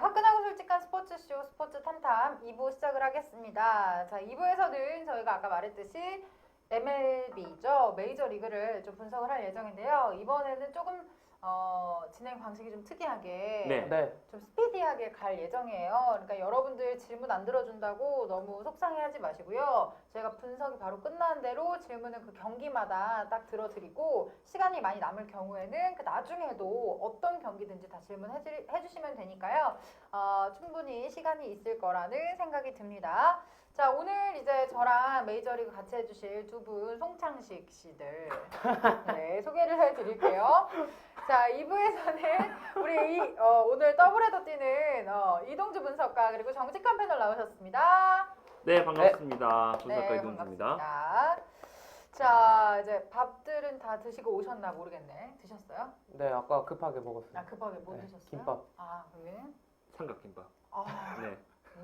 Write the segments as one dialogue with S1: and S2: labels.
S1: 화끈하고 솔직한 스포츠쇼 스포츠 탐탐 2부 시작을 하겠습니다. 자, 2부에서는 저희가 아까 말했듯이 MLB죠. 메이저리그를 좀 분석을 할 예정인데요. 이번에는 조금 진행 방식이 좀 특이하게 좀 스피디하게 갈 예정이에요. 그러니까 여러분들 질문 안 들어준다고 너무 속상해하지 마시고요. 저희가 분석이 바로 끝나는 대로 질문은 그 경기마다 딱 들어드리고 시간이 많이 남을 경우에는 그 나중에도 어떤 경기든지 다 질문해주시면 되니까요. 충분히 시간이 있을 거라는 생각이 듭니다. 자, 오늘 이제 저랑 메이저리그 같이 해주실 두 분 송창식 씨들 소개를 해드릴게요. 자, 2부에서는 우리 오늘 더블헤더 뛰는 이동주 분석가 그리고 정직한 패널 나오셨습니다.
S2: 네, 반갑습니다. 분석가
S1: 네,
S2: 이동주입니다.
S1: 반갑습니다. 자, 이제 밥들은 다 드시고 오셨나 모르겠네. 드셨어요?
S3: 네, 아까 급하게 먹었어요.
S1: 아, 급하게 뭐
S3: 네,
S1: 드셨어요?
S3: 김밥.
S1: 아, 그러면?
S2: 삼각김밥.
S1: 네.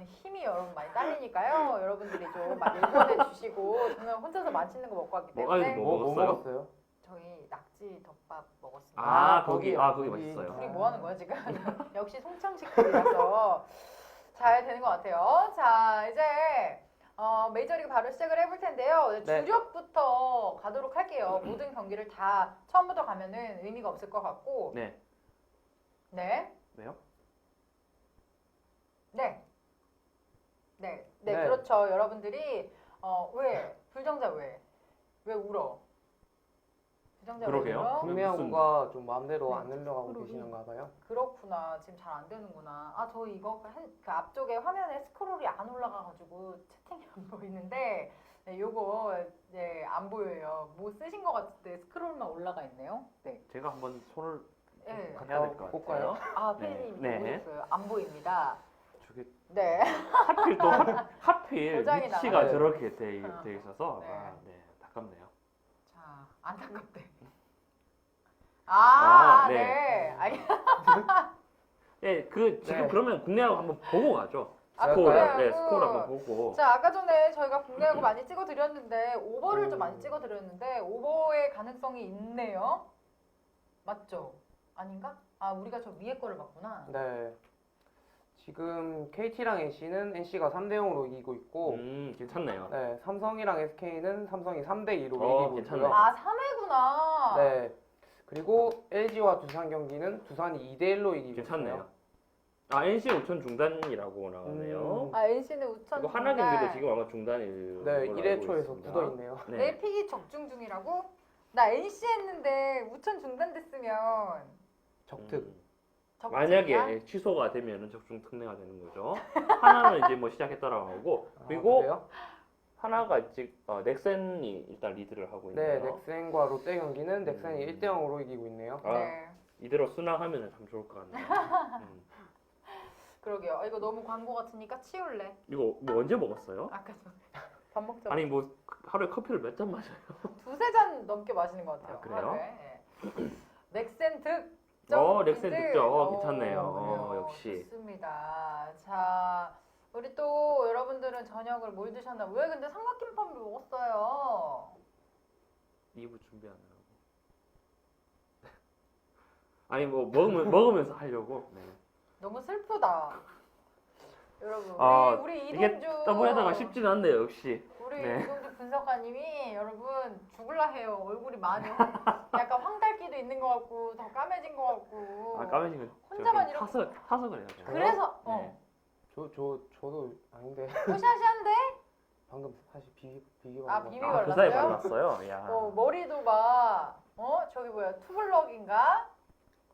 S1: 힘이 여러분 많이 딸리니까요. 여러분들이 좀 많이 응원해 주시고 저는 혼자서 맛있는 거 먹고 왔기 때문에
S3: 뭐 먹었어요?
S1: 저희 낙지 덮밥 먹었습니다.
S2: 거기 맛있어요.
S1: 우리 뭐 하는 거야 지금? 역시 송창식들이라서 잘 되는 것 같아요. 자, 이제 메이저리그 바로 시작을 해볼 텐데요. 주력부터 가도록 할게요. 모든 경기를 다 처음부터 가면은 의미가 없을 것 같고.
S2: 네.
S1: 왜요? 네,
S3: 네.
S1: 그렇죠. 여러분들이 왜 불정자 왜 울어? 불정자 왜
S2: 그러게요.
S1: 울어?
S3: 국내야구가 좀 마음대로 안
S1: 네,
S3: 흘러가고
S1: 그러게.
S3: 계시는가 봐요.
S1: 그렇구나. 지금 잘 안 되는구나. 아, 저 이거 그 앞쪽에 화면에 스크롤이 안 올라가가지고 채팅이 안 보이는데 요거 안 보여요. 뭐 쓰신 것 같은데 스크롤만 올라가 있네요. 네.
S2: 제가 한번 손을
S1: 네.
S2: 해야 될 것
S3: 꼭
S2: 같아요.
S3: 가요?
S1: 아, 피디님이
S2: 네.
S1: 보셨어요. 안 보입니다.
S2: 저게
S1: 네.
S2: 하필
S1: 고장이
S2: 위치가
S3: 나가요.
S2: 저렇게 돼 있어서
S1: 네.
S2: 안타깝네요.
S1: 자, 안타깝대.
S2: 네.
S1: 네. 아니,
S2: 지금
S3: 네.
S2: 그러면 국내하고 한번 보고 가죠.
S1: 국내야구.
S2: 스코어를 한번 보고.
S1: 자, 아까 전에 저희가 국내야구 많이 찍어드렸는데 오버를 좀 많이 찍어드렸는데 오버의 가능성이 있네요. 맞죠? 아닌가? 아, 우리가 저 위에 거를 봤구나.
S3: 네. 지금 KT랑 NC는 NC가 3대 0으로 이기고 있고,
S2: 괜찮네요.
S3: 네, 삼성이랑 SK는 삼성이 3대 2로 이기고
S2: 괜찮네.
S3: 있고요.
S1: 아, 3회구나.
S3: 네. 그리고 LG와 두산 경기는 두산이 2대 1로 이기고
S2: 괜찮네요.
S3: 있어요.
S2: NC 우천 중단이라고 나오네요.
S1: 아, NC는 우천
S2: 그리고 하나 경기도 지금 아마 중단일
S3: 네,
S2: 걸로
S3: 1회
S2: 알고
S3: 초에서
S2: 있습니다.
S3: 굳어 있네요.
S1: 내 픽이 적중 중이라고? 나 NC 했는데 우천 중단됐으면
S3: 적특.
S1: 적중이야?
S2: 만약에 취소가 되면은 적중 특례가 되는 거죠. 하나는 이제 뭐 시작했다라고 하고 그리고
S3: 그래요?
S2: 하나가 지금 넥센이 일단 리드를 하고
S3: 네,
S2: 있네요.
S3: 넥센과 롯데 경기는 넥센이 1대 0으로 이기고 있네요.
S1: 네.
S2: 이대로 순항하면 참 좋을 것 같네요.
S1: 그러게요. 이거 너무 광고 같으니까 치울래.
S2: 이거 뭐 언제 먹었어요?
S1: 아까 밥 먹자.
S2: 아니 뭐 하루에 커피를 몇 잔 마셔요?
S1: 두세 잔 넘게 마시는 것 같아요.
S2: 아, 그래요?
S1: 하루에. 네. 넥센 득.
S2: 넥센 득점. 괜찮네요.
S1: 그래요.
S2: 역시.
S1: 좋습니다. 자, 우리 또 여러분들은 저녁을 뭘 드셨나? 왜 근데 삼각김밥을 먹었어요?
S2: 2부 준비하느라고. 아니 뭐 먹으면서 하려고. 네.
S1: 너무 슬프다. 여러분, 우리
S2: 이게
S1: 이동주
S2: 더블헤더가 쉽진 않네요, 역시.
S1: 우리
S2: 네.
S1: 이동주 분석가님이 여러분 죽을라 해요. 얼굴이 많이 약간 황달기도 있는 것 같고 더 까매진 것 같고.
S2: 까매진 건
S1: 혼자만
S2: 저기
S1: 이렇게
S2: 타서 그래요. 제가.
S1: 그래서
S2: 네.
S3: 저도 아닌데
S1: 푸샤시한데?
S3: 방금 사실 비비
S1: 아, 비비
S2: 그 사이
S1: 발랐어요?
S2: 발랐어요. 야.
S1: 머리도 막 저기 뭐야 투블럭인가?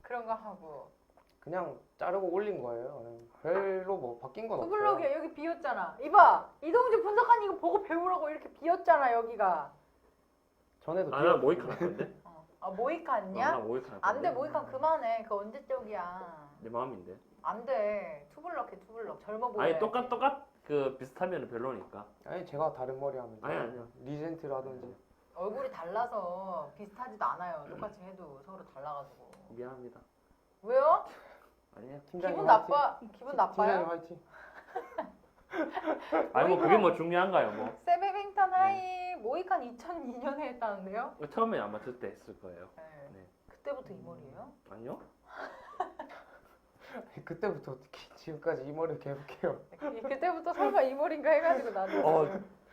S1: 그런 거 하고.
S3: 그냥 자르고 올린 거예요. 별로 뭐 바뀐 건 없어요.
S1: 투블럭이야. 여기 비었잖아. 이봐. 이동주 분석가님 이거 보고 배우라고 이렇게 비었잖아 여기가.
S3: 전에도
S2: 나 모이칸 할 건데.
S1: 아, 모이칸이야?
S2: 나 모이칸 할 건데.
S1: 안 돼, 모이칸 그만해. 그 언제적이야.
S2: 내 마음인데.
S1: 안 돼. 투블럭 해, 투블럭. 젊어 보여.
S2: 아니 똑같 그 비슷하면 별로니까.
S3: 아니 제가 다른 머리 하면 돼요.
S2: 아니요.
S3: 리젠트라든지.
S1: 얼굴이 달라서 비슷하지도 않아요. 똑같이 해도 서로 달라가지고.
S2: 미안합니다.
S1: 왜요?
S2: 아니야.
S3: 팀장님
S1: 기분
S3: 화이팅.
S1: 나빠. 기분 나빠요?
S3: 팀장님 화이팅.
S2: 아니 뭐 그게 뭐 중요한가요, 뭐.
S1: 샘 해빙턴 하이 모이칸 2002년에 했다는데요?
S2: 처음에 아마 그때 했을 거예요.
S1: 네.
S2: 네.
S1: 그때부터 이 머리예요?
S2: 아니요?
S3: 그때부터 어떻게 지금까지 이 머리를 계속해요.
S1: 그때부터 설마 이 머리인가 해가지고 나도.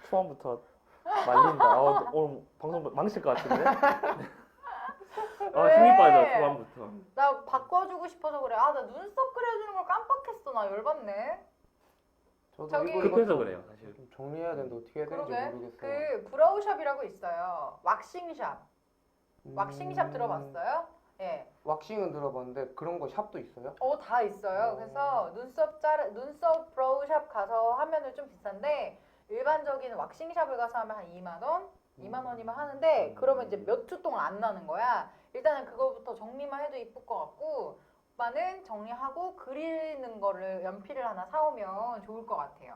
S2: 초반부터 말린다. 오늘 방송 망칠 것 같은데?
S1: 왜?
S2: 힘이 빠져 초반부터.
S1: 나 바꿔주고 싶어서 그래. 아, 나 눈썹 그려주는 걸 깜빡했어. 나 열받네.
S3: 저도
S1: 저기-
S3: 이거
S2: 급해서
S3: 좀
S2: 그래요 사실.
S3: 좀 정리해야 되는데 어떻게 해야 되는지
S1: 그러게.
S3: 모르겠어요.
S1: 그 브라우샵이라고 있어요. 왁싱샵. 왁싱샵 들어봤어요? 예.
S3: 왁싱은 들어봤는데 그런 거 샵도 있어요?
S1: 다 있어요. 그래서 눈썹 브라우샵 가서 하면은 좀 비싼데 일반적인 왁싱샵을 가서 하면 한 2만 원? 2만 원이면 하는데 그러면 이제 몇 주 동안 안 나는 거야. 일단은 그거부터 정리만 해도 이쁠 것 같고 오빠는 정리하고 그리는 거를 연필을 하나 사오면 좋을 것 같아요.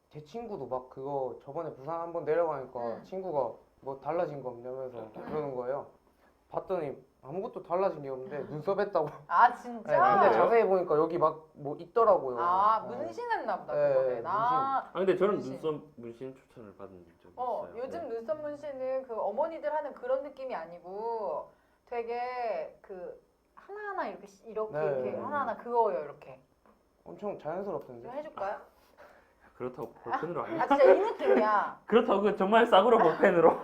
S3: 제 친구도 막 그거 저번에 부산 한번 내려가니까 친구가 뭐 달라진 거 없냐면서 그러는 거예요. 봤더니 아무것도 달라진 게 없는데 눈썹 했다고.
S1: 아
S3: 네,
S1: 진짜?
S3: 근데 자세히 보니까 여기 막 뭐 있더라고요.
S1: 아
S3: 네.
S1: 문신했나 보다
S3: 네,
S1: 그거는. 아
S2: 근데 저는
S1: 문신.
S2: 눈썹 문신 추천을 받은 적이 있어요.
S1: 요즘
S2: 네.
S1: 눈썹 문신은 그 어머니들 하는 그런 느낌이 아니고 되게 그 하나하나 이렇게
S3: 네.
S1: 이렇게 하나하나 그어요 이렇게.
S3: 엄청
S1: 좀
S3: 자연스럽던데.
S1: 해줄까요?
S2: 그렇다고 볼펜으로 아니야?
S1: 아 진짜 이 느낌이야.
S2: 그렇다고 그 정말 싸구려 볼펜으로.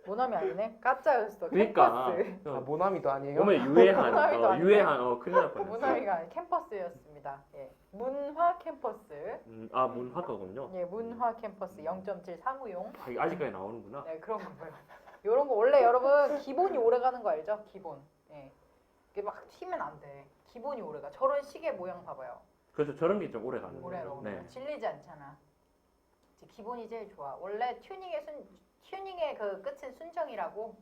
S1: 모나미 아니네? 가짜였어.
S2: 그러니까
S1: 캠퍼스.
S3: 아, 모나미도 아니에요?
S2: 보면 유해한
S1: 모나미도 아니네.
S2: 유해한 큰일 날 뻔했어.
S1: 모나미가 아니 캠퍼스였습니다. 예. 문화 캠퍼스.
S2: 문화가군요.
S1: 예, 문화 캠퍼스 0.7 사무용.
S2: 이게 아직까지 나오는구나.
S1: 네, 그런 거 봐요. 요런 거 원래 여러분 기본이 오래 가는 거 알죠? 기본. 예. 이게 막 튀면 안 돼. 기본이 오래 가. 저런 시계 모양 봐봐요.
S2: 그렇죠. 저런 게 좀 오래 가는
S1: 오래
S2: 거예요.
S1: 가는 거. 질리지 않잖아. 이제 기본이 제일 좋아. 원래 튜닝의 그 끝은 순정이라고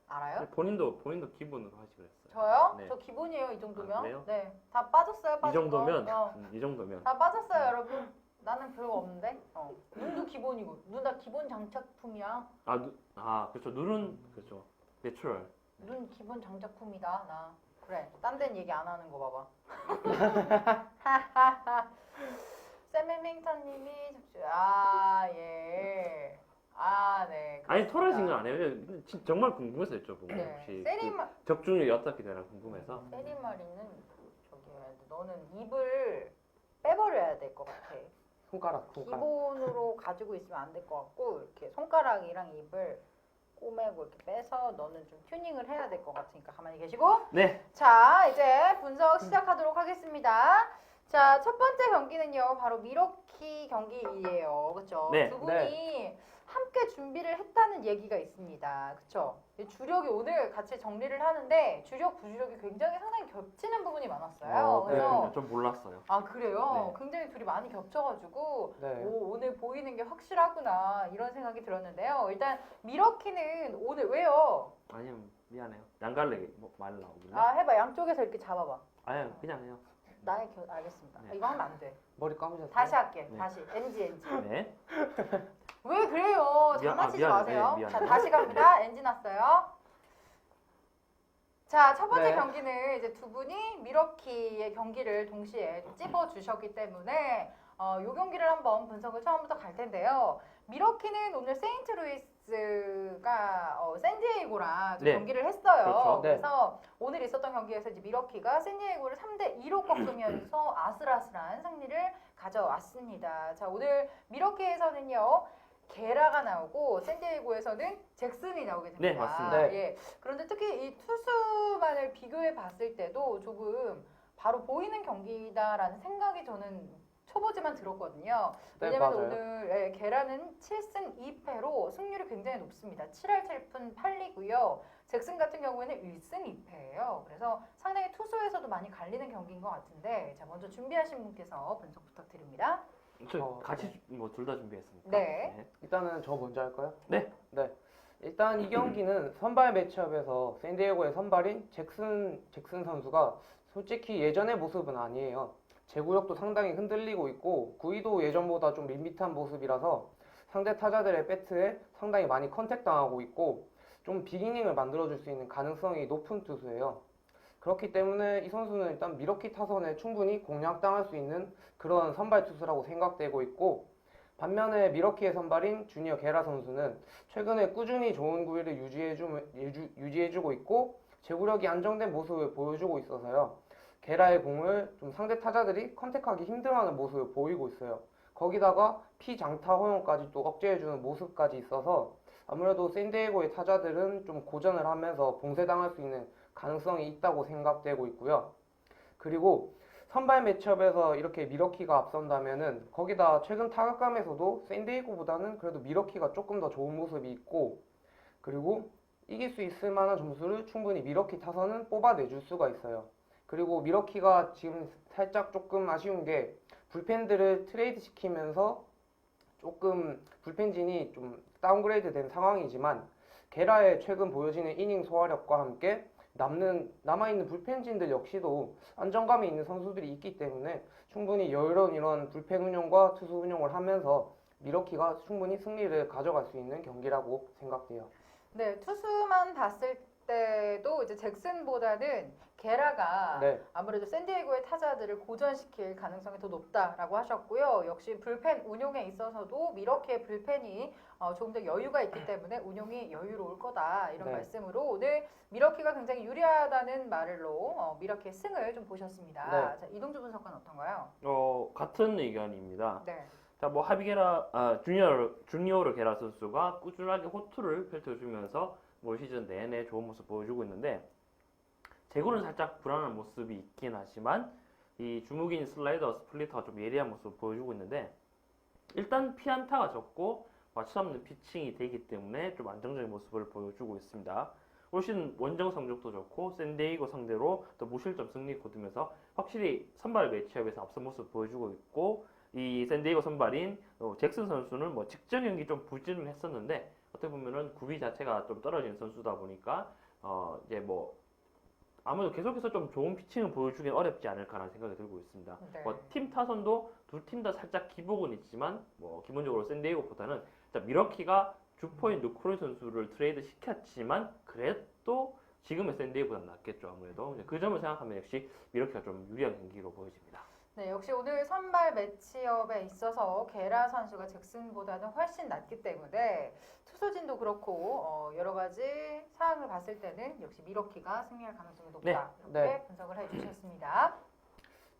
S1: 알아요?
S2: 본인도 기본으로 하시 그랬어요.
S1: 저요?
S2: 네.
S1: 저 기본이에요 이 정도면.
S2: 아, 그래요?
S1: 네, 다 빠졌어요.
S2: 이
S1: 빠진
S2: 정도면
S1: 거.
S2: 이 정도면
S1: 다 빠졌어요 여러분. 나는 별거 없는데. 눈도 기본이고. 눈 다 기본 장착품이야.
S2: 그렇죠. 눈은 그렇죠. 내추럴.
S1: 눈 기본 장착품이다 나. 그래. 딴 데는 얘기 안 하는 거 봐봐. 샘밍턴님이 예. 네.
S2: 아니
S1: 그렇습니다.
S2: 토라진 건 안 해요. 정말 궁금해서 여쭤본 거예요.
S1: 네.
S2: 혹시
S1: 세리마
S2: 그 적중률이 어떻게 되나 궁금해서.
S1: 세리마리는 저기 너는 입을 빼버려야 될 것 같아.
S3: 손가락.
S1: 기본으로 가지고 있으면 안 될 것 같고 이렇게 손가락이랑 입을 꼬매고 이렇게 빼서 너는 좀 튜닝을 해야 될 것 같으니까 가만히 계시고.
S2: 네.
S1: 자 이제 분석 시작하도록 하겠습니다. 자 첫 번째 경기는요 바로 미러키 경기예요. 그렇죠?
S2: 네.
S1: 두 분이 함께 준비를 했다는 얘기가 있습니다. 그렇죠? 주력이 오늘 같이 정리를 하는데 주력 부주력이 굉장히 상당히 겹치는 부분이 많았어요. 그래서
S2: 좀 몰랐어요.
S1: 아 그래요?
S2: 네.
S1: 굉장히 둘이 많이 겹쳐가지고
S3: 네.
S1: 오늘 보이는 게 확실하구나 이런 생각이 들었는데요. 일단 미러키는 오늘 왜요?
S2: 아니요 미안해요. 양갈래 말 나오길래.
S1: 해봐 양쪽에서 이렇게 잡아봐.
S2: 아니요 그냥 해요.
S1: 알겠습니다.
S2: 네.
S1: 이거 하면 안 돼.
S3: 머리 감으셨어요?
S1: 다시 할게.
S2: 네.
S1: 다시 NG.
S2: 네.
S1: 왜 그래요? 장난치지
S2: 미안해.
S1: 마세요.
S2: 네,
S1: 자
S2: 미안해.
S1: 다시 갑니다. NG 났어요. 자 첫 번째
S3: 네.
S1: 경기는 이제 두 분이 미러키의 경기를 동시에 찝어 주셨기 때문에 이 경기를 한번 분석을 처음부터 갈 텐데요. 미러키는 오늘 세인트루이스가 샌디에이고랑 좀
S2: 네.
S1: 경기를 했어요.
S2: 그렇죠.
S3: 네.
S1: 그래서 오늘 있었던 경기에서 이제 미러키가 샌디에이고를 3대2로 꺾으면서 아슬아슬한 승리를 가져왔습니다. 자 오늘 미러키에서는요. 게라가 나오고 샌디에이고에서는 잭슨이 나오게 됩니다.
S2: 네, 맞습니다.
S3: 네.
S1: 예. 그런데 특히 이 투수만을 비교해 봤을 때도 조금 바로 보이는 경기다라는 생각이 저는 초보지만 들었거든요.
S3: 네,
S1: 왜냐면
S3: 맞아요.
S1: 오늘 게라는 7승 2패로 승률이 굉장히 높습니다. 7할 7푼 8리고요. 잭슨 같은 경우에는 1승 2패예요. 그래서 상당히 투수에서도 많이 갈리는 경기인 것 같은데 자 먼저 준비하신 분께서 분석 부탁드립니다.
S2: 저 같이 둘 다 준비했습니다.
S1: 네.
S3: 일단은 저 먼저 할까요?
S2: 네.
S3: 일단 이 경기는 선발 매치업에서 샌디에고의 선발인 잭슨 선수가 솔직히 예전의 모습은 아니에요. 제구력도 상당히 흔들리고 있고 구위도 예전보다 좀 밋밋한 모습이라서 상대 타자들의 배트에 상당히 많이 컨택당하고 있고 좀 비기닝을 만들어줄 수 있는 가능성이 높은 투수예요. 그렇기 때문에 이 선수는 일단 미러키 타선에 충분히 공략당할 수 있는 그런 선발 투수라고 생각되고 있고 반면에 미러키의 선발인 주니어 게라 선수는 최근에 꾸준히 좋은 구위를 유지해주고 있고 제구력이 안정된 모습을 보여주고 있어서요. 게라의 공을 좀 상대 타자들이 컨택하기 힘들어하는 모습을 보이고 있어요. 거기다가 피장타 허용까지 또 억제해주는 모습까지 있어서 아무래도 샌디에고의 타자들은 좀 고전을 하면서 봉쇄당할 수 있는 가능성이 있다고 생각되고 있고요. 그리고 선발 매치업에서 이렇게 미러키가 앞선다면은 거기다 최근 타격감에서도 샌디에고보다는 그래도 미러키가 조금 더 좋은 모습이 있고 그리고 이길 수 있을 만한 점수를 충분히 미러키 타선은 뽑아내줄 수가 있어요. 그리고 미러키가 지금 살짝 조금 아쉬운 게 불펜들을 트레이드 시키면서 조금 불펜진이 좀 다운그레이드 된 상황이지만 게라의 최근 보여지는 이닝 소화력과 함께 남아있는 불펜진들 역시도 안정감이 있는 선수들이 있기 때문에 충분히 여유로운 이런 불펜 운용과 투수 운용을 하면서 미러키가 충분히 승리를 가져갈 수 있는 경기라고 생각돼요.
S1: 네, 투수만 봤을 때도 이제 잭슨보다는 게라가
S3: 네.
S1: 아무래도 샌디에고의 타자들을 고전시킬 가능성이 더 높다라고 하셨고요. 역시 불펜 운용에 있어서도 미러키의 불펜이 조금 더 여유가 있기 때문에 운용이 여유로울 거다 이런
S3: 네.
S1: 말씀으로 오늘 미러키가 굉장히 유리하다는 말로 미러키의 승을 좀 보셨습니다.
S3: 네.
S1: 자, 이동주 분석관 어떤가요?
S2: 같은 의견입니다.
S1: 네.
S2: 자, 뭐 주니어로 게라 선수가 꾸준하게 호투를 펼쳐주면서 올 시즌 내내 좋은 모습 보여주고 있는데 제구는 살짝 불안한 모습이 있긴 하지만 이 주무기인 슬라이더, 스플리터가 좀 예리한 모습을 보여주고 있는데 일단 피안타가 적고 맞춰잡는 피칭이 되기 때문에 좀 안정적인 모습을 보여주고 있습니다. 올 시즌 원정 성적도 좋고 샌디에이고 상대로 또 무실점 승리 거두면서 확실히 선발 매치업에서 앞선 모습 보여주고 있고 이 샌디에이고 선발인 잭슨 선수는 뭐 직전 경기 좀 부진을 했었는데 어떻게 보면은 구위 자체가 좀 떨어진 선수다 보니까 이제 뭐 아무래도 계속해서 좀 좋은 피칭을 보여주긴 어렵지 않을까라는 생각이 들고 있습니다.
S1: 네.
S2: 뭐 팀 타선도 두 팀 다 살짝 기복은 있지만 뭐 기본적으로 샌디에이고보다는 미러키가 주포인 누크로이 선수를 트레이드 시켰지만 그래도 지금의 샌디에이고보다는 낫겠죠. 아무래도 그 점을 생각하면 역시 미러키가 좀 유리한 경기로 보여집니다.
S1: 네, 역시 오늘 선발 매치업에 있어서 게라 선수가 잭슨보다는 훨씬 낫기 때문에 투수진도 그렇고 여러 가지 사항을 봤을 때는 역시 미러키가 승리할 가능성이 높다 이렇게
S3: 네.
S1: 분석을 해주셨습니다.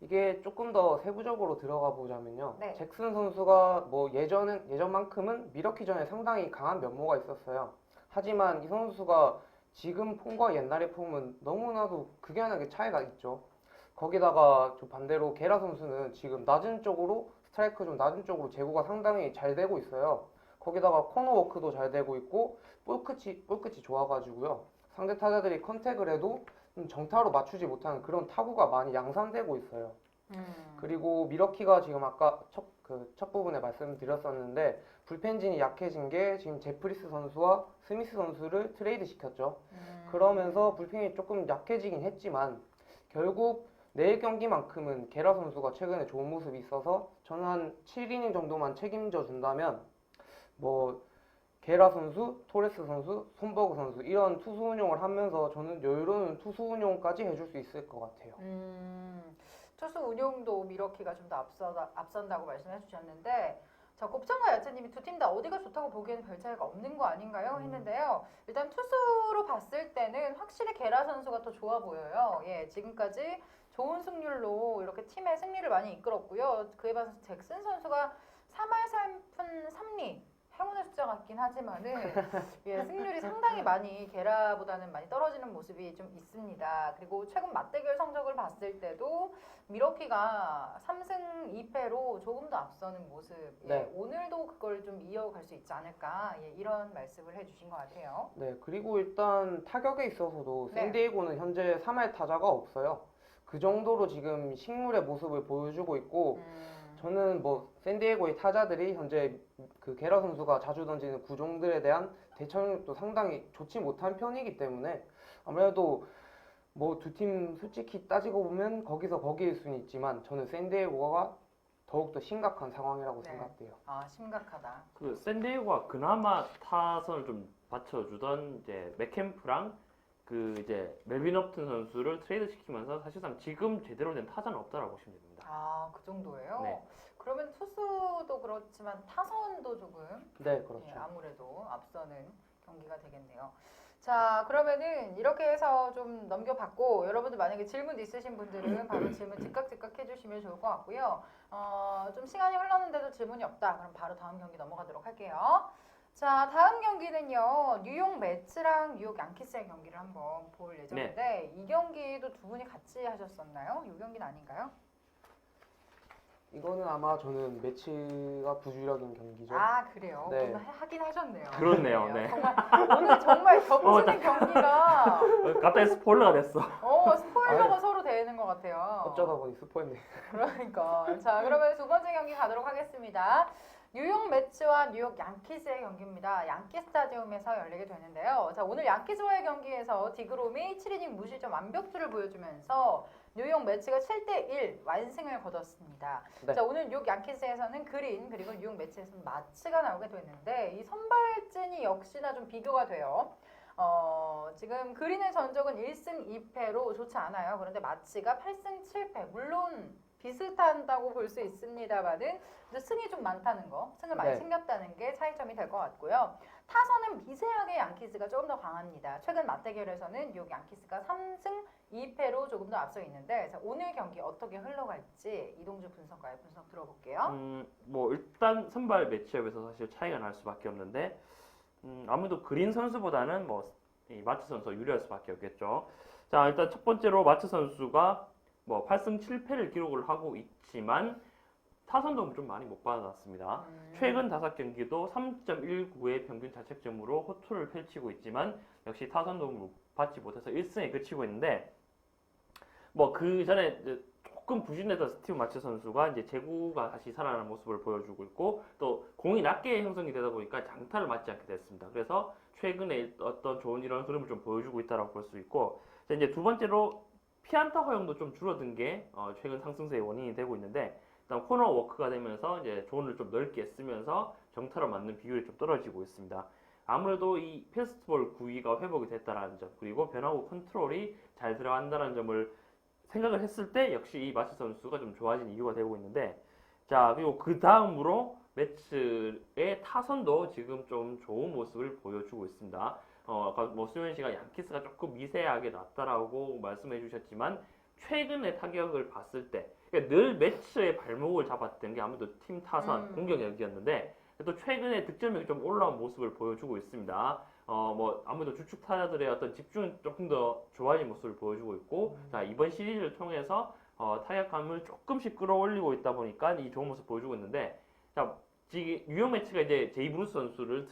S3: 이게 조금 더 세부적으로 들어가 보자면요.
S1: 네.
S3: 잭슨 선수가 뭐 예전만큼은 미러키전에 상당히 강한 면모가 있었어요. 하지만 이 선수가 지금 폼과 옛날의 폼은 너무나도 극연하게 차이가 있죠. 거기다가 좀 반대로 게라 선수는 지금 낮은 쪽으로 스트라이크 좀 낮은 쪽으로 제구가 상당히 잘 되고 있어요. 거기다가 코너 워크도 잘 되고 있고 볼 끝이 좋아가지고요. 상대 타자들이 컨택을 해도 정타로 맞추지 못하는 그런 타구가 많이 양산되고 있어요. 그리고 미러키가 지금 아까 첫 부분에 말씀드렸었는데 불펜진이 약해진 게 지금 제프리스 선수와 스미스 선수를 트레이드 시켰죠. 그러면서 불펜이 조금 약해지긴 했지만 결국 내일 경기만큼은 게라 선수가 최근에 좋은 모습이 있어서 저는 한 7이닝 정도만 책임져 준다면 뭐 게라 선수, 토레스 선수, 손버그 선수 이런 투수 운용을 하면서 저는 여유로운 투수 운용까지 해줄 수 있을 것 같아요.
S1: 투수 운용도 미러키가 좀 더 앞선다고 말씀해 주셨는데 자, 곱창과 야채님이 두 팀 다 어디가 좋다고 보기에는 별 차이가 없는 거 아닌가요? 했는데요. 일단 투수로 봤을 때는 확실히 게라 선수가 더 좋아 보여요. 예, 지금까지 좋은 승률로 이렇게 팀의 승리를 많이 이끌었고요. 그에 반해서 잭슨 선수가 3할 3푼 3리 행운의 숫자 같긴 하지만은 예, 승률이 상당히 많이 게라보다는 많이 떨어지는 모습이 좀 있습니다. 그리고 최근 맞대결 성적을 봤을 때도 미러키가 3승 2패로 조금 더 앞서는 모습. 예,
S3: 네.
S1: 오늘도 그걸 좀 이어갈 수 있지 않을까 예, 이런 말씀을 해주신 것 같아요.
S3: 네, 그리고 일단 타격에 있어서도
S1: 네.
S3: 샌디에고는 현재 3할 타자가 없어요. 그 정도로 지금 식물의 모습을 보여주고 있고 저는 뭐 샌디에고의 타자들이 현재 그 게라 선수가 자주 던지는 구종들에 대한 대처력도 상당히 좋지 못한 편이기 때문에 아무래도 뭐 두 팀 솔직히 따지고 보면 거기서 거기일 수는 있지만 저는 샌디에고가 더욱더 심각한 상황이라고
S1: 네.
S3: 생각돼요.
S1: 아, 심각하다.
S2: 그 샌디에고가 그나마 타선을 좀 받쳐주던 이제 맥캠프랑 그 이제 멜빈 업튼 선수를 트레이드 시키면서 사실상 지금 제대로 된 타자는 없다라고 보시면 됩니다.
S1: 아, 그 정도예요?
S2: 네.
S1: 그러면 투수도 그렇지만 타선도 조금
S3: 네, 그렇죠.
S1: 예, 아무래도 앞서는 경기가 되겠네요. 자, 그러면은 이렇게 해서 좀 넘겨봤고 여러분들 만약에 질문 있으신 분들은 바로 질문 즉각 해주시면 좋을 것 같고요. 좀 시간이 흘렀는데도 질문이 없다. 그럼 바로 다음 경기 넘어가도록 할게요. 자, 다음 경기는요. 뉴욕 매츠랑 뉴욕 양키스의 경기를 한번 볼 예정인데 이 경기도 두 분이 같이 하셨었나요? 이 경기는 아닌가요?
S3: 이거는 아마 저는 매치가 부주력인 경기죠.
S1: 아, 그래요?
S3: 네.
S1: 오늘 하긴 하셨네요.
S2: 그렇네요, 네.
S1: 정말 오늘 정말 겹치는 경기가
S2: 갑자기 스포일러가 됐어.
S1: 스포일러가
S3: 아유.
S1: 서로 되는 것 같아요.
S3: 어쩌다 보니 스포했네.
S1: 그러니까. 자, 그러면 두 번째 경기 가도록 하겠습니다. 뉴욕 매츠와 뉴욕 양키스의 경기입니다. 양키 스타디움에서 열리게 되는데요. 자, 오늘 양키스와의 경기에서 디그롬이 7이닝 무실점 완벽주를 보여주면서 뉴욕 매츠가 7대1 완승을 거뒀습니다.
S3: 네.
S1: 자, 오늘 뉴욕 양키스에서는 그린 그리고 뉴욕 매츠에서는 마츠가 나오게 됐는데 이 선발진이 역시나 좀 비교가 돼요. 지금 그린의 전적은 1승 2패로 좋지 않아요. 그런데 마치가 8승 7패. 물론 비슷한다고 볼 수 있습니다만은 승이 좀 많다는 거, 승을 많이
S3: 네.
S1: 챙겼다는 게 차이점이 될 것 같고요. 타선은 미세하게 양키스가 조금 더 강합니다. 최근 맞대결에서는 뉴욕 양키스가 3승 2패로 조금 더 앞서 있는데 자, 오늘 경기 어떻게 흘러갈지 이동주 분석가의 분석 들어볼게요.
S2: 뭐 일단 선발 매치업에서 사실 차이가 날 수밖에 없는데 아무래도 그린 선수보다는 이 마츠 선수가 유리할 수밖에 없겠죠. 자, 일단 첫 번째로 마츠 선수가 8승 7패를 기록을 하고 있지만 타선도 좀 많이 못 받아놨습니다. 최근 5경기도 3.19의 평균 자책점으로 호투를 펼치고 있지만 역시 타선도 받지 못해서 1승에 그치고 있는데 그 전에 조금 부진했던 스티브 마츠 선수가 이제 제구가 다시 살아나는 모습을 보여주고 있고 또 공이 낮게 형성이 되다 보니까 장타를 맞지 않게 됐습니다. 그래서 최근에 어떤 좋은 이런 흐름을 좀 보여주고 있다고 볼 수 있고 이제 두 번째로 피안타 허용도 좀 줄어든 게 최근 상승세의 원인이 되고 있는데 일단 코너 워크가 되면서 이제 존을 좀 넓게 쓰면서 정타로 맞는 비율이 좀 떨어지고 있습니다. 아무래도 이 패스트볼 구위가 회복이 됐다는 점 그리고 변화구 컨트롤이 잘 들어간다는 점을 생각을 했을 때 역시 이 마츠 선수가 좀 좋아진 이유가 되고 있는데 자 그리고 그 다음으로 매츠의 타선도 지금 좀 좋은 모습을 보여주고 있습니다. 아까 수현 씨가 양키스가 조금 미세하게 낮다라고 말씀해 주셨지만 최근의 타격을 봤을 때 그러니까 늘 매츠의 발목을 잡았던 게 아무래도 팀 타선 공격력이었는데 또 최근에 득점력이 좀 올라온 모습을 보여주고 있습니다. 아무래도 주축 타자들의 어떤 집중이 조금 더 좋아진 모습을 보여주고 있고 자 이번 시리즈를 통해서 타격감을 조금씩 끌어올리고 있다 보니까 이 좋은 모습 보여주고 있는데 자 지금 뉴욕 매치가 이제 제이 브루스 선수를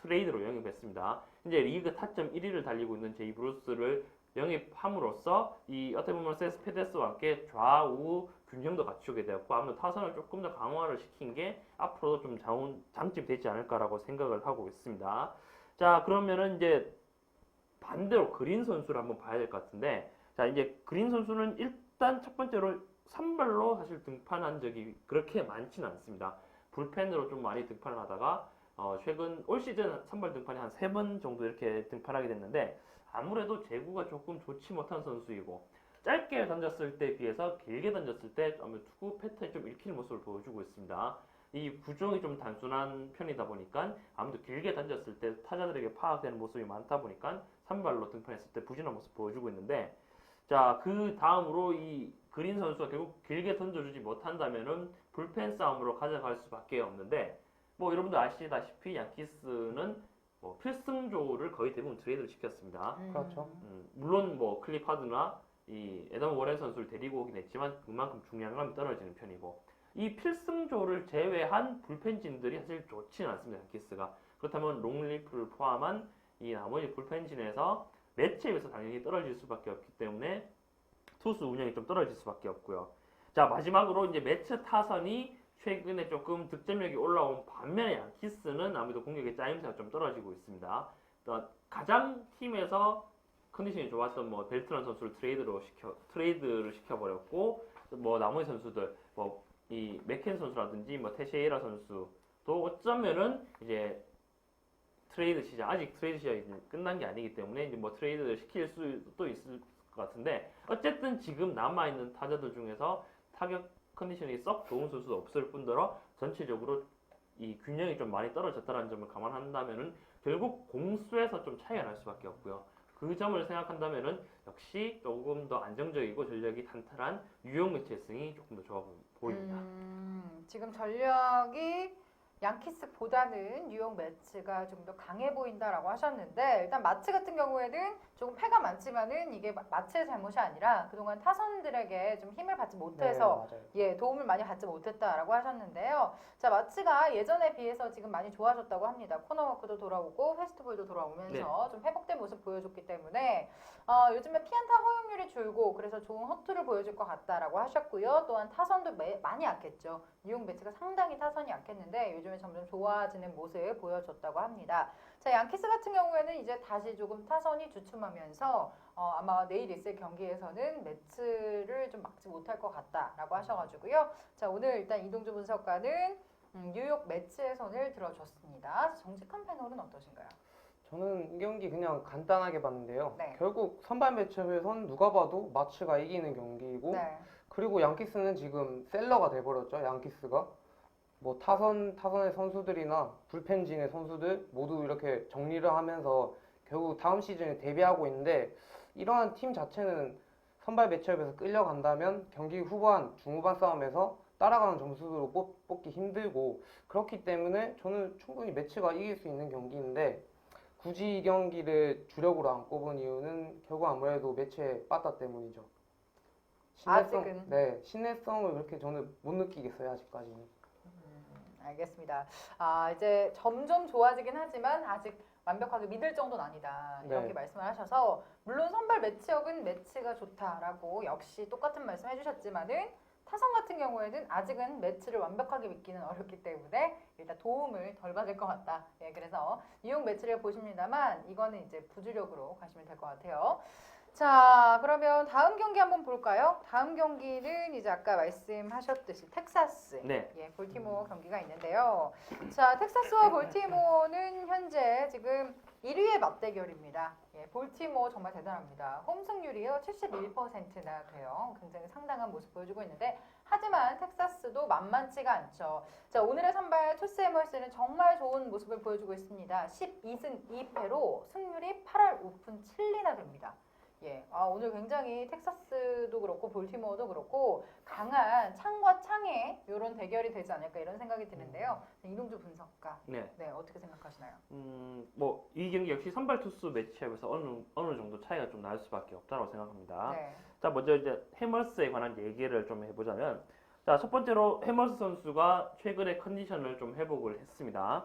S2: 트레이드로 영입했습니다. 이제 리그 타점 1위를 달리고 있는 제이 브루스를 영입함으로써 이 어떻게 보면 세스페데스와 함께 좌우 균형도 갖추게 되었고 아무래도 타선을 조금 더 강화를 시킨 게 앞으로도 좀 장점이 되지 않을까라고 생각을 하고 있습니다. 자 그러면은 이제 반대로 그린 선수를 한번 봐야 될 것 같은데 자 이제 그린 선수는 일단 첫 번째로 선발로 사실 등판한 적이 그렇게 많지는 않습니다. 불펜으로 좀 많이 등판을 하다가 최근 올 시즌 선발 등판이 한 3번 정도 이렇게 등판하게 됐는데 아무래도 제구가 조금 좋지 못한 선수이고 짧게 던졌을 때 비해서 길게 던졌을 때 아무래도 투구 패턴이 좀 읽히는 모습을 보여주고 있습니다. 이 구종이 좀 단순한 편이다 보니까 아무래도 길게 던졌을 때 타자들에게 파악되는 모습이 많다 보니까 선발로 등판했을 때 부진한 모습 보여주고 있는데 자 그 다음으로 이 그린 선수가 결국 길게 던져주지 못한다면은 불펜 싸움으로 가져갈 수밖에 없는데 여러분들 아시다시피 양키스는 필승조를 거의 대부분 트레이드를 시켰습니다.
S3: 그렇죠.
S2: 물론 클립 하드나 이 애덤 워렌 선수를 데리고 오긴 했지만 그만큼 중량감이 떨어지는 편이고 이 필승조를 제외한 불펜진들이 사실 좋지는 않습니다. 양키스가 그렇다면 롱리프를 포함한 이 나머지 불펜진에서 매치에서 당연히 떨어질 수밖에 없기 때문에 투수 운영이 좀 떨어질 수밖에 없고요. 자 마지막으로 이제 매치 타선이 최근에 조금 득점력이 올라온 반면에 양키스는 아무래도 공격의 짜임새가 좀 떨어지고 있습니다. 가장 팀에서 컨디션이 좋았던 벨트란 선수를 트레이드를 시켜버렸고 나머지 선수들 이 맥켄 선수라든지 테시에이라 선수도 어쩌면은 이제 트레이드 시장 아직 트레이드 시장이 끝난 게 아니기 때문에 이제 트레이드를 시킬 수도 있을 것 같은데 어쨌든 지금 남아 있는 타자들 중에서 타격 컨디션이 썩 좋은 선수도 없을 뿐더러 전체적으로 이 균형이 좀 많이 떨어졌다는 점을 감안한다면은 결국 공수에서 좀 차이가 날 수밖에 없고요. 그 점을 생각한다면은 역시 조금 더 안정적이고 전력이 탄탄한 유용 매치의 승이 조금 더 좋아 보입니다.
S1: 지금 전력이 양키스보다는 뉴욕 매츠가 좀 더 강해 보인다라고 하셨는데 일단 마츠 같은 경우에는 조금 패가 많지만은 이게 마츠의 잘못이 아니라 그동안 타선들에게 좀 힘을 받지 못해서
S3: 네, 맞아요.
S1: 예, 도움을 많이 받지 못했다라고 하셨는데요. 자, 마츠가 예전에 비해서 지금 많이 좋아졌다고 합니다. 코너워크도 돌아오고 페스트볼도 돌아오면서 좀 회복된 모습 보여줬기 때문에 요즘에 피안타 허용률이 줄고 그래서 좋은 허투를 보여줄 것 같다라고 하셨고요. 또한 타선도 많이 약했죠. 뉴욕 매츠가 상당히 타선이 약했는데 요즘에 점점 좋아지는 모습 보여줬다고 합니다. 자, 양키스 같은 경우에는 이제 다시 조금 타선이 주춤하면서 아마 내일 있을 경기에서는 매츠를 좀 막지 못할 것 같다라고 하셔가지고요. 자, 오늘 일단 이동주 분석가는 뉴욕 매츠의 선을 들어줬습니다. 정직한 패널은 어떠신가요?
S3: 저는 이 경기 그냥 간단하게 봤는데요.
S1: 네.
S3: 결국 선발 매치업에선 누가 봐도 마츠가 이기는 경기이고
S1: 네.
S3: 그리고 양키스는 지금 셀러가 돼버렸죠. 양키스가 뭐 타선의 선수들이나 불펜진의 선수들 모두 이렇게 정리를 하면서 결국 다음 시즌에 대비하고 있는데 이러한 팀 자체는 선발 매치업에서 끌려간다면 경기 후반, 중후반 싸움에서 따라가는 점수로 뽑기 힘들고 그렇기 때문에 저는 충분히 매치가 이길 수 있는 경기인데 굳이 이 경기를 주력으로 안 꼽은 이유는 결국 아무래도 매치의 빠따 때문이죠.
S1: 아직은.
S3: 네, 신뢰성을 그렇게 저는 못 느끼겠어요, 아직까지는.
S1: 알겠습니다. 이제 점점 좋아지긴 하지만 아직 완벽하게 믿을 정도는 아니다. 이렇게
S3: 네.
S1: 말씀을 하셔서 물론 선발 매치업은 매치가 좋다라고 역시 똑같은 말씀 해주셨지만은 타선 같은 경우에는 아직은 매치를 완벽하게 믿기는 어렵기 때문에 일단 도움을 덜 받을 것 같다. 예, 그래서 뉴욕 매치를 보십니다만 이거는 이제 부주력으로 가시면 될 것 같아요. 자, 그러면 다음 경기 한번 볼까요? 다음 경기는 이제 아까 말씀하셨듯이 텍사스,
S2: 네.
S1: 예, 볼티모어 경기가 있는데요. 자, 텍사스와 볼티모어는 현재 지금 1위의 맞대결입니다. 예, 볼티모어 정말 대단합니다. 홈 승률이요 71%나 돼요. 굉장히 상당한 모습 보여주고 있는데 하지만 텍사스도 만만치가 않죠. 자, 오늘의 선발 투스 에머스는 정말 좋은 모습을 보여주고 있습니다. 12승 2패로 승률이 8할 5푼 7리나 됩니다. 예, 오늘 굉장히 텍사스도 그렇고 볼티모어도 그렇고 강한 창과 창의 이런 대결이 되지 않을까 이런 생각이 드는데요. 이동주 분석가,
S2: 네.
S1: 네, 어떻게 생각하시나요?
S2: 뭐 이 경기 역시 선발 투수 매치업에서 어느 정도 차이가 좀 날 수밖에 없다고 생각합니다.
S1: 네,
S2: 자, 먼저 이제 해머스에 관한 얘기를 좀 해보자면, 자, 첫 번째로 해머스 선수가 최근에 컨디션을 좀 회복을 했습니다.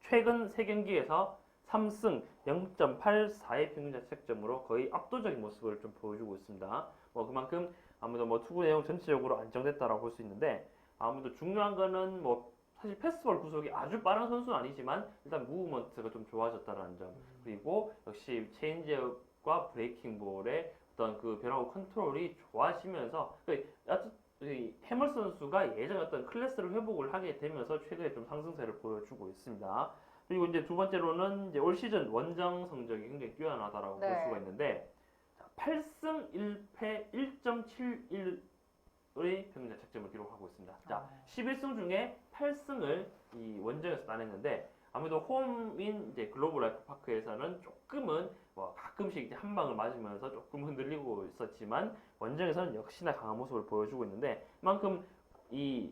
S2: 최근 3경기에서 3승 0.84의 평균 자책점으로 거의 압도적인 모습을 좀 보여주고 있습니다. 뭐 그만큼 아무래도 뭐 투구 내용 전체적으로 안정됐다라고 볼 수 있는데 아무래도 중요한 거는 뭐 사실 패스볼 구속이 아주 빠른 선수는 아니지만 일단 무브먼트가 좀 좋아졌다는 점 그리고 역시 체인지업과 브레이킹 볼의 어떤 그 변화구 컨트롤이 좋아지면서 이 해머스 선수가 예전 어떤 클래스를 회복을 하게 되면서 최근에 좀 상승세를 보여주고 있습니다. 그리고 이제 두 번째로는 이제 올 시즌 원정 성적이 굉장히 뛰어나다라고
S1: 네.
S2: 볼 수가 있는데 8승 1패 1.71의 평균 자책점을 기록하고 있습니다. 자, 11승 중에 8승을 이 원정에서 따냈는데 아무래도 홈인 이제 글로벌 라이프 파크에서는 조금은 뭐 가끔씩 이제 한 방을 맞으면서 조금 흔들리고 있었지만 원정에서는 역시나 강한 모습을 보여주고 있는데 그만큼 이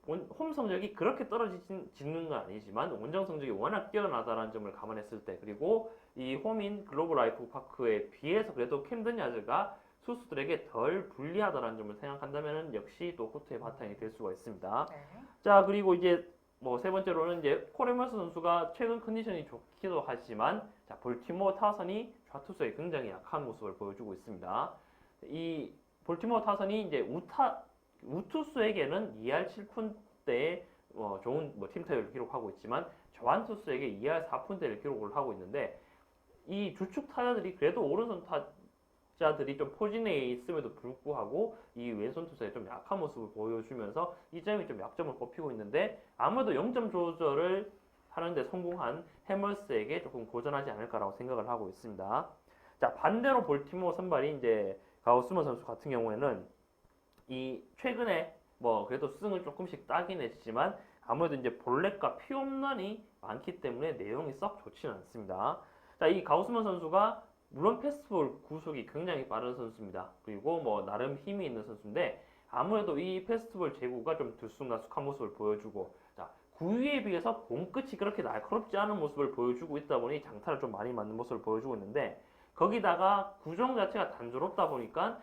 S2: 홈 성적이 그렇게 떨어지는 건 아니지만 원정 성적이 워낙 뛰어나다라는 점을 감안했을 때 그리고 이 홈인 글로벌 라이프 파크에 비해서 그래도 캠든 야즈가 투수들에게 덜 불리하다라는 점을 생각한다면 역시 또 코트의 바탕이 될 수가 있습니다.
S1: 네.
S2: 자, 그리고 이제 뭐 세 번째로는 이제 코레머스 선수가 최근 컨디션이 좋기도 하지만 자, 볼티모어 타선이 좌투수에 굉장히 약한 모습을 보여주고 있습니다. 이 볼티모어 타선이 이제 우투수에게는 2할 7푼대의 좋은 팀 타율을 기록하고 있지만 좌완 투수에게 2할 4푼대를 기록을 하고 있는데 이 주축 타자들이 그래도 오른손 타자들이 좀 포진해 있음에도 불구하고 이 왼손 투수에 좀 약한 모습을 보여주면서 이 점이 좀 약점을 꼽히고 있는데 아무래도 0점 조절을 하는데 성공한 해머스에게 조금 고전하지 않을까라고 생각을 하고 있습니다. 자, 반대로 볼티모어 선발이 이제 가우스먼 선수 같은 경우에는 이 최근에 뭐 그래도 승을 조금씩 따긴 했지만 아무래도 이제 볼넷과 피홈런이 많기 때문에 내용이 썩 좋지는 않습니다. 자, 이 가우스만 선수가 물론 패스트볼 구속이 굉장히 빠른 선수입니다. 그리고 뭐 나름 힘이 있는 선수인데 아무래도 이 패스트볼 제구가 좀 들쑥날쑥한 모습을 보여주고, 자, 9위에 비해서 공 끝이 그렇게 날카롭지 않은 모습을 보여주고 있다 보니 장타를 좀 많이 맞는 모습을 보여주고 있는데, 거기다가 구종 자체가 단조롭다 보니까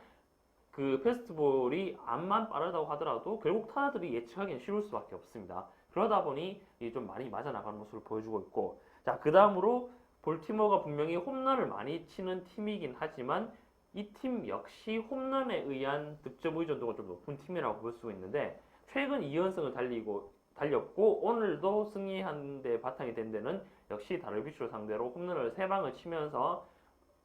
S2: 그 패스트볼이 암만 빠르다고 하더라도 결국 타자들이 예측하기는 쉬울 수밖에 없습니다. 그러다 보니 좀 많이 맞아 나가는 모습을 보여주고 있고, 자, 그 다음으로 볼티모어가 분명히 홈런을 많이 치는 팀이긴 하지만 이 팀 역시 홈런에 의한 득점 의존도가 좀 높은 팀이라고 볼 수 있는데, 최근 2연승을 달렸고 오늘도 승리한 데 바탕이 된 데는 역시 다르비쉬를 상대로 홈런을 3방을 치면서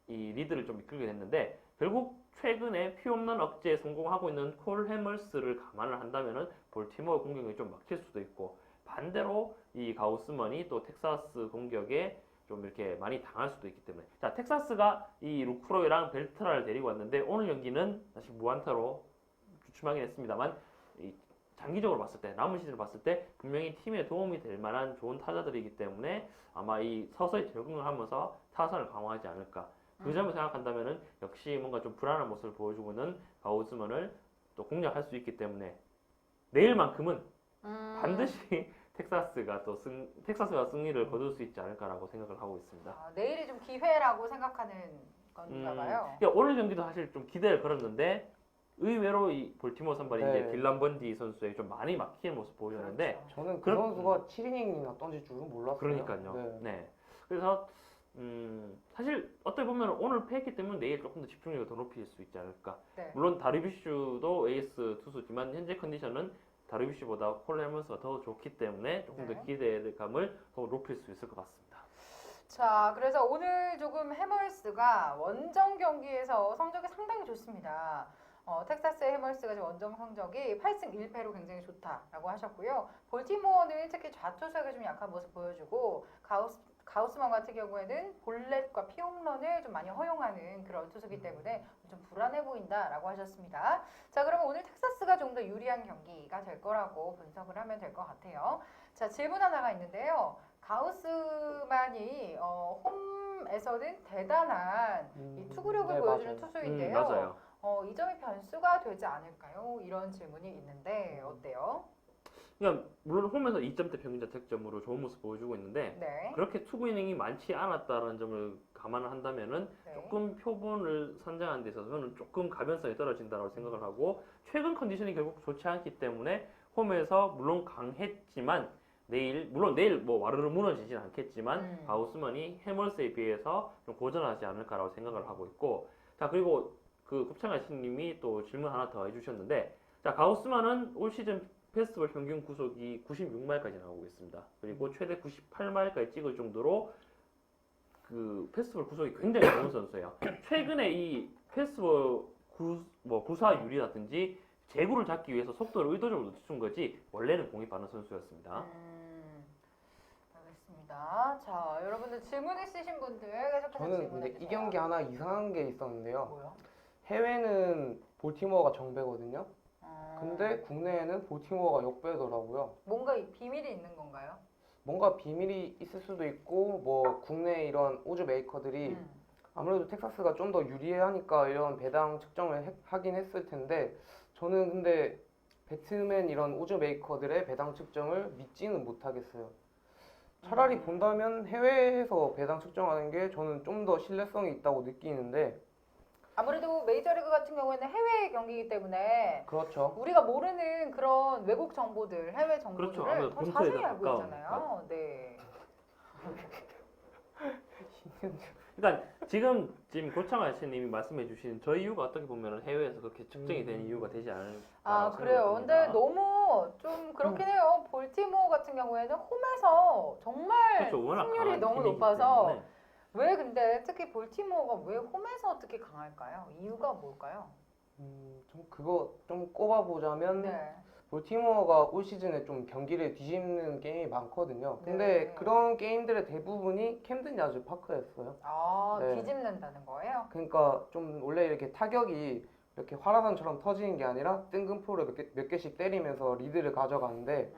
S2: 이 리드를 좀 이끌게 됐는데, 결국 최근에 피홈런 억제에 성공하고 있는 콜 해멀스를 감안을 한다면은 볼티모어 공격이 좀 막힐 수도 있고, 반대로 이 가우스먼이 또 텍사스 공격에 좀 이렇게 많이 당할 수도 있기 때문에, 자, 텍사스가 이 루크로이랑 벨트라를 데리고 왔는데 오늘 경기는 사실 무안타로 주춤하긴 했습니다만, 이 장기적으로 봤을 때, 남은 시즌을 봤을 때 분명히 팀에 도움이 될 만한 좋은 타자들이기 때문에 아마 이 서서히 적응을 하면서 타선을 강화하지 않을까. 그 점을 생각한다면은 역시 뭔가 좀 불안한 모습을 보여주고 있는 가우스먼을 또 공략할 수 있기 때문에 내일만큼은 반드시 텍사스가 승리를 거둘 수 있지 않을까라고 생각을 하고 있습니다.
S1: 내일이 좀 기회라고 생각하는 건가 봐요.
S2: 그러니까 오늘 경기도 사실 좀 기대를 걸었는데 의외로 이 볼티모어 선발이 이제
S3: 네.
S2: 딜런 번디 선수에게 좀 많이 막히는 모습 보였는데,
S1: 그렇죠.
S3: 저는 그
S2: 그럼-
S3: 선수가 7이닝이나 던질 줄은 몰랐어요.
S2: 그러니까요.
S3: 네.
S2: 네. 그래서 사실 어떻게 보면 오늘 패했기 때문에 내일 조금 더 집중력을 더 높일 수 있지 않을까.
S1: 네.
S2: 물론 다르비슈도 에이스 투수지만 현재 컨디션은 다르비슈보다 콜 해먼스가 더 좋기 때문에 조금
S1: 네.
S2: 더 기대감을 더 높일 수 있을 것 같습니다.
S1: 자, 그래서 오늘 조금 해멀스가 원정 경기에서 성적이 상당히 좋습니다. 텍사스의 해멀스가 지금 원정 성적이 8승 1패로 굉장히 좋다라고 하셨고요. 볼티모어는 특히 좌투수에게 좀 약한 모습 보여주고, 가우스만 같은 경우에는 볼넷과 피홈런을 좀 많이 허용하는 그런 투수기 때문에 좀 불안해 보인다라고 하셨습니다. 자, 그러면 오늘 텍사스가 좀 더 유리한 경기가 될 거라고 분석을 하면 될 것 같아요. 자, 질문 하나가 있는데요. 가우스만이 홈에서는 대단한 이 투구력을
S3: 네,
S1: 보여주는
S3: 맞아요.
S1: 투수인데요.
S2: 맞아요.
S1: 이 점이 변수가 되지 않을까요? 이런 질문이 있는데 어때요?
S2: 그러니까 물론 홈에서 2점대 평균 자책점으로 좋은 모습 보여주고 있는데,
S1: 네.
S2: 그렇게 투구 이닝이 많지 않았다는 점을 감안을 한다면은
S1: 네.
S2: 조금 표본을 선정하는 데 있어서는 조금 가변성이 떨어진다고 생각을 하고, 최근 컨디션이 결국 좋지 않기 때문에 홈에서 물론 강했지만 물론 내일 뭐 와르르 무너지진 않겠지만 가우스먼이 해멀스에 비해서 좀 고전하지 않을까라고 생각을 하고 있고, 자, 그리고 그 곱창아씨님이 또 질문 하나 더 해주셨는데, 자, 가우스먼은 올 시즌 패스트볼 평균 구속이 96마일까지 나오고 있습니다. 그리고 최대 98마일까지 찍을 정도로 그 패스트볼 구속이 굉장히 좋은 선수예요. 최근에 이 패스트볼 구사율이라든지 제구를 잡기 위해서 속도를 의도적으로 늦춘 거지 원래는 공이 빠른 선수였습니다.
S1: 알겠습니다. 자, 여러분들 질문 있으신 분들 계속해서
S3: 저는
S1: 질문해
S3: 근데
S1: 주세요.
S3: 이 경기 하나 이상한 게 있었는데요.
S1: 뭐요?
S3: 해외는 볼티모어가 정배거든요. 근데 국내에는 볼티모어가 역배더라고요.
S1: 뭔가 비밀이 있는 건가요?
S3: 뭔가 비밀이 있을 수도 있고, 뭐 국내 이런 오즈 메이커들이 아무래도 텍사스가 좀 더 유리하니까 이런 배당 측정을 하긴 했을 텐데, 저는 근데 배트맨 이런 오즈 메이커들의 배당 측정을 믿지는 못하겠어요. 차라리 본다면 해외에서 배당 측정하는 게 저는 좀 더 신뢰성이 있다고 느끼는데.
S1: 아무래도 메이저리그 같은 경우에는 해외 경기이기 때문에
S3: 그렇죠.
S1: 우리가 모르는 그런 외국 정보들, 해외 정보들을
S2: 그렇죠. 아무래도
S1: 더
S2: 본토에
S1: 자세히
S2: 더
S1: 알고
S2: 가까우니까.
S1: 있잖아요. 네.
S2: 그러니까 지금 고창 아저씨님이 말씀해주신 저 이유가 어떻게 보면 해외에서 그렇게 측정이 되는 이유가 되지 않을까.
S1: 그래요. 근데 너무 좀 그렇긴 해요. 볼티모어 같은 경우에는 홈에서 정말
S2: 그렇죠. 워낙
S1: 승률이
S2: 강한
S1: 너무
S2: 팀이기
S1: 높아서
S2: 때문에.
S1: 왜 근데 특히 볼티모어가 왜 홈에서 어떻게 강할까요? 이유가 뭘까요?
S3: 좀 그거 좀 꼽아보자면,
S1: 네.
S3: 볼티모어가 올 시즌에 좀 경기를 뒤집는 게임이 많거든요. 근데
S1: 네.
S3: 그런 게임들의 대부분이 캠든 야즈 파크였어요. 네.
S1: 뒤집는다는 거예요?
S3: 그러니까 좀 원래 이렇게 타격이 이렇게 화라산처럼 터지는 게 아니라 뜬금포를 몇 개씩 때리면서 리드를 가져가는데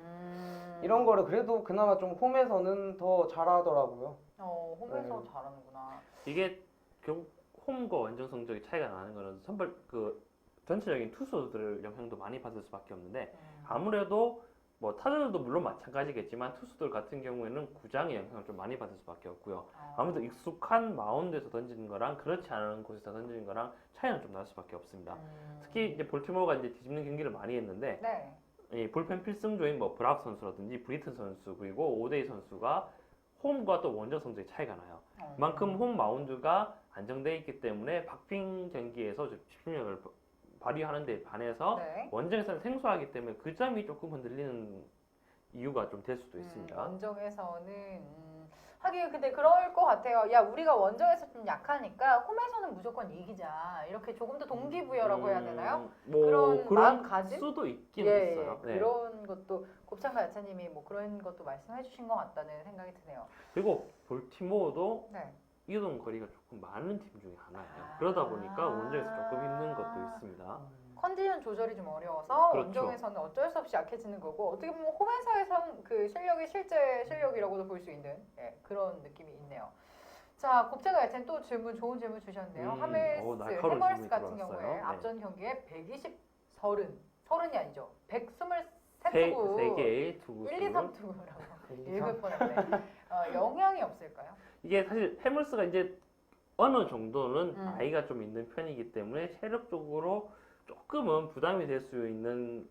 S3: 이런 거를 그래도 그나마 좀 홈에서는 더 잘하더라고요.
S1: 홈에서
S3: 네.
S1: 잘하는구나.
S2: 이게 결국 홈과 원정 성적이 차이가 나는 거는 선발 그 전체적인 투수들 영향도 많이 받을 수밖에 없는데 아무래도 뭐 타자들도 물론 마찬가지겠지만 투수들 같은 경우에는 구장의 영향을 좀 많이 받을 수밖에 없고요. 아무래도 익숙한 마운드에서 던지는 거랑 그렇지 않은 곳에서 던지는 거랑 차이는 좀 날 수밖에 없습니다. 특히 이제 볼티모어가 이제 뒤집는 경기를 많이 했는데
S1: 네.
S2: 이 불펜 필승조인 뭐 브락 선수라든지 브리튼 선수 그리고 오데이 선수가 홈과 또 원정 성적이 차이가 나요. 그만큼 홈 마운드가 안정돼 있기 때문에 박빙 경기에서 좀 집중력을 발휘하는 데 반해서
S1: 네.
S2: 원정에서는 생소하기 때문에 그 점이 조금 흔들리는 이유가 좀 될 수도 있습니다.
S1: 원정에서는 하긴 근데 그럴 것 같아요. 야 우리가 원정에서 좀 약하니까 홈에서는 무조건 이기자. 이렇게 조금 더 동기부여라고 해야 되나요?
S2: 뭐
S1: 그런
S2: 그런
S1: 마음가짐?
S2: 수도 있긴
S1: 예,
S2: 있어요. 네.
S1: 그런 것도 곱창가 야차님이 뭐 그런 것도 말씀해주신 것 같다는 생각이 드네요.
S2: 그리고 볼티모어도
S1: 네.
S2: 이동 거리가 조금 많은 팀 중에 하나예요. 그러다 보니까 원정에서 조금 힘든 것도 있습니다.
S1: 컨디션 조절이 좀 어려워서
S2: 그렇죠.
S1: 원정에서는 어쩔 수 없이 약해지는 거고 어떻게 보면 홈에서의 그 실력이 실제 실력이라고도 볼 수 있는 그런 느낌이 있네요. 자, 곱창가 야차님 또 좋은 질문 주셨는데요.
S2: 날카로운
S1: 해멀스
S2: 질문이
S1: 같은
S2: 들어왔어요.
S1: 경우에
S2: 네.
S1: 앞전 경기에 130이 아니죠. 123투구
S2: 세 개의 투구
S1: 1, 2, 3투구라고 읽을 뻔했네. 영향이 없을까요?
S2: 이게 사실 해물스가 이제 어느 정도는
S1: 음.
S2: 나이가 좀 있는 편이기 때문에 체력적으로 조금은 부담이 될 수 있는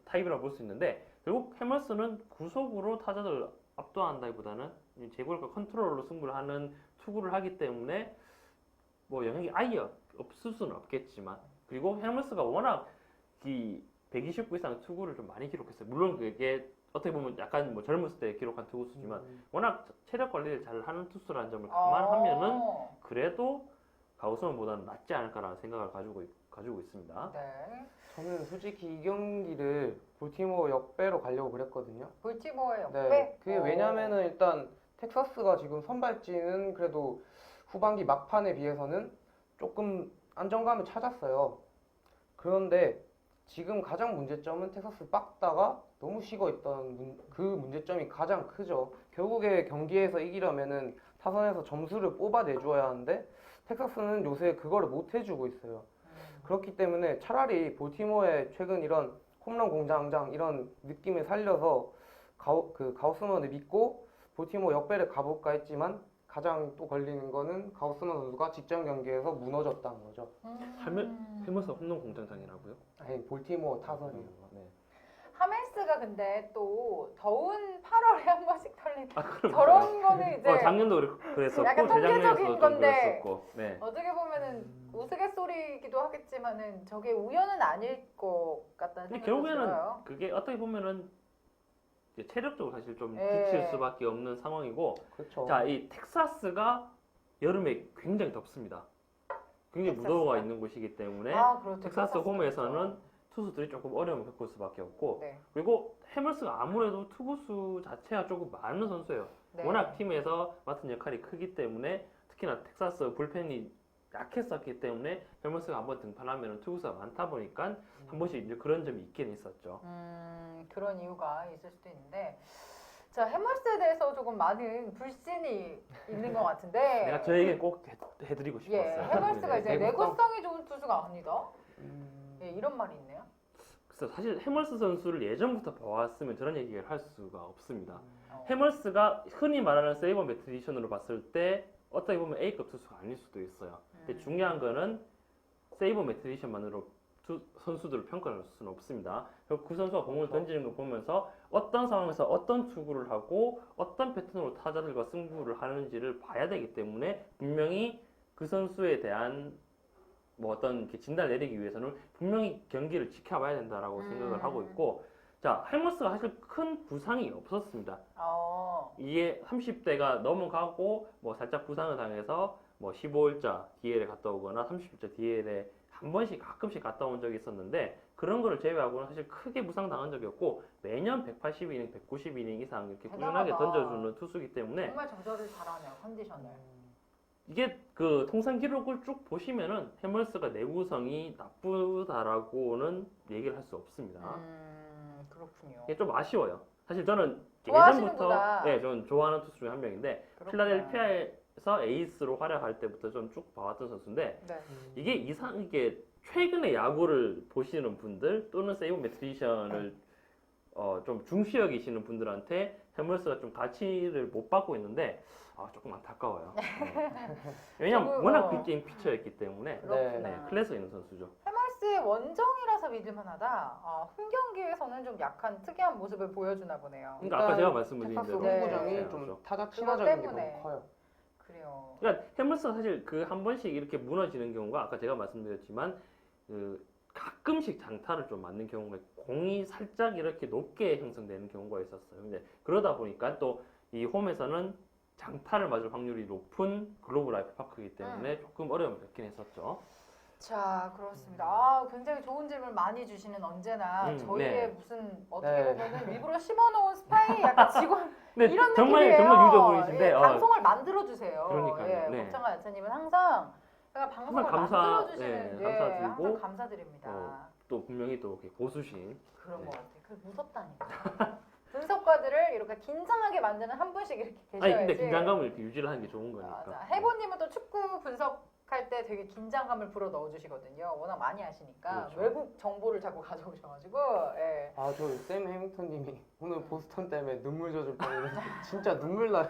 S2: 타입이라고 볼 수 있는데 결국 해물스는 구속으로 타자들 압도한다기보다는 제구력과 컨트롤로 승부를 하는 투구를 하기 때문에 뭐 영향이 아예 없을 수는 없겠지만 그리고 해물스가 워낙 이 129 이상 투구를 좀 많이 기록했어요. 물론 그게 어떻게 보면 약간 뭐 젊었을 때 기록한 투구수지만 워낙 체력 관리를 잘 하는 투수라는 점을 감안하면은 그래도 가우스만보다는 낫지 않을까라는 생각을 가지고 있습니다.
S1: 네.
S3: 저는 솔직히 이 경기를 볼티모어 역배로 가려고 그랬거든요.
S1: 볼티모어의 역배?
S3: 네, 그게 왜냐면은 일단 텍사스가 지금 선발진은 그래도 후반기 막판에 비해서는 조금 안정감을 찾았어요. 그런데 지금 가장 문제점은 텍사스 빡다가 너무 식어있던 그 문제점이 가장 크죠. 결국에 경기에서 이기려면은 타선에서 점수를 뽑아내줘야 하는데 텍사스는 요새 그거를 못 해주고 있어요. 그렇기 때문에 차라리 볼티모어의 최근 이런 홈런 공장장 이런 느낌을 살려서 가우스먼을 믿고 볼티모어 역배를 가볼까 했지만 가장 또 걸리는 거는 가우스먼 선수가 직전 경기에서 무너졌다는 거죠.
S2: 해물스 홈런 공장장이라고요?
S3: 아니 볼티모어 타선이요.
S2: 네.
S1: 하멜스가 근데 또 더운 8월에 한 번씩 털린
S2: 그럼
S1: 저런 거는 이제
S2: 작년도 그랬었고
S1: 약간
S2: 재작년에도
S1: 통계적인
S2: 좀
S1: 건데
S2: 그랬었고. 네.
S1: 어떻게 보면은 우스갯소리이기도 하겠지만은 저게 우연은 아닐 것 같다는
S2: 근데
S1: 생각이
S2: 결국에는
S1: 들어요.
S2: 그게 어떻게 보면은 이제 체력적으로 사실 좀
S1: 예.
S2: 지칠 수밖에 없는 상황이고
S3: 그렇죠.
S2: 자, 이 텍사스가 여름에 굉장히 덥습니다. 굉장히
S1: 텍사스가?
S2: 무더워가 있는 곳이기 때문에
S1: 그렇죠.
S2: 텍사스
S1: 텍사스가
S2: 홈에서는
S1: 그렇죠.
S2: 투수들이 조금 어려움을 겪을 수밖에 없고
S1: 네.
S2: 그리고 해멀스가 아무래도 투구수 자체가 조금 많은 선수예요.
S1: 네.
S2: 워낙 팀에서 맡은 역할이 크기 때문에 특히나 텍사스 불펜이 약했었기 때문에 해멀스가 한번 등판하면 투구수가 많다 보니까 한 번씩 이제 그런 점이 있긴 있었죠.
S1: 그런 이유가 있을 수도 있는데 자 해멀스에 대해서 조금 많은 불신이 있는 것 같은데
S2: 내가 저에게 꼭 해드리고
S1: 예,
S2: 싶었어요.
S1: 해멀스가 이제
S3: 내구성?
S1: 내구성이 좋은 투수가 아니다. 예, 이런 말이 있네요.
S2: 그래서 사실 해멀스 선수를 예전부터 봐왔으면 저런 얘기를 할 수가 없습니다.
S1: 어.
S2: 해멀스가 흔히 말하는 세이버 매트리션으로 봤을 때 어떻게 보면 A급 투수가 아닐 수도 있어요. 근데 중요한 거는 세이버 매트리션만으로 선수들을 평가할 수는 없습니다. 그 선수가 공을 던지는 걸 보면서 어떤 상황에서 어떤 투구를 하고 어떤 패턴으로 타자들과 승부를 하는지를 봐야 되기 때문에 분명히 그 선수에 대한 뭐 어떤 이렇게 진단을 내리기 위해서는 분명히 경기를 지켜봐야 된다라고 생각을 하고 있고 자 해머스가 사실 큰 부상이 없었습니다. 이게 30대가 넘어가고 뭐 살짝 부상을 당해서 뭐 15일자 DL에 갔다 오거나 30일자 DL에 한 번씩 가끔씩 갔다 온 적이 있었는데 그런 거를 제외하고는 사실 크게 부상 당한 적이 없고 매년 180이닝, 190이닝 이상 이렇게 꾸준하게
S1: 대단하다.
S2: 던져주는 투수기 때문에
S1: 정말 조절을 잘하네요 컨디션을.
S2: 이게 그 통산 기록을 쭉 보시면은 해멀스가 내구성이 나쁘다라고는 얘기를 할 수 없습니다.
S1: 그렇군요.
S2: 이게 좀 아쉬워요. 사실 저는
S1: 좋아하시는구나.
S2: 예전부터 저는 좋아하는 투수 중에 한 명인데
S1: 그렇구나.
S2: 필라델피아에서 에이스로 활약할 때부터 좀 쭉 봐왔던 선수인데
S1: 네.
S2: 이게 이게 최근에 야구를 보시는 분들 또는 세이브 매트리션을 좀 중시 여기시는 분들한테 해멀스가 좀 가치를 못 받고 있는데 조금 안타까워요. 네. 왜냐면
S1: 조금,
S2: 워낙 빅게임 피처였기 때문에
S1: 그렇구나.
S2: 네, 클래스가 있는 선수죠.
S1: 해멀스의 원정이라서 믿을만하다. 홈 경기에서는 좀 약한 특이한 모습을 보여주나 보네요.
S2: 그러니까 아까 제가 말씀드린
S3: 텍사스
S2: 대로
S1: 네.
S3: 홈구장이
S2: 네,
S3: 좀
S2: 그렇죠.
S3: 타자
S1: 그것
S3: 친화적인 게
S1: 때문에.
S3: 너무 커요.
S1: 그래요.
S2: 그러니까 해물스가 사실 그 한 번씩 이렇게 무너지는 경우가 아까 제가 말씀드렸지만 그 가끔씩 장타를 좀 맞는 경우가 공이 살짝 이렇게 높게 형성되는 경우가 있었어요. 근데 그러다 보니까 또 이 홈에서는 장타를 맞을 확률이 높은 글로브 라이프 파크이기 때문에 조금 어려움을 겪긴 했었죠.
S1: 자, 그렇습니다. 굉장히 좋은 질문 많이 주시는 언제나 저희의
S2: 네.
S1: 무슨 어떻게
S3: 네.
S1: 보면은 일부러 심어놓은 스파이 약간 직원
S2: 근데
S1: 이런
S2: 정말
S1: 느낌이에요.
S2: 정말 유저분이신데
S1: 예, 방송을 만들어 주세요.
S2: 그러니까요.
S1: 예,
S2: 네.
S1: 곱창과 야채님은 항상 제가 방송을
S2: 감사-
S1: 만들어 주시는
S2: 네, 감사드리고,
S1: 항상 감사드립니다.
S2: 또 분명히 또 이렇게 고수신
S1: 그런
S2: 네.
S1: 것 같아. 그 무섭다니까. 분석가들을 이렇게 긴장하게 만드는 한 분씩 이렇게 계셔야지.
S2: 아니 근데 긴장감을 이렇게 유지를 하는 게 좋은 거니까.
S1: 맞아. 해보님은 또 축구 분석할 때 되게 긴장감을 불어 넣어주시거든요. 워낙 많이 하시니까
S2: 그렇죠.
S1: 외국 정보를 자꾸 가져오셔가지고. 예.
S3: 저 샘 해밍턴님이 오늘 보스턴 때문에 눈물 젖을 뻔했는데 진짜 눈물 나요.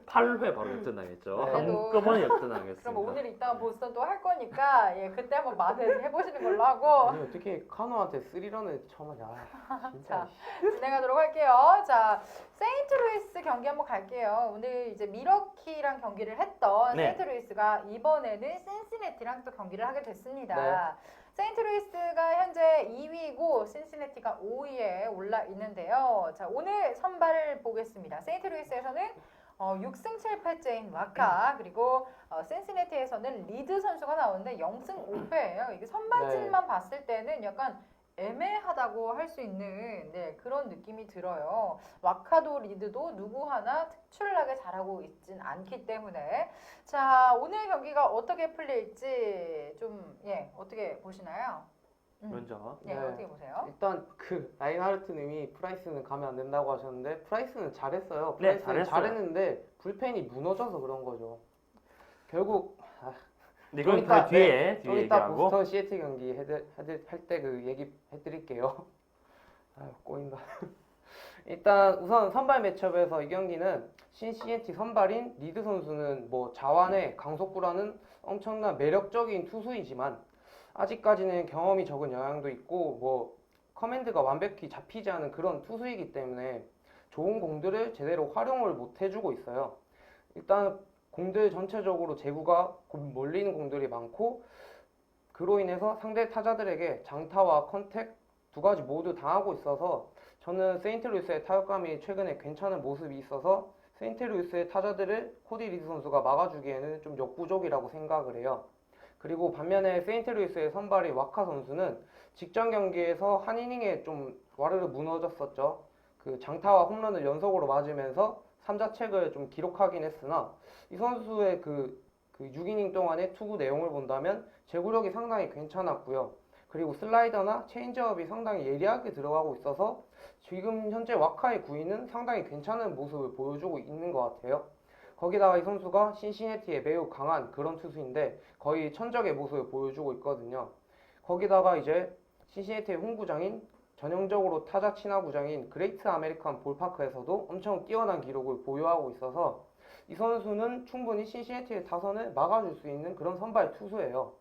S2: 8회 바로 역전당했죠.
S1: 그래도-
S2: 한꺼번에 역전당했습니다.
S1: 그럼 오늘 이따가 보스턴 또 할 거니까 그때 한번 많은 해보시는 걸로 하고
S3: 아니 어떻게 카노한테 3런을 처음 하냐. 진짜.
S1: 진행하도록 할게요. 자, 세인트루이스 경기 한번 갈게요. 오늘 이제 미러키랑 경기를 했던
S2: 네.
S1: 세인트루이스가 이번에는 신시내티랑 또 경기를 하게 됐습니다. 세인트루이스가 현재 2위고 신시내티가 5위에 올라 있는데요. 자, 오늘 선발을 보겠습니다. 세인트루이스에서는 6승 7패째인 와카 그리고 신시내티에서는 리드 선수가 나오는데 0승 5패예요. 이게 선발진만 봤을 때는 약간 애매하다고 할 수 있는 그런 느낌이 들어요. 와카도 리드도 누구 하나 특출나게 잘하고 있진 않기 때문에 자 오늘 경기가 어떻게 풀릴지 좀 어떻게 보시나요?
S2: 먼저
S1: 네,
S3: 네.
S1: 어떻게 보세요?
S3: 일단 그 라인하르트님이 프라이스는 가면 안 된다고 하셨는데 프라이스는 잘했어요.
S2: 네,
S3: 프라이스는
S2: 잘했어요.
S3: 잘했는데 불펜이 무너져서 그런 거죠. 결국
S2: 이건
S3: 이따-
S2: 그 뒤에
S3: 좀 이따
S2: 얘기하고
S3: 보스턴 시애틀 경기 할 때 그 얘기 해드릴게요. 꼬인다. 일단 우선 선발 매첩에서 이 경기는 신시애티 선발인 리드 선수는 뭐 자완의 강속구라는 엄청난 매력적인 투수이지만 아직까지는 경험이 적은 영향도 있고 뭐 커맨드가 완벽히 잡히지 않은 그런 투수이기 때문에 좋은 공들을 제대로 활용을 못 해주고 있어요. 일단 공들 전체적으로 제구가 몰리는 공들이 많고 그로 인해서 상대 타자들에게 장타와 컨택 두 가지 모두 당하고 있어서 저는 세인트루이스의 타격감이 최근에 괜찮은 모습이 있어서 세인트루이스의 타자들을 코디 리드 선수가 막아주기에는 좀 역부족이라고 생각을 해요. 그리고 반면에 세인트루이스의 선발이 와카 선수는 직전 경기에서 한 이닝에 좀 와르르 무너졌었죠. 그 장타와 홈런을 연속으로 맞으면서 3자책을 좀 기록하긴 했으나 이 선수의 그 6이닝 동안의 투구 내용을 본다면 제구력이 상당히 괜찮았고요. 그리고 슬라이더나 체인지업이 상당히 예리하게 들어가고 있어서 지금 현재 와카의 구위는 상당히 괜찮은 모습을 보여주고 있는 것 같아요. 거기다가 이 선수가 신시내티에 매우 강한 그런 투수인데 거의 천적의 모습을 보여주고 있거든요. 거기다가 이제 신시내티의 홈구장인 전형적으로 타자 친화 구장인 그레이트 아메리칸 볼파크에서도 엄청 뛰어난 기록을 보유하고 있어서 이 선수는 충분히 신시내티의 타선을 막아줄 수 있는 그런 선발 투수예요.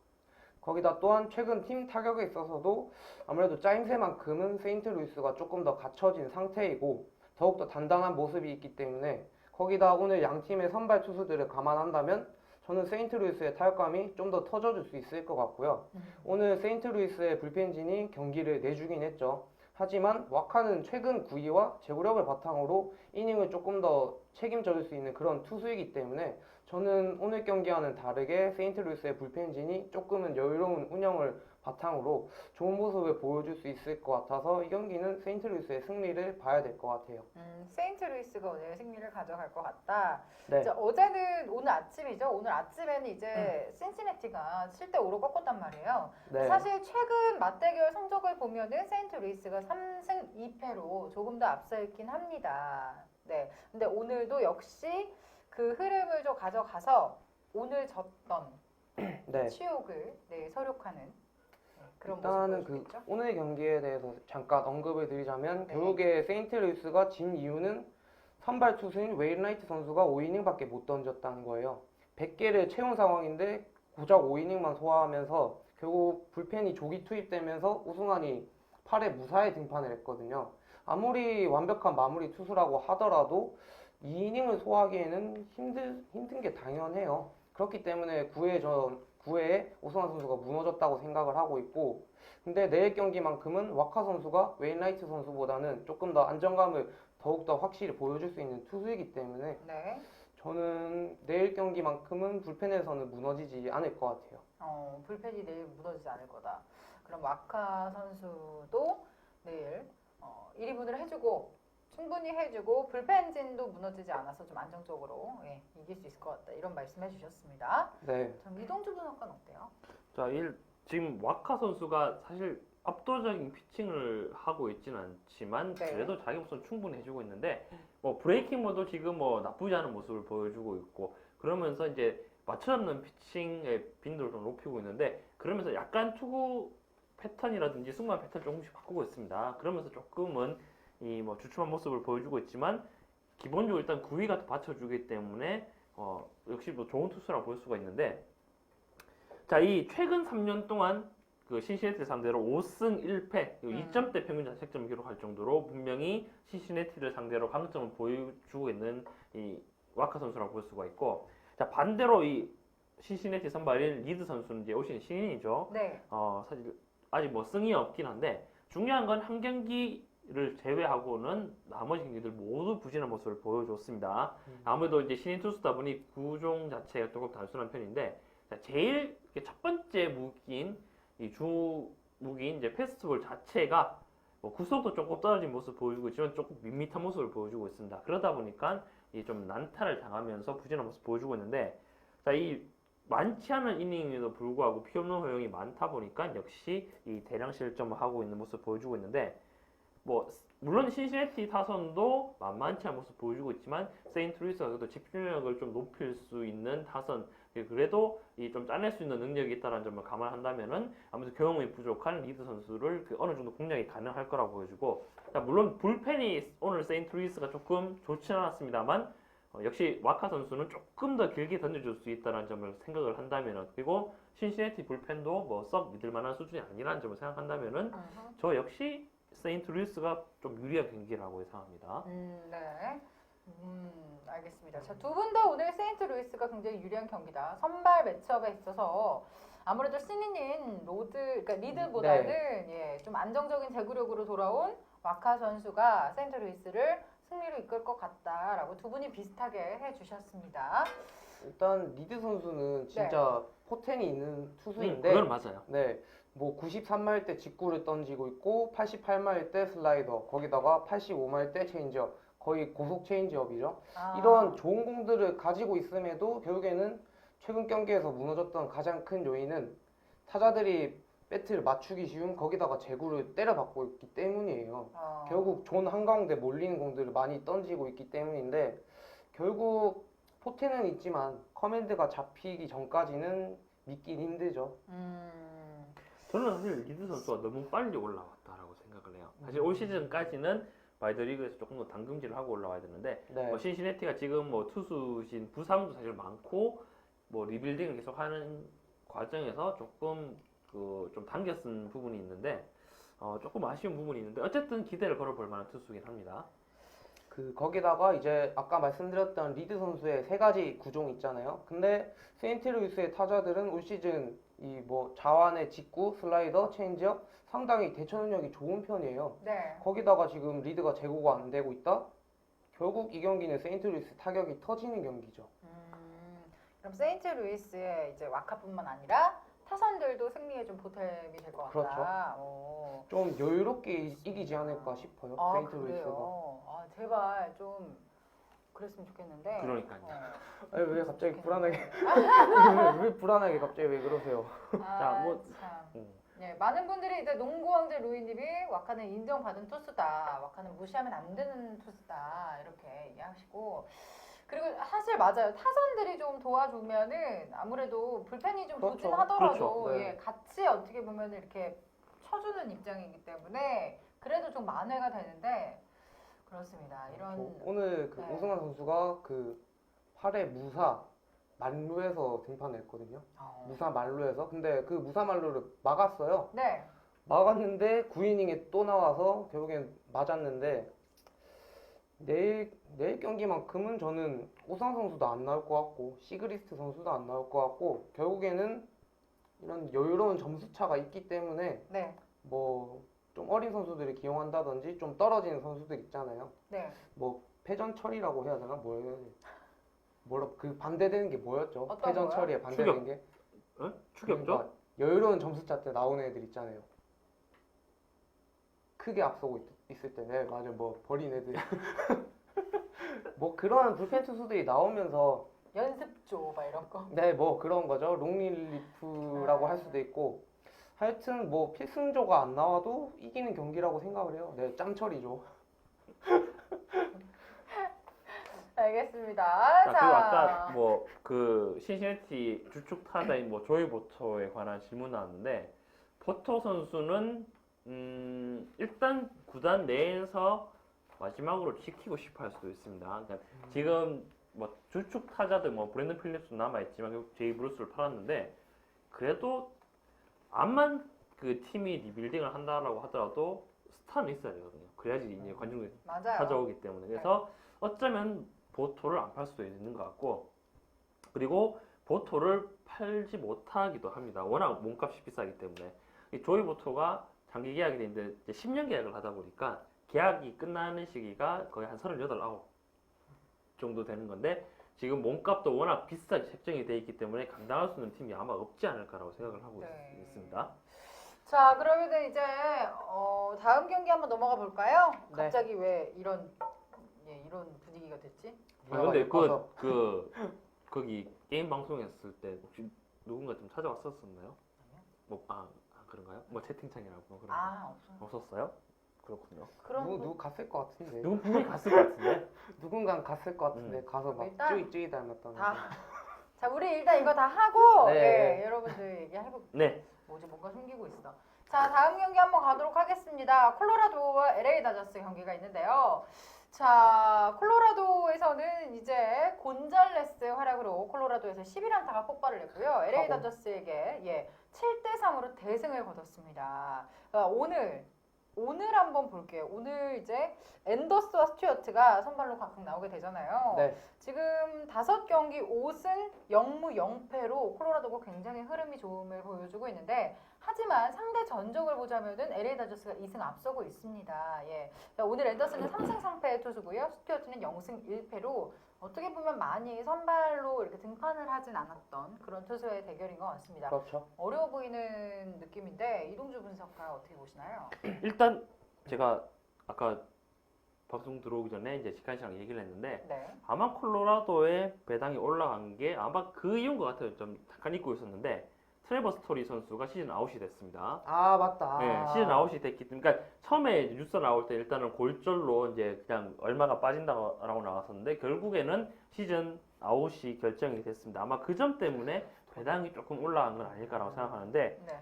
S3: 거기다 또한 최근 팀 타격에 있어서도 아무래도 짜임새만큼은 세인트루이스가 조금 더 갖춰진 상태이고 더욱더 단단한 모습이 있기 때문에 거기다 오늘 양 팀의 선발 투수들을 감안한다면 저는 세인트루이스의 타격감이 좀 더 터져줄 수 있을 것 같고요. 오늘 세인트루이스의 불펜진이 경기를 내주긴 했죠. 하지만 와카는 최근 구위와 제구력을 바탕으로 이닝을 조금 더 책임져 줄 수 있는 그런 투수이기 때문에 저는 오늘 경기와는 다르게 세인트루이스의 불펜진이 조금은 여유로운 운영을 바탕으로 좋은 모습을 보여줄 수 있을 것 같아서 이 경기는 세인트루이스의 승리를 봐야 될 것 같아요.
S1: 세인트루이스가 오늘 승리를 가져갈 것 같다.
S3: 네.
S1: 이제 어제는 오늘 아침이죠. 오늘 아침에는 이제 신시내티가 7대5로 꺾었단 말이에요.
S3: 네.
S1: 사실 최근 맞대결 성적을 보면은 세인트루이스가 3승 2패로 조금 더 앞서 있긴 합니다. 네. 근데 오늘도 역시 그 흐름을 좀 가져가서 오늘 졌던
S3: 네.
S1: 치욕을 설욕하는 그런
S3: 일단은
S1: 모습을 보여주겠죠.
S3: 오늘 경기에 대해서 잠깐 언급을 드리자면
S1: 네.
S3: 결국에 세인트루이스가 진 이유는 선발 투수인 웨인라이트 선수가 5이닝밖에 못 던졌다는 거예요. 100개를 채운 상황인데 고작 5이닝만 소화하면서 결국 불펜이 조기 투입되면서 우승환이 8회 무사히 등판을 했거든요. 아무리 완벽한 마무리 투수라고 하더라도 2이닝을 소화하기에는 힘든 게 당연해요. 그렇기 때문에 9회에 오승환 선수가 무너졌다고 생각을 하고 있고, 근데 내일 경기만큼은 와카 선수가 웨인라이트 선수보다는 조금 더 안정감을 더욱더 확실히 보여줄 수 있는 투수이기 때문에
S1: 네.
S3: 저는 내일 경기만큼은 불펜에서는 무너지지 않을 것 같아요.
S1: 불펜이 내일 무너지지 않을 거다. 그럼 와카 선수도 내일 1위분을 해주고 충분히 해주고 불펜진도 무너지지 않아서 좀 안정적으로 이길 수 있을 것 같다. 이런 말씀해 주셨습니다.
S3: 네.
S1: 전 이동주 분석관 어때요?
S2: 자, 지금 와카 선수가 사실 압도적인 피칭을 하고 있지는 않지만
S1: 네.
S2: 그래도 자기 모습 충분히 해주고 있는데 뭐 브레이킹볼도 지금 뭐 나쁘지 않은 모습을 보여주고 있고 그러면서 이제 맞춰잡는 피칭의 빈도를 좀 높이고 있는데 그러면서 약간 투구 패턴이라든지 승부한 패턴을 조금씩 바꾸고 있습니다. 그러면서 조금은 이 뭐 주춤한 모습을 보여주고 있지만 기본적으로 일단 구위가 더 받쳐주기 때문에 역시 뭐 좋은 투수라고 볼 수가 있는데 자, 이 최근 3년 동안 그 신시내티 상대로 5승 1패, 2점대 평균 자책점 기록할 정도로 분명히 신시내티를 상대로 강점을 보여주고 있는 이 와카 선수라고 볼 수가 있고, 자 반대로 이 신시내티 선발인 리드 선수는 이제 올 시즌 신인이죠.
S1: 네.
S2: 사실 아직 뭐 승이 없긴 한데 중요한 건 한 경기를 제외하고는 나머지 경기들 모두 부진한 모습을 보여줬습니다. 아무래도 이제 신인 투수다 보니 구종 자체가 조금 단순한 편인데. 자, 제일 첫 번째 무기인 이 주무기인 이제 패스트볼 자체가 뭐 구속도 조금 떨어진 모습을 보여주고 있지만 조금 밋밋한 모습을 보여주고 있습니다. 그러다 보니까 이 좀 난타를 당하면서 부진한 모습을 보여주고 있는데, 자, 이 많지 않은 이닝에도 불구하고 피 없는 허용이 많다 보니까 역시 이 대량 실점을 하고 있는 모습을 보여주고 있는데, 뭐 물론 신시내티 타선도 만만치 않은 모습을 보여주고 있지만 세인트루이스가 그래도 집중력을 좀 높일 수 있는 타선 그래도 이 좀 짜낼 수 있는 능력이 있다는 점을 감안한다면은 아무래도 경험이 부족한 리드 선수를 어느 정도 공략이 가능할 거라고 보여주고, 자, 물론 불펜이 오늘 세인트루이스가 조금 좋지는 않았습니다만 역시 와카 선수는 조금 더 길게 던져줄 수 있다는 점을 생각을 한다면은, 그리고 신시내티 불펜도 뭐 썩 믿을 만한 수준이 아니라는 점을 생각한다면은 저 역시 세인트루이스가 좀 유리한 경기라고 예상합니다.
S1: 네. 알겠습니다. 자, 두 분 다 오늘 세인트루이스가 굉장히 유리한 경기다. 선발 매치업에 있어서 아무래도 신인인 그러니까 리드보다는 좀 안정적인 제구력으로 돌아온 와카 선수가 세인트루이스를 승리로 이끌 것 같다라고 두 분이 비슷하게 해주셨습니다.
S3: 일단 리드 선수는 진짜 포텐이 있는 투수인데
S2: 그건 맞아요.
S3: 네. 뭐 93마일 때 직구를 던지고 있고 88마일 때 슬라이더 거기다가 85마일 때 체인지업 거의 고속 체인지업이죠. 이런 좋은 공들을 가지고 있음에도 결국에는 최근 경기에서 무너졌던 가장 큰 요인은 타자들이 배트를 맞추기 쉬운 거기다가 제구를 때려받고 있기 때문이에요. 결국 존 한가운데 몰리는 공들을 많이 던지고 있기 때문인데 결국 포텐은 있지만 커맨드가 잡히기 전까지는 믿긴 힘들죠.
S2: 저는 사실 리드 선수가 너무 빨리 올라왔다라고 생각을 해요. 사실 올 시즌까지는 마이너리그에서 조금 더 당금질을 하고 올라와야 되는데
S3: 네.
S2: 뭐 신시내티가 지금 뭐 투수진 부상도 사실 많고 뭐 리빌딩을 계속하는 과정에서 조금 좀 당겨 쓴 부분이 있는데 조금 아쉬운 부분이 있는데 어쨌든 기대를 걸어볼 만한 투수긴 합니다.
S3: 거기다가 이제 아까 말씀드렸던 리드 선수의 세 가지 구종 있잖아요. 근데 세인트루이스의 타자들은 올 시즌 이 뭐 자완의 직구, 슬라이더, 체인지업 상당히 대처 능력이 좋은 편이에요.
S1: 네.
S3: 거기다가 지금 리드가 제고가 안 되고 있다? 결국 이 경기는 세인트루이스 타격이 터지는 경기죠.
S1: 그럼 세인트루이스의 이제 와카뿐만 아니라 타선들도 승리에 좀 보탬이 될 것 같다. 오.
S3: 좀 여유롭게 이기지 않을까 싶어요.
S1: 아,
S3: 세인트루이스가.
S1: 그래요. 아, 제발 좀 그랬으면 좋겠는데.
S2: 그러니까요.
S3: 아니, 왜 갑자기
S1: 좋겠는데.
S3: 불안하게 왜 불안하게 갑자기 왜 그러세요?
S1: 아,
S2: 자, 뭐-
S1: 참. 예, 많은 분들이 이제 농구 왕제 루이님이 와카는 인정받은 투수다. 와카는 무시하면 안 되는 투수다. 이렇게 얘기하시고. 그리고 사실 맞아요. 타선들이 좀 도와주면은 아무래도 불펜이 좀
S3: 그렇죠.
S1: 부진하더라도
S3: 그렇죠. 네.
S1: 예, 같이 어떻게 보면 이렇게 쳐주는 입장이기 때문에 그래도 좀 만회가 되는데 그렇습니다. 이런
S3: 오늘 그
S1: 네.
S3: 오승환 선수가 그 8회 무사 만루에서 등판했거든요. 무사 만루에서. 근데 그 무사 만루를 막았어요.
S1: 네.
S3: 막았는데 9이닝에 또 나와서 결국엔 맞았는데 내일 경기만큼은 저는 오승환 선수도 안 나올 것 같고 시그리스트 선수도 안 나올 것 같고 결국에는 이런 여유로운 점수 차가 있기 때문에
S1: 네.
S3: 뭐 좀 어린 선수들을 기용한다든지 좀 떨어지는 선수들 있잖아요.
S1: 네.
S3: 뭐 패전 처리라고 해야 되나? 뭐라 그 반대되는 게 뭐였죠?
S1: 어떤
S3: 패전
S1: 거요?
S3: 처리에 반대되는 게
S2: 어? 추격죠?
S3: 그러니까 여유로운 점수차 때 나오는 애들 있잖아요. 크게 앞서고 있을 때, 네, 맞아, 뭐 버린 애들. 뭐 그런 불펜 투수들이 나오면서
S1: 연습조 막 이런 거.
S3: 네, 뭐 그런 거죠. 롱릴리프라고 할 수도 있고. 하여튼 뭐 필승조가 안 나와도 이기는 경기라고 생각을 해요. 네, 짬처리죠.
S1: 알겠습니다.
S2: 자, 그리고 아까 뭐 그 신시내티 주축 타자인 뭐 조이 보토에 관한 질문 나왔는데 보토 선수는 일단 구단 내에서 마지막으로 지키고 싶어 할 수도 있습니다. 그러니까 지금 뭐 주축 타자들 뭐 브랜든 필립스 남아 있지만 결국 제이 브루스를 팔았는데 그래도 암만 그 팀이 리빌딩을 한다라고 하더라도 스타는 있어야 되거든요. 그래야지 이제 관중들이
S1: 맞아요.
S2: 찾아오기 때문에 그래서 어쩌면 보토를 안 팔 수도 있는 것 같고 그리고 보토를 팔지 못하기도 합니다. 워낙 몸값이 비싸기 때문에 이 조이 보토가 장기 계약이 되는데 이제 10년 계약을 하다 보니까 계약이 끝나는 시기가 거의 한 38, 9 정도 되는 건데 지금 몸값도 워낙 비싸게 책정이 돼 있기 때문에 감당할 수 있는 팀이 아마 없지 않을까라고 생각을 하고
S1: 네.
S2: 있습니다.
S1: 자, 그러면 이제 다음 경기 한번 넘어가 볼까요?
S3: 네.
S1: 갑자기 왜 이런 이런 분위기가 됐지?
S2: 아, 근데
S3: 예뻐서.
S2: 거기 게임 방송했을 때 혹시 누군가 좀 찾아왔었었나요? 그런가요? 뭐 채팅창이라고 그런 거
S1: 아,
S2: 없었어요? 그렇군요.
S1: 그런
S3: 누구 갔을 것 같은데.
S2: 누군 분명히 갔을 것 같은데.
S3: 누군간 갔을 것 같은데 가서 막
S1: 일단
S3: 쭈이 닮았다는.
S1: 다. 자, 우리 일단 이거 다 하고
S3: 네.
S1: 여러분들 얘기해볼게요.
S2: 네.
S1: 뭐지 뭔가 숨기고 있어. 자, 다음 경기 한번 가도록 하겠습니다. 콜로라도와 LA 다저스 경기가 있는데요. 자, 콜로라도에서는 이제 곤잘레스의 활약으로 콜로라도에서 11안타가 폭발을 했고요. LA
S3: 하고.
S1: 다저스에게 7대3으로 대승을 거뒀습니다. 오늘 한번 볼게요. 오늘 이제 앤더스와 스튜어트가 선발로 각각 나오게 되잖아요.
S3: 네.
S1: 지금 5경기 5승 0무 0패로 콜로라도가 굉장히 흐름이 좋음을 보여주고 있는데 하지만 상대 전적을 보자면은 LA 다저스가 2승 앞서고 있습니다. 예. 자, 오늘 앤더슨은 3승 3패의 투수고요. 스튜어트는 0승 1패로 어떻게 보면 많이 선발로 이렇게 등판을 하진 않았던 그런 투수의 대결인 것 같습니다.
S3: 그렇죠.
S1: 어려워 보이는 느낌인데 이동주 분석가 어떻게 보시나요?
S2: 일단 제가 아까 방송 들어오기 전에 이제 직관 씨랑 얘기를 했는데
S1: 네.
S2: 아마 콜로라도의 배당이 올라간 게 아마 그 이유인 것 같아요. 좀 잠깐 잊고 있었는데 트레버 스토리 선수가 시즌 아웃이 됐습니다.
S3: 아, 맞다.
S2: 네, 시즌 아웃이 됐기 때문에 그러니까 처음에 뉴스 나올 때 일단은 골절로 이제 그냥 얼마가 빠진다고 나왔었는데 결국에는 시즌 아웃이 결정이 됐습니다. 아마 그 점 때문에 배당이 조금 올라간 건 아닐까라고 생각하는데
S1: 네.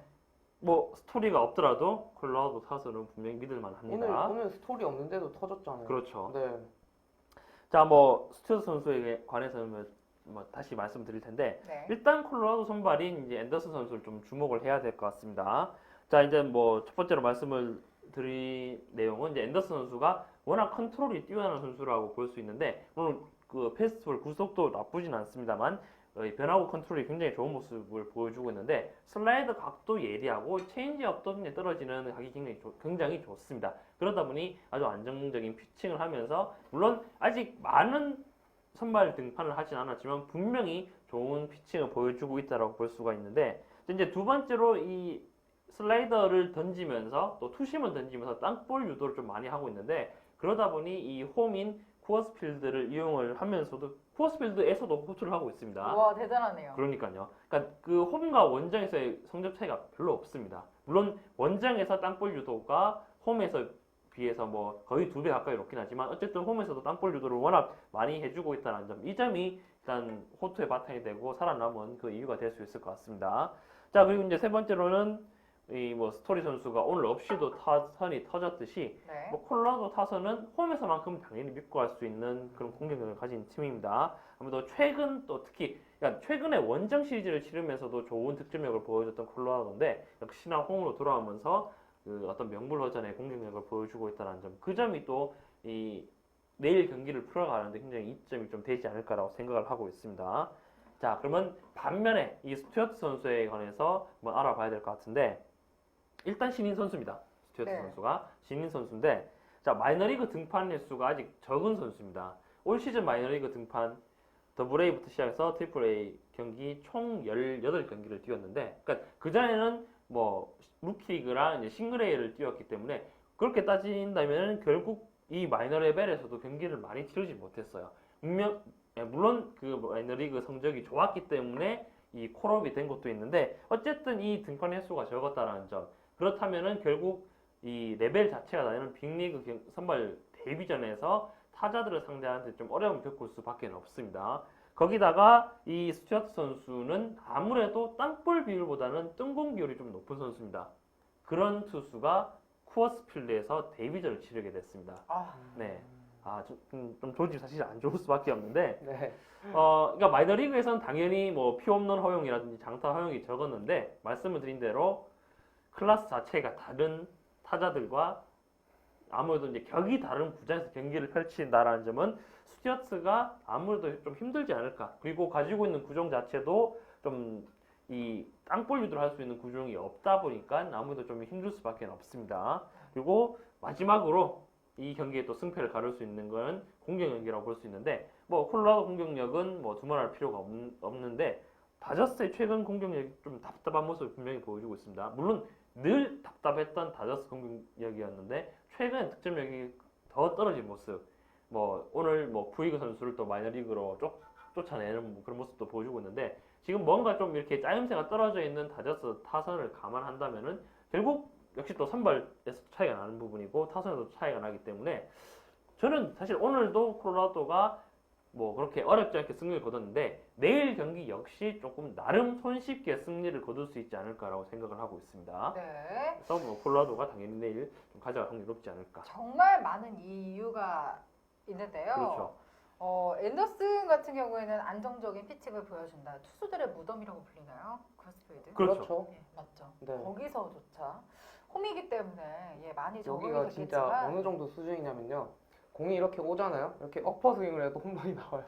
S2: 뭐 스토리가 없더라도 콜로라도 타선은 분명히 믿을만 합니다.
S3: 오늘 스토리 없는데도 터졌잖아요.
S2: 그렇죠.
S3: 네.
S2: 자, 뭐 스튜어트 선수에게 관해서는 뭐 다시 말씀드릴 텐데
S1: 네.
S2: 일단 콜로라도 선발인 이제 앤더슨 선수를 좀 주목을 해야 될 것 같습니다. 자, 이제 뭐 첫 번째로 말씀을 드릴 내용은 이제 앤더슨 선수가 워낙 컨트롤이 뛰어난 선수라고 볼 수 있는데 물론 그 패스트볼 구속도 나쁘진 않습니다만 변화구 컨트롤이 굉장히 좋은 모습을 보여주고 있는데 슬라이더 각도 예리하고 체인지업도 떨어지는 각이 굉장히 좋습니다. 그러다 보니 아주 안정적인 피칭을 하면서 물론 아직 많은 선발 등판을 하진 않았지만 분명히 좋은 피칭을 보여주고 있다라고 볼 수가 있는데 이제 두 번째로 이 슬라이더를 던지면서 또 투심을 던지면서 땅볼 유도를 좀 많이 하고 있는데 그러다 보니 이 홈인 쿠어스필드를 이용을 하면서도 쿠어스필드에서도 호투를 하고 있습니다.
S1: 와, 대단하네요.
S2: 그러니까요. 그러니까 그 홈과 원정에서의 성적 차이가 별로 없습니다. 물론 원정에서 땅볼 유도가 홈에서 비해서 뭐 거의 2배 가까이 높긴 하지만 어쨌든 홈에서도 땅볼 유도를 워낙 많이 해주고 있다는 점, 이 점이 일단 호투의 바탕이 되고 살아남은 그 이유가 될 수 있을 것 같습니다. 자, 그리고 이제 세 번째로는 이 뭐 스토리 선수가 오늘 없이도 타선이 터졌듯이
S1: 네.
S2: 뭐 콜로라도 타선은 홈에서만큼 당연히 믿고 갈 수 있는 그런 공격력을 가진 팀입니다. 아무래도 최근 또 특히 그러니까 최근에 원정 시리즈를 치르면서도 좋은 득점력을 보여줬던 콜로라도인데 역시나 홈으로 돌아오면서 그 어떤 명불허전의 공격력을 보여주고 있다는 점, 그 점이 또 이 내일 경기를 풀어가는데 굉장히 이점이 좀 되지 않을까라고 생각을 하고 있습니다. 자, 그러면 반면에 이 스튜어트 선수에 관해서 한번 알아봐야 될 것 같은데 일단 신인 선수입니다. 스튜어트
S1: 네.
S2: 선수가 신인 선수인데 자, 마이너리그 등판 횟수가 아직 적은 선수입니다. 올 시즌 마이너리그 등판 더블A부터 시작해서 트리플 A 경기 총 18경기를 뛰었는데 그러니까 그전에는 뭐 루키리그랑 이제 싱글 A를 뛰었기 때문에 그렇게 따진다면 결국 이 마이너 레벨에서도 경기를 많이 치르지 못했어요. 물론 그 마이너리그 성적이 좋았기 때문에 이 콜업이 된 것도 있는데 어쨌든 이 등판 횟수가 적었다는 점, 그렇다면은 결국 이 레벨 자체가 나는 빅리그 선발 데뷔전에서 타자들을 상대하는데 좀 어려움을 겪을 수밖에 없습니다. 거기다가 이 스튜어트 선수는 아무래도 땅볼 비율보다는 뜬공 비율이 좀 높은 선수입니다. 그런 투수가 쿠어스필드에서 데뷔전을 치르게 됐습니다.
S1: 아,
S2: 네. 좀 조짐 사실 안 좋을 수밖에 없는데,
S3: 네.
S2: 그러니까 마이너리그에서는 당연히 뭐 피홈런 허용이라든지 장타 허용이 적었는데, 말씀을 드린 대로 클래스 자체가 다른 타자들과 아무래도 이제 격이 다른 구장에서 경기를 펼친다라는 점은 스튜어트가 아무래도 좀 힘들지 않을까. 그리고 가지고 있는 구종 자체도 좀 이 땅볼 유도를 할 수 있는 구종이 없다 보니까 아무래도 좀 힘들 수밖에 없습니다. 그리고 마지막으로 이 경기에 또 승패를 가를 수 있는 건 공격력이라고 볼 수 있는데 뭐 콜로라도 공격력은 뭐 두말할 필요가 없는데 다저스의 최근 공격력이 좀 답답한 모습을 분명히 보여주고 있습니다. 물론 늘 답답했던 다저스 공격력이었는데 최근 득점력이 더 떨어진 모습. 뭐 오늘 뭐 부이그 선수를 또 마이너리그로 쫓아내는 뭐 그런 모습도 보여주고 있는데 지금 뭔가 좀 이렇게 짜임새가 떨어져 있는 다저스 타선을 감안한다면은 결국 역시 또 선발에서 차이가 나는 부분이고 타선에도 차이가 나기 때문에 저는 사실 오늘도 콜로라도가 뭐 그렇게 어렵지 않게 승리를 거뒀는데 내일 경기 역시 조금 나름 손쉽게 승리를 거둘 수 있지 않을까라고 생각을 하고 있습니다.
S1: 네.
S2: 그래서 뭐 콜로라도가 당연히 내일 좀 가져갈 확률이 높지 않을까.
S1: 정말 많은 이유가 있는데요.
S2: 그렇죠.
S1: 앤더슨 같은 경우에는 안정적인 피칭을 보여준다. 투수들의 무덤이라고 불리나요? 크로스필드?
S2: 그렇죠.
S1: 예, 맞죠.
S3: 네.
S1: 거기서조차 홈이기 때문에 예, 많이 적응이
S3: 여기가 진짜
S1: 됐겠지만
S3: 어느 정도 수준이냐면요. 공이 이렇게 오잖아요. 이렇게 엎어 스윙을 해도 홈런이 나와요.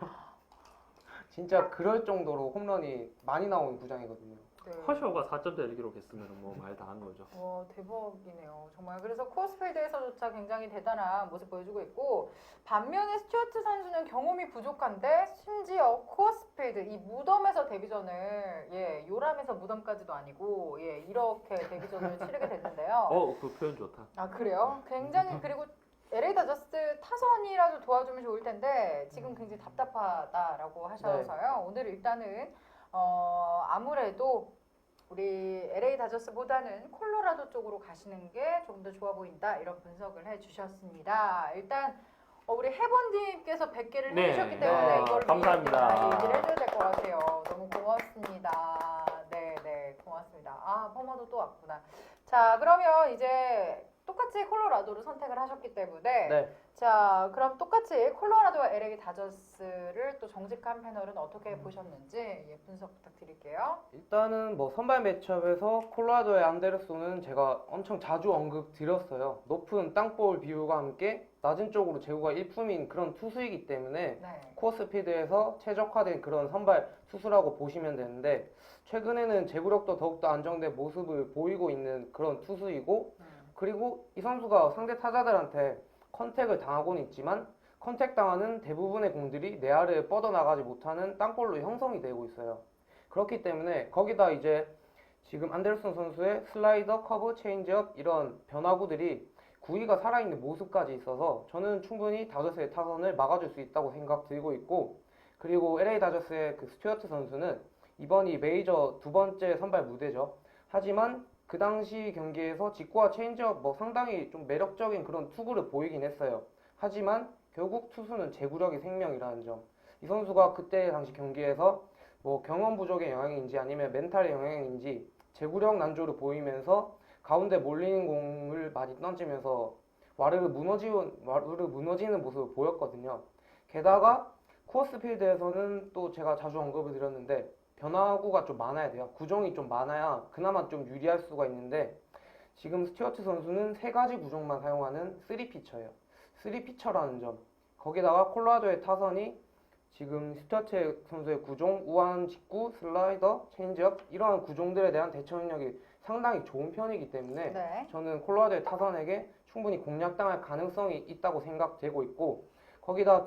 S3: 진짜 그럴 정도로 홈런이 많이 나오는 구장이거든요.
S1: 네.
S2: 커쇼가 4점대를 기록했으면 뭐 말 다 하는 거죠.
S1: 와, 대박이네요. 정말 그래서 코어스필드에서조차 굉장히 대단한 모습 보여주고 있고 반면에 스튜어트 선수는 경험이 부족한데 심지어 코어스필드 이 무덤에서 데뷔전을 예, 요람에서 무덤까지도 아니고 예, 이렇게 데뷔전을 치르게 됐는데요.
S2: 그 표현 좋다.
S1: 아, 그래요? 굉장히 그리고 LA 다저스 타선이라도 도와주면 좋을 텐데 지금 굉장히 답답하다라고 하셔서요. 오늘 일단은 아무래도 우리 LA 다저스보다는 콜로라도 쪽으로 가시는 게 조금 더 좋아 보인다 이런 분석을 해주셨습니다. 일단 우리 해본님께서 100개를
S2: 네.
S1: 해주셨기 때문에 이걸
S2: 감사합니다.
S1: 얘기를 해줘야 될 것 같아요. 너무 고맙습니다. 네, 고맙습니다. 아, 퍼머도 또 왔구나. 자, 그러면 이제 똑같이 콜로라도를 선택을 하셨기 때문에
S3: 네.
S1: 자, 그럼 똑같이 콜로라도와 LA 다저스를 또 정직한 패널은 어떻게 보셨는지 예, 분석 부탁드릴게요.
S3: 일단은 뭐 선발 매치업에서 콜로라도의 안데르손은 제가 엄청 자주 언급 드렸어요. 높은 땅볼 비율과 함께 낮은 쪽으로 제구가 일품인 그런 투수이기 때문에
S1: 네.
S3: 코어스피드에서 최적화된 그런 선발 투수라고 보시면 되는데 최근에는 제구력도 더욱더 안정된 모습을 보이고 있는 그런 투수이고 그리고 이 선수가 상대 타자들한테 컨택을 당하고는 있지만 컨택 당하는 대부분의 공들이 내야를 뻗어나가지 못하는 땅볼로 형성이 되고 있어요. 그렇기 때문에 거기다 이제 지금 안데르슨 선수의 슬라이더, 커브, 체인지업 이런 변화구들이 구위가 살아있는 모습까지 있어서 저는 충분히 다저스의 타선을 막아줄 수 있다고 생각 들고 있고, 그리고 LA 다저스의 그 스튜어트 선수는 이번이 메이저 두 번째 선발 무대죠. 하지만 그 당시 경기에서 직구와 체인지업 뭐 상당히 좀 매력적인 그런 투구를 보이긴 했어요. 하지만 결국 투수는 제구력이 생명이라는 점. 이 선수가 그때 당시 경기에서 뭐 경험 부족의 영향인지 아니면 멘탈의 영향인지 제구력 난조를 보이면서 가운데 몰리는 공을 많이 던지면서 와르르 무너지는 모습을 보였거든요. 게다가 쿠어스필드에서는 또 제가 자주 언급을 드렸는데 변화구가 좀 많아야 돼요. 구종이 좀 많아야 그나마 좀 유리할 수가 있는데 지금 스튜어트 선수는 세 가지 구종만 사용하는 3피처예요. 3피처라는 점. 거기다가 콜로라도의 타선이 지금 스튜어트 선수의 구종, 우완 직구, 슬라이더, 체인지업 이러한 구종들에 대한 대처 능력이 상당히 좋은 편이기 때문에
S1: 네.
S3: 저는 콜로라도의 타선에게 충분히 공략당할 가능성이 있다고 생각되고 있고, 거기다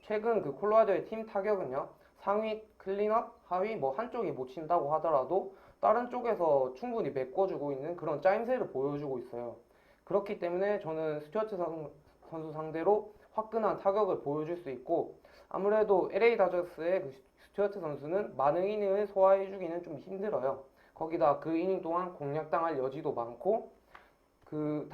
S3: 최근 그 콜로라도의 팀 타격은요, 상위 클린업, 하위 뭐 한쪽이 못 친다고 하더라도 다른 쪽에서 충분히 메꿔주고 있는 그런 짜임새를 보여주고 있어요. 그렇기 때문에 저는 스튜어트 선수 상대로 화끈한 타격을 보여줄 수 있고, 아무래도 LA 다저스의 그 스튜어트 선수는 많은 이닝을 소화해주기는 좀 힘들어요. 거기다 그 이닝 동안 공략당할 여지도 많고, 그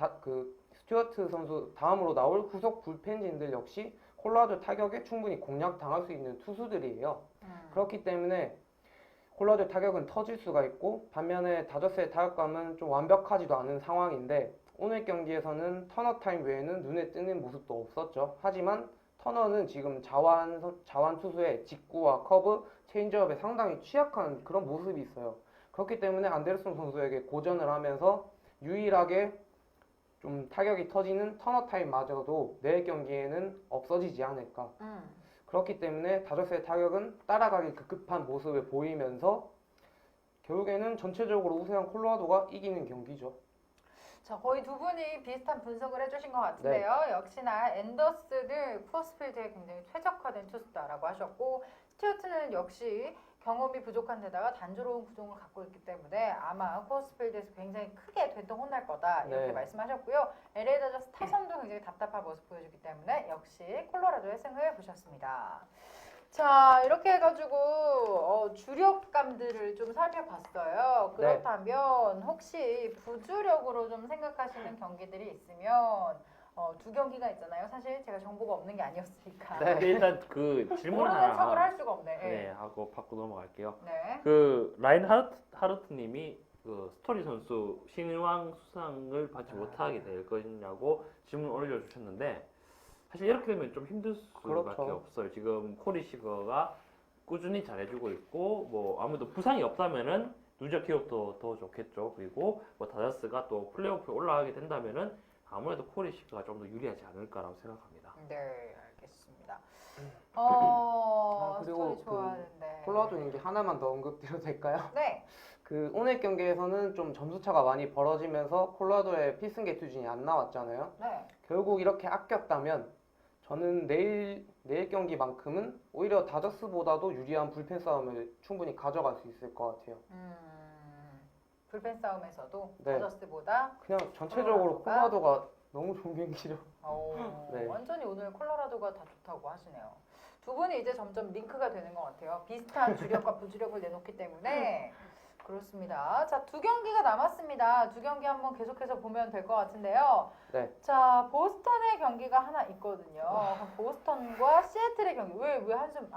S3: 스튜어트 선수 다음으로 나올 후속 불펜진들 역시 콜로라도 타격에 충분히 공략당할 수 있는 투수들이에요. 그렇기 때문에 콜로라도 타격은 터질 수가 있고, 반면에 다저스의 타격감은 좀 완벽하지도 않은 상황인데 오늘 경기에서는 터너 타임 외에는 눈에 띄는 모습도 없었죠. 하지만 터너는 지금 자완 투수의 직구와 커브, 체인지업에 상당히 취약한 그런 모습이 있어요. 그렇기 때문에 안데르슨 선수에게 고전을 하면서 유일하게 좀 타격이 터지는 터너 타임마저도 내일 경기에는 없어지지 않을까. 그렇기 때문에 다저스의 타격은 따라가기 급급한 모습을 보이면서 결국에는 전체적으로 우세한 콜로라도가 이기는 경기죠.
S1: 자, 거의 두 분이 비슷한 분석을 해주신 것 같은데요. 역시나 앤더슨은 쿠어스필드에 굉장히 최적화된 투수다라고 하셨고, 스튜어트는 역시 경험이 부족한 데다가 단조로운 구종을 갖고 있기 때문에 아마 쿠어스필드에서 굉장히 크게 된통 혼날 거다 이렇게
S3: 네.
S1: 말씀하셨고요. LA 다저스 타선도 굉장히 답답한 모습 보여주기 때문에 역시 콜로라도의 승을 보셨습니다. 자, 이렇게 해가지고 주력감들을 좀 살펴봤어요. 그렇다면 혹시 부주력으로 좀 생각하시는 경기들이 있으면 두 경기가 있잖아요. 사실 제가 정보가 없는 게 아니었으니까.
S3: 네.
S2: 근데 일단 그 질문
S1: 모르는 척을
S2: 하나
S1: 할 수가 없네.
S2: 네, 하고 받고 넘어갈게요.
S1: 네.
S2: 그 라인 하르트님이 그 스토리 선수 신인왕 수상을 받지 못하게 될 것이냐고 질문 올려주셨는데, 사실 이렇게 되면 좀 힘들 수밖에
S3: 그렇죠.
S2: 없어요. 지금 코리 시거가 꾸준히 잘해주고 있고, 뭐 아무래도 부상이 없다면은 누적 기록도 더 좋겠죠. 그리고 뭐 다저스가 또 플레이오프에 올라가게 된다면은 아무래도 코리 시거가 좀 더 유리하지 않을까라고 생각합니다.
S1: 네, 알겠습니다.
S3: 그리고
S1: 스토리 좋아하는데.
S3: 콜로라도 경기 하나만 더 언급드려도 될까요?
S1: 네.
S3: 그 오늘 경기에서는 좀 점수차가 많이 벌어지면서 콜로라도의 필승계 투진이 안 나왔잖아요.
S1: 네.
S3: 결국 이렇게 아꼈다면 저는 내일 경기만큼은 오히려 다저스보다도 유리한 불펜 싸움을 충분히 가져갈 수 있을 것 같아요.
S1: 불펜 싸움에서도
S3: 네.
S1: 다저스보다
S3: 그냥 전체적으로
S1: 콜로라도가?
S3: 콜로라도가 너무 좋은 경기죠. 네.
S1: 완전히 오늘 콜로라도가 다 좋다고 하시네요. 두 분이 이제 점점 링크가 되는 것 같아요. 비슷한 주력과 부주력을 내놓기 때문에 그렇습니다. 자, 두 경기가 남았습니다. 두 경기 한번 계속해서 보면 될 것 같은데요.
S3: 네.
S1: 자, 보스턴의 경기가 하나 있거든요. 그럼 보스턴과 시애틀의 경기. 왜 한숨?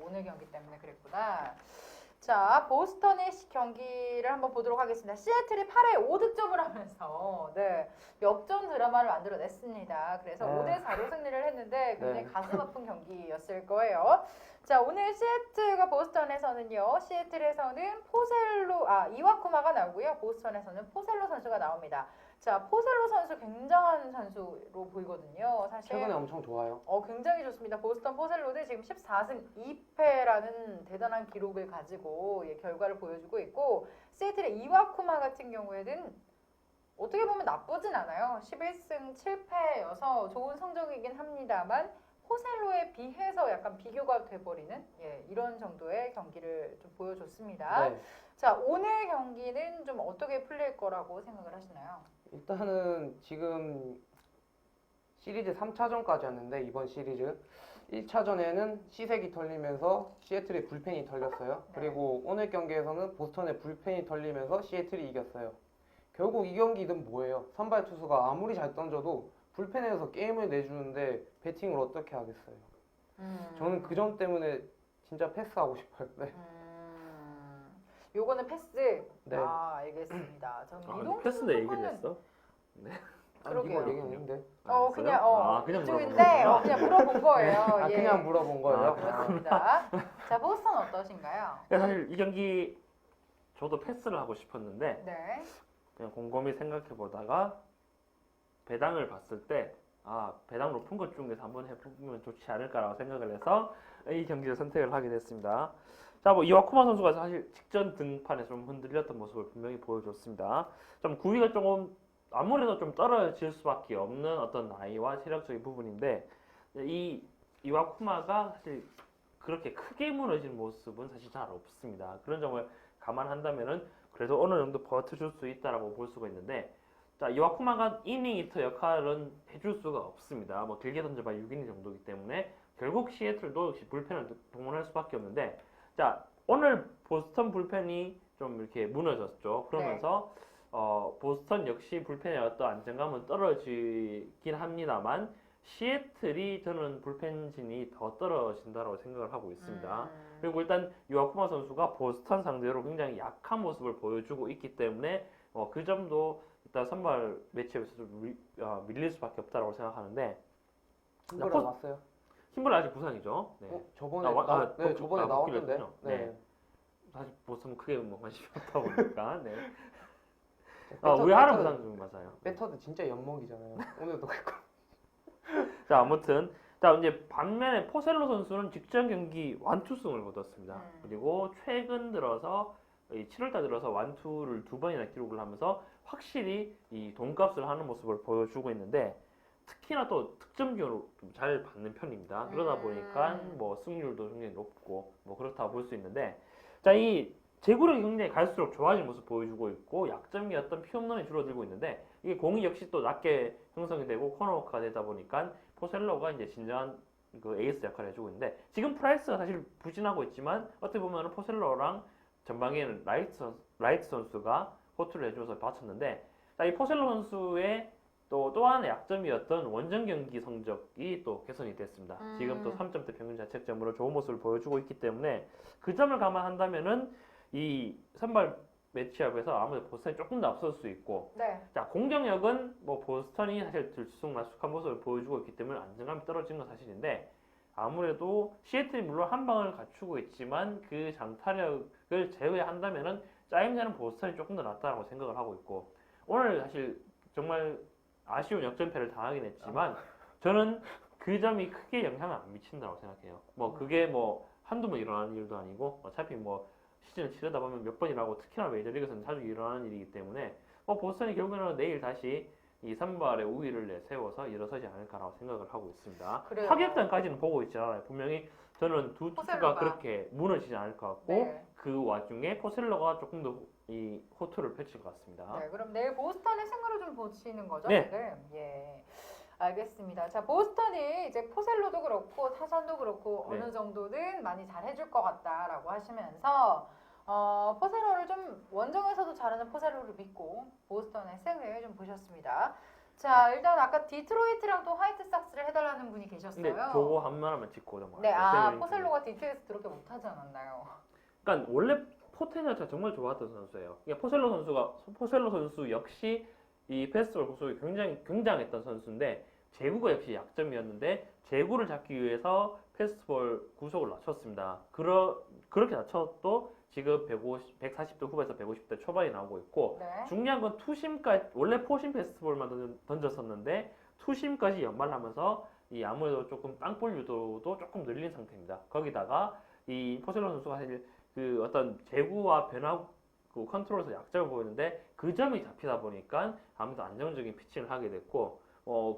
S1: 오늘 경기 때문에 그랬구나. 자, 보스턴의 경기를 한번 보도록 하겠습니다. 시애틀이 8회 5득점을 하면서 역전 드라마를 만들어냈습니다. 그래서 5대4로 승리를 했는데 굉장히 가슴 아픈 경기였을 거예요. 자, 오늘 시애틀과 보스턴에서는요. 시애틀에서는 이와쿠마가 나오고요. 보스턴에서는 포셀로 선수가 나옵니다. 자, 포셀로 선수 굉장한 선수로 보이거든요. 사실
S3: 최근에 엄청 좋아요.
S1: 굉장히 좋습니다. 보스턴 포셀로는 지금 14승 2패라는 대단한 기록을 가지고 결과를 보여주고 있고, 시애틀의 이와쿠마 같은 경우에는 어떻게 보면 나쁘진 않아요. 11승 7패여서 좋은 성적이긴 합니다만 포셀로에 비해서 약간 비교가 돼버리는 이런 정도의 경기를 좀 보여줬습니다.
S3: 네.
S1: 자, 오늘 경기는 좀 어떻게 풀릴 거라고 생각을 하시나요?
S3: 일단은 지금 시리즈 3차전까지 왔는데 이번 시리즈 1차전에는 시색이 털리면서 시애틀의 불펜이 털렸어요.
S1: 네.
S3: 그리고 오늘 경기에서는 보스턴의 불펜이 털리면서 시애틀이 이겼어요. 결국 이 경기는 뭐예요? 선발 투수가 아무리 잘 던져도 불펜에서 게임을 내주는데 배팅을 어떻게 하겠어요? 저는 그 점 때문에 진짜 패스하고 싶어요. 네.
S1: 요거는 패스.
S3: 네.
S1: 아, 알겠습니다. 자,
S2: 아,
S1: 이동준
S2: 패스인데 얘기를
S1: 선수는
S2: 했어?
S1: 그러게요.
S3: 이거 얘기했는데.
S1: 그냥
S2: 그냥
S1: 이쪽인데
S2: 물어본
S1: 그냥 물어본 거예요.
S3: 아
S1: 예.
S3: 그냥 물어본 거예요.
S2: 아,
S1: 그렇습니다. 자, 보스턴 어떠신가요?
S2: 사실 이 경기 저도 패스를 하고 싶었는데
S1: 네.
S2: 그냥 곰곰이 생각해 보다가 배당을 봤을 때 배당 높은 것 중에서 한번 해보면 좋지 않을까라고 생각을 해서 이 경기를 선택을 하게 됐습니다. 자, 뭐 이와쿠마 선수가 사실 직전 등판에 좀 흔들렸던 모습을 분명히 보여줬습니다. 좀 구위가 조금 아무래도 좀 떨어질 수밖에 없는 어떤 나이와 체력적인 부분인데 이 이와쿠마가 사실 그렇게 크게 무너진 모습은 사실 잘 없습니다. 그런 점을 감안한다면은 그래도 어느 정도 버텨줄 수 있다라고 볼 수가 있는데 자, 이와쿠마가 이닝 히터 역할은 해줄 수가 없습니다. 뭐 길게 던져봐 6이닝 정도이기 때문에 결국 시애틀도 역시 불펜을 동원할 수밖에 없는데 자, 오늘 보스턴 불펜이 좀 이렇게 무너졌죠. 그러면서 보스턴 역시 불펜의 어떤 안정감은 떨어지긴 합니다만 시애틀이 저는 불펜진이 더 떨어진다고 생각을 하고 있습니다. 그리고 일단 이와쿠마 선수가 보스턴 상대로 굉장히 약한 모습을 보여주고 있기 때문에 그 점도 일단 선발 매치업에서 좀 밀릴 수밖에 없다고 생각하는데
S3: 힘들어
S2: 포-
S3: 왔어요.
S2: 힘벌 아직 부상이죠. 네.
S3: 저번에
S2: 복귀를
S3: 나왔던데.
S2: 했군요. 네. 사실 보스턴 크게 뭐 관심이 없다 보니까 네. 우리하라 부상 중 맞아요.
S3: 배터도 진짜 엿먹이잖아요. 오늘도 그렇고.
S2: 자, 아무튼 자 이제 반면에 포셀로 선수는 직전 경기 완투승을 거뒀습니다. 그리고 최근 들어서 7월달 들어서 완투를 2번이나 기록을 하면서 확실히 이 돈값을 하는 모습을 보여주고 있는데 특히나 또 득점 기여를 좀 잘 받는 편입니다. 그러다 보니까 뭐 승률도 굉장히 높고 뭐 그렇다고 볼 수 있는데 자, 이 제구력이 굉장히 갈수록 좋아진 모습 보여주고 있고 약점이었던 피홈런이 줄어들고 있는데 이게 공이 역시 또 낮게 형성이 되고 코너워크가 되다 보니까 포셀러가 이제 진정한 그 에이스 역할을 해주고 있는데 지금 프라이스가 사실 부진하고 있지만 어떻게 보면 포셀러랑 전방에는 라이트 선수가 호투를 해줘서 받쳤는데 이 포셀러 선수의 또 하나의 약점이었던 원정 경기 성적이 또 개선이 됐습니다. 지금 또 3점대 평균 자책점으로 좋은 모습을 보여주고 있기 때문에 그 점을 감안한다면은 이 선발 매치업에서 아무래도 보스턴이 조금 더 앞설 수 있고
S1: 네.
S2: 자, 공격력은 뭐 보스턴이 사실 들쑥날쑥한 모습을 보여주고 있기 때문에 안정감이 떨어지는 건 사실인데 아무래도 시애틀이 물론 한 방을 갖추고 있지만 그 장타력을 제외한다면은 짜임새는 보스턴이 조금 더 낫다고 생각을 하고 있고 오늘 사실 정말 아쉬운 역전패를 당하긴 했지만 저는 그 점이 크게 영향을 안 미친다고 생각해요. 뭐 그게 뭐 한두 번 일어나는 일도 아니고 어차피 뭐 시즌을 치르다 보면 몇 번이라고 특히나 메이저리그에서는 자주 일어나는 일이기 때문에 보스턴이 결국에는 내일 다시 이 선발의 우위를 내세워서 일어서지 않을까라고 생각을 하고 있습니다.
S1: 그래요.
S2: 타격전까지는 보고 있지 않아요. 분명히 저는 두 투수가
S1: 포셀러가.
S2: 그렇게 무너지지 않을 것 같고
S1: 네.
S2: 그 와중에 포셀러가 조금 더 이 호투를 펼칠 것 같습니다.
S1: 네, 그럼 내일 보스턴의 승으로 좀 보시는 거죠?
S2: 네.
S1: 지금? 예. 알겠습니다. 자, 보스턴이 이제 포셀로도 그렇고 타선도 그렇고
S2: 네.
S1: 어느 정도는 많이 잘 해줄 것 같다라고 하시면서 포셀로를 좀 원정에서도 잘하는 포셀로를 믿고 보스턴의 승을 좀 보셨습니다. 자, 일단 아까 디트로이트랑 또 화이트삭스를 해달라는 분이 계셨어요.
S2: 근데 그거 한마디만 짚고 넘어갈게요.
S1: 네,
S2: 세미링
S1: 포셀로가 디트에서 그렇게 못하지 않았나요?
S2: 그러니까 원래 포텐이 정말 좋았던 선수예요. 그러니까 포셀로 선수 역시 이 패스볼 구속이 굉장히 굉장했던 선수인데 제구가 역시 약점이었는데 제구를 잡기 위해서 패스볼 구속을 낮췄습니다. 그렇게 낮춰도 지금 140대 후반에서 150대 초반이 나오고 있고
S1: 네.
S2: 중요한 건 투심까지 원래 포심 패스트볼만 던졌었는데 투심까지 연말하면서 이 아무래도 조금 땅볼 유도도 조금 늘린 상태입니다. 거기다가 이 포셀로 선수가 사실 그 어떤 제구와 그 컨트롤에서 약점을 보이는데 그 점이 잡히다 보니까 아무래도 안정적인 피칭을 하게 됐고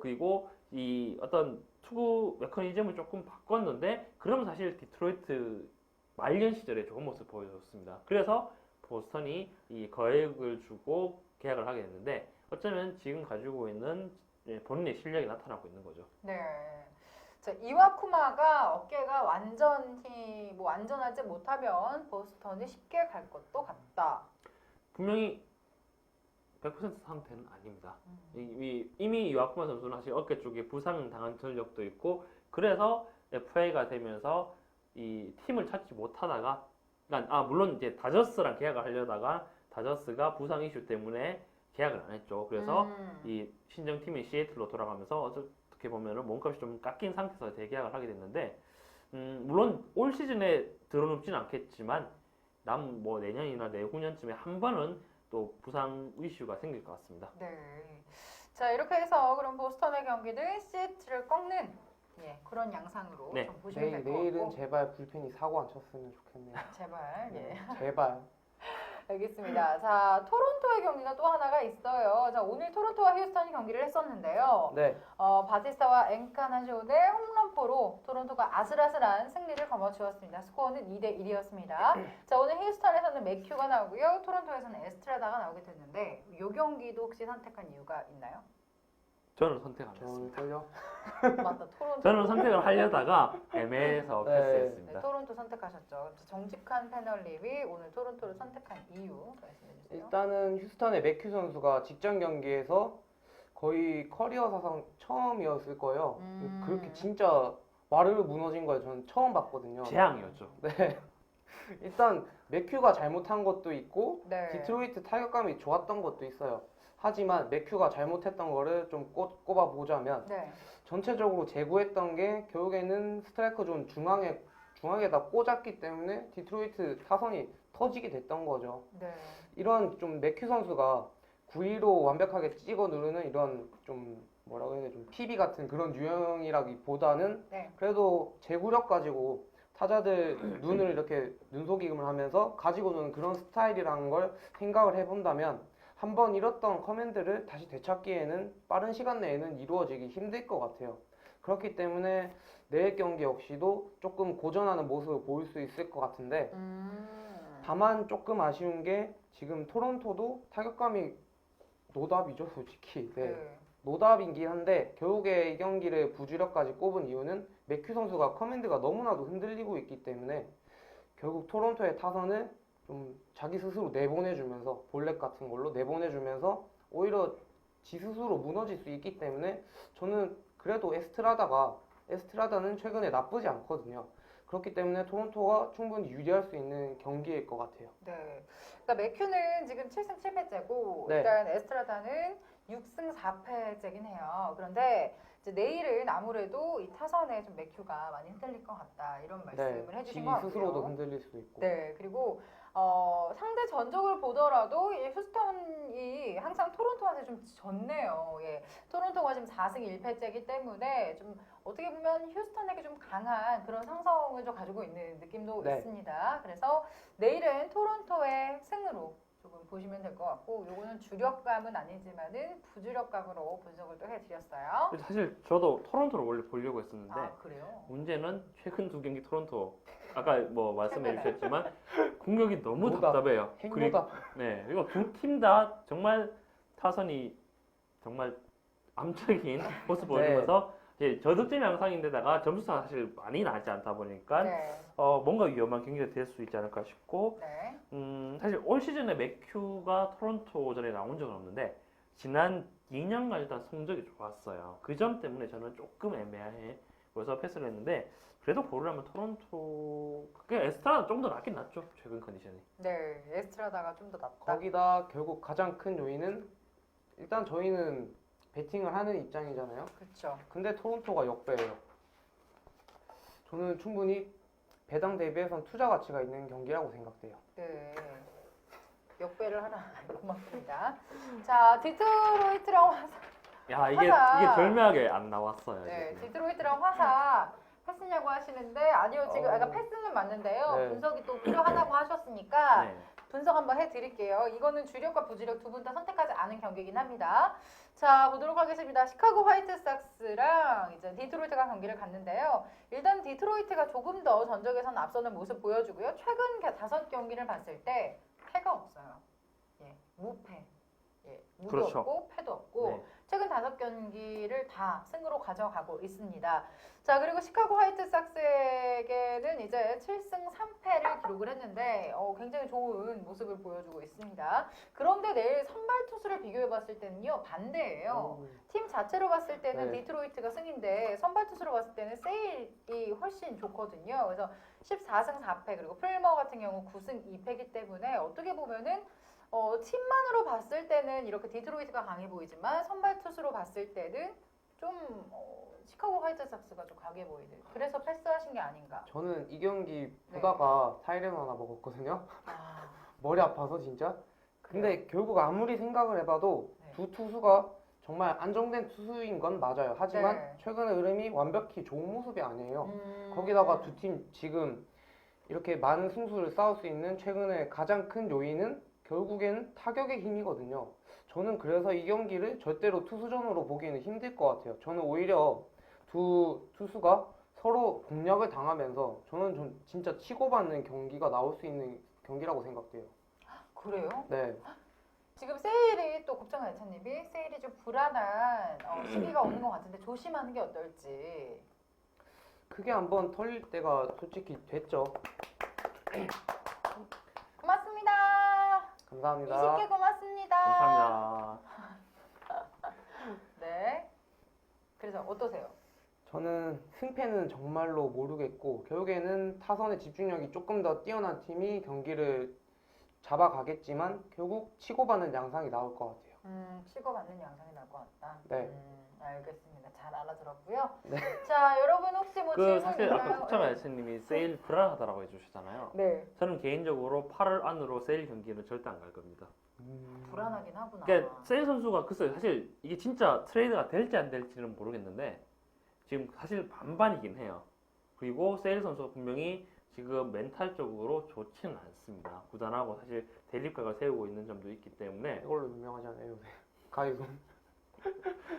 S2: 그리고 이 어떤 투구 메커니즘을 조금 바꿨는데 그러면 사실 디트로이트 말년 시절에 좋은 모습 보여줬습니다. 그래서 보스턴이 이 거액을 주고 계약을 하게 됐는데 어쩌면 지금 가지고 있는 본인의 실력이 나타나고 있는 거죠.
S1: 네. 자, 이와쿠마가 어깨가 완전히 뭐 완전하지 못하면 보스턴이 쉽게 갈 것도 같다.
S2: 분명히 100% 상태는 아닙니다. 이미 이와쿠마 선수는 사실 어깨 쪽에 부상 당한 전력도 있고 그래서 FA가 되면서 이 팀을 찾지 못하다가 그러니까 물론 이제 다저스랑 계약을 하려다가 다저스가 부상 이슈 때문에 계약을 안 했죠. 그래서 이 신정팀인 시애틀로 돌아가면서 어떻게 보면은 몸값이 좀 깎인 상태에서 재계약을 하게 됐는데 물론 올 시즌에 들어눕지는 않겠지만 뭐 내년이나 내후년쯤에 한 번은 또 부상 이슈가 생길 것 같습니다.
S1: 네. 자, 이렇게 해서 그럼 보스턴의 경기는 시애틀을 꺾는 그런 양상으로
S2: 네.
S1: 좀 보시면 될 것
S3: 내일은
S1: 같고.
S3: 제발 불펜이 사고 안 쳤으면 좋겠네요.
S1: 제발. 예.
S3: 제발.
S1: 알겠습니다. 자, 토론토의 경기가 또 하나가 있어요. 자, 오늘 토론토와 휴스턴이 경기를 했었는데요.
S3: 네.
S1: 바티스타와 엔카나시온의 홈런포로 토론토가 아슬아슬한 승리를 거머쥐었습니다. 스코어는 2대1이었습니다. 자, 오늘 휴스턴에서는 맥큐가 나오고요. 토론토에서는 에스트라다가 나오게 됐는데 이 경기도 혹시 선택한 이유가 있나요?
S2: 저는 선택 안 했습니다.
S3: 저는요.
S1: 맞다, 토론토.
S2: 저는 선택을 하려다가 애매해서
S3: 네.
S2: 패스했습니다.
S1: 네, 토론토 선택하셨죠. 정직한 패널님이 오늘 토론토를 선택한 이유 말씀해 주세요.
S3: 일단은 휴스턴의 맥큐 선수가 직전 경기에서 거의 커리어 사상 처음이었을 거예요. 그렇게 진짜 와르르 무너진 걸 저는 처음 봤거든요.
S2: 재앙이었죠.
S3: 네. 일단 맥큐가 잘못한 것도 있고
S1: 네.
S3: 디트로이트 타격감이 좋았던 것도 있어요. 하지만 맥큐가 잘못했던 거를 좀 꼽아 보자면
S1: 네.
S3: 전체적으로 제구했던 게 결국에는 스트라이크 존 중앙에다 꽂았기 때문에 디트로이트 타선이 터지게 됐던 거죠.
S1: 네.
S3: 이런 좀 맥큐 선수가 9위로 완벽하게 찍어 누르는 이런 좀 뭐라고 해야 되나 좀 PB 같은 그런 유형이라기보다는
S1: 네.
S3: 그래도 제구력 가지고 타자들 눈을 이렇게 눈속임을 하면서 가지고 노는 그런 스타일이라는 걸 생각을 해본다면 한번 잃었던 커맨드를 다시 되찾기에는 빠른 시간 내에는 이루어지기 힘들 것 같아요. 그렇기 때문에 내일 경기 역시도 조금 고전하는 모습을 보일 수 있을 것 같은데 다만 조금 아쉬운 게 지금 토론토도 타격감이 노답이죠, 솔직히. 네. 노답이긴 한데 결국에 이 경기를 부주력까지 꼽은 이유는 맥큐 선수가 커맨드가 너무나도 흔들리고 있기 때문에 결국 토론토의 타선을 좀 자기 스스로 내보내주면서 볼넷 같은 걸로 내보내주면서 오히려 지 스스로 무너질 수 있기 때문에 저는 그래도 에스트라다는 최근에 나쁘지 않거든요. 그렇기 때문에 토론토가 충분히 유리할 수 있는 경기일 것 같아요.
S1: 네. 그러니까 맥큐는 지금 7승 7패째고
S3: 네.
S1: 일단 에스트라다는 6승 4패째긴 해요. 그런데 이제 내일은 아무래도 이 타선에 좀 맥큐가 많이 흔들릴 것 같다 이런 말씀을
S3: 지
S1: 해주신 것 같고요.
S3: 스스로도 흔들릴 수도 있고.
S1: 네. 그리고 상대 전적을 보더라도 이 휴스턴이 항상 토론토한테 좀 졌네요. 예. 토론토가 지금 4승 1패째이기 때문에 좀 어떻게 보면 휴스턴에게 좀 강한 그런 상성을 좀 가지고 있는 느낌도
S3: 네.
S1: 있습니다. 그래서 내일은 토론토의 승으로 조금 보시면 될 것 같고 요거는 주력감은 아니지만은 부주력감으로 분석을 또 해드렸어요.
S2: 사실 저도 토론토를 원래 보려고 했었는데
S1: 아 그래요?
S2: 문제는 최근 두 경기 토론토 아까 뭐 말씀해
S1: 최근에.
S2: 주셨지만 공격이 너무
S3: 노답.
S2: 답답해요.
S3: 행노다.
S2: 그리고 두 팀 다 정말 타선이 정말 암적인 모습 보여주면서 이제 저득점 양상인데다가 점수차가 사실 많이 나지 않다 보니까
S1: 네.
S2: 뭔가 위험한 경기가 될 수 있지 않을까 싶고
S1: 네.
S2: 사실 올 시즌에 맥큐가 토론토전에 나온 적은 없는데 지난 2년간 일단 성적이 좋았어요. 그 점 때문에 저는 조금 애매해 보여서 패스를 했는데 그래도 고르라면 토론토 그냥 에스트라는 좀 더 낫긴 낫죠. 최근 컨디션이.
S1: 네. 에스트라다가 좀 더 낫다.
S3: 거기다 결국 가장 큰 요인은 일단 저희는 배팅을 하는 입장이잖아요.
S1: 그렇죠.
S3: 근데 토론토가 역배예요. 저는 충분히 배당 대비해선 투자 가치가 있는 경기라고 생각돼요.
S1: 네. 역배를 하나 고맙습니다. 자, 디트로이트랑 화사.
S2: 야 이게 절묘하게 안 나왔어요.
S1: 네,
S2: 이게.
S1: 디트로이트랑 화사 패스냐고 하시는데 아니요 지금
S3: 어.
S1: 아까 패스는 맞는데요.
S3: 네.
S1: 분석이 또 필요하다고 하셨으니까
S2: 네.
S1: 분석 한번 해드릴게요. 이거는 주력과 부주력 두 분 다 선택하지 않은 경기이긴 합니다. 자, 보도록 하겠습니다. 시카고 화이트삭스랑 이제 디트로이트가 경기를 갔는데요. 일단 디트로이트가 조금 더 전적에서는 앞서는 모습 보여주고요. 최근 5경기를 봤을 때 패가 없어요. 예, 무패. 예, 무도
S2: 그렇죠.
S1: 없고 패도 없고
S2: 네.
S1: 최근 5경기를 다 승으로 가져가고 있습니다. 자, 그리고 시카고 화이트삭스에게는 이제 7승 3패를 기록을 했는데 굉장히 좋은 모습을 보여주고 있습니다. 그런데 내일 선발 투수를 비교해 봤을 때는요, 반대예요. 팀 자체로 봤을 때는
S3: 네.
S1: 디트로이트가 승인데 선발 투수로 봤을 때는 세일이 훨씬 좋거든요. 그래서 14승 4패 그리고 풀머 같은 경우 9승 2패이기 때문에 어떻게 보면은 팀만으로 봤을 때는 이렇게 디트로이트가 강해 보이지만 선발 투수로 봤을 때는 좀 시카고 화이트삭스가 좀 강해 보이는. 그래서 패스하신 게 아닌가.
S3: 저는 이 경기 보다가 타이레놀 하나 먹었거든요.
S1: 아,
S3: 머리 아파서 진짜. 근데 결국 아무리 생각을 해봐도
S1: 네.
S3: 두 투수가 정말 안정된 투수인 건 맞아요. 하지만
S1: 네.
S3: 최근의 흐름이 완벽히 좋은 모습이 아니에요.
S1: 음.
S3: 거기다가 두 팀 지금 이렇게 많은 승수를 쌓을 수 있는 최근에 가장 큰 요인은 결국에는 타격의 힘이거든요. 저는 그래서 이 경기를 절대로 투수전으로 보기에는 힘들 것 같아요. 저는 오히려 두 투수가 서로 공략을 당하면서 저는 좀 진짜 치고받는 경기가 나올 수 있는 경기라고 생각돼요.
S1: 그래요?
S3: 네.
S1: 지금 세일이 또 곱창 알차님이 세일이 좀 불안한 시기가 오는 것 같은데 조심하는 게 어떨지.
S3: 크게 한번 털릴 때가 솔직히 됐죠.
S1: 고맙습니다.
S3: 감사합니다.
S1: 20개 고맙습니다.
S2: 감사합니다.
S1: 네. 그래서 어떠세요?
S3: 저는 승패는 정말로 모르겠고 결국에는 타선의 집중력이 조금 더 뛰어난 팀이 경기를 잡아가겠지만 결국 치고받는 양상이 나올 것 같아요.
S1: 치고받는 양상이 날 것 같다.
S3: 네.
S1: 알겠습니다. 잘 알아들었고요.
S3: 네.
S1: 자, 여러분 혹시 뭐
S2: 그
S1: 질문
S2: 사실 아까
S1: 있나요?
S2: 곱창
S1: 네.
S2: 아저씨님이 세일 불안하다라고 해주셨잖아요.
S1: 네.
S2: 저는 개인적으로 8월 안으로 세일 경기는 절대 안 갈 겁니다.
S1: 불안하긴 하구나.
S2: 그러니까 세일 선수가 글쎄요, 사실 이게 진짜 트레이드가 될지 안 될지는 모르겠는데 지금 사실 반반이긴 해요. 그리고 세일 선수가 분명히 지금 멘탈적으로 좋지는 않습니다. 구단하고 사실 대립각을 세우고 있는 점도 있기 때문에
S3: 이걸로 유명하잖아요. 요새. 가이손.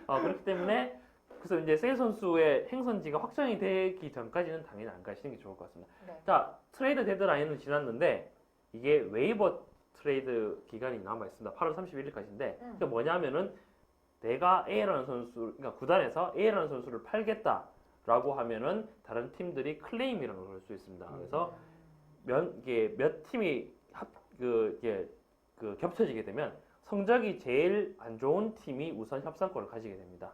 S2: 그렇기 때문에 그래서 이제 세일 선수의 행선지가 확정이 되기 전까지는 당연히 안 가시는 게 좋을 것 같습니다.
S1: 네.
S2: 자, 트레이드 데드라인은 지났는데 이게 웨이버 트레이드 기간이 남아 있습니다. 8월 31일까지인데 그게 뭐냐면은 내가 A라는 선수, 그러니까 구단에서 A라는 선수를 팔겠다라고 하면은 다른 팀들이 클레임이라는 걸 할 수 있습니다. 그래서 이게 몇 팀이 그 겹쳐지게 되면 성적이 제일 안 좋은 팀이 우선 협상권을 가지게 됩니다.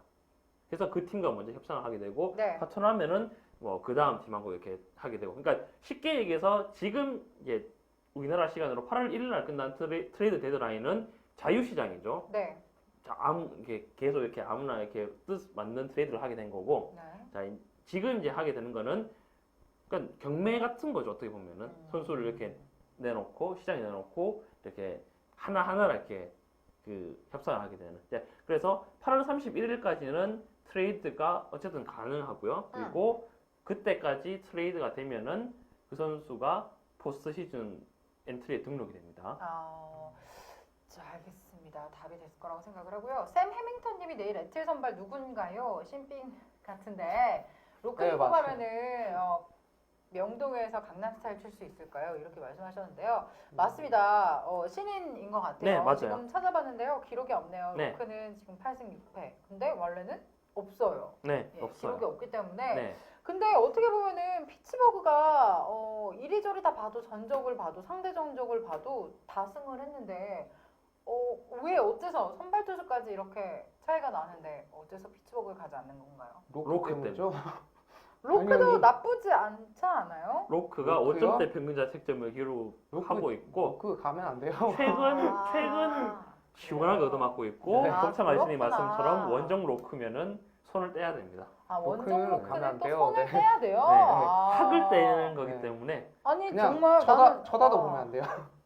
S2: 그래서 그 팀과 먼저 협상을 하게 되고
S1: 네.
S2: 파토나면은 뭐 그 다음 팀하고 이렇게 하게 되고, 그러니까 쉽게 얘기해서 지금 이제 우리나라 시간으로 8월 1일 날 끝난 트레이드 데드라인은 자유시장이죠.
S1: 네.
S2: 자, 이렇게 계속 이렇게 아무나 이렇게 뜻 맞는 트레이드를 하게 된 거고,
S1: 네.
S2: 자, 지금 이제 하게 되는 거는 그러니까 경매 같은 거죠. 어떻게 보면은 선수를 이렇게 내놓고 시장에 내놓고 이렇게 하나하나 이렇게 그 협상을 하게 되는. 이제 그래서 8월 31일까지는 트레이드가 어쨌든 가능하고요. 그리고 그때까지 트레이드가 되면은 그 선수가 포스트 시즌 엔트리에 등록이 됩니다.
S1: 자, 알겠습니다. 답이 됐을 거라고 생각을 하고요. 샘 해밍턴님이 내일 에틀 선발 누군가요? 신빙 같은데 로크를
S3: 네,
S1: 뽑으면은 명동에서 강남스타일 칠 수 있을까요? 이렇게 말씀하셨는데요. 맞습니다. 신인인 것 같아요.
S2: 네, 맞아요.
S1: 지금 찾아봤는데요. 기록이 없네요.
S2: 네.
S1: 로크는 지금 8승 6패. 근데 원래는 없어요.
S2: 네,
S1: 예,
S2: 없어요.
S1: 기록이 없기 때문에.
S2: 네.
S1: 근데 어떻게 보면은 피츠버그가 이리저리 다 봐도 전적을 봐도 상대 전적을 봐도 다 승을 했는데 왜 어째서 선발 투수까지 이렇게 차이가 나는데 어째서 피츠버그를 가지 않는 건가요?
S3: 로크 때문이죠.
S1: 로크도
S3: 당연히.
S1: 나쁘지 않지 않아요?
S2: 로크가
S3: 로크요?
S2: 5점대 평균 자책점을 기록하고 있고
S3: 로크 가면 안 돼요.
S2: 최근 시원하게 얻어맞고 있고
S3: 네.
S2: 곱창 아저씨님
S1: 그렇구나.
S2: 말씀처럼 원정 로크면은 손을 떼야 됩니다.
S1: 원정
S3: 로크는 가면 안
S1: 로크는 또
S3: 돼요.
S1: 손을
S3: 네.
S1: 떼야 돼요.
S2: 네.
S1: 아.
S2: 학을 떼는 거기
S3: 네.
S2: 때문에
S1: 아니
S3: 그냥
S1: 정말 나는
S3: 쳐다도 보면 안 돼요.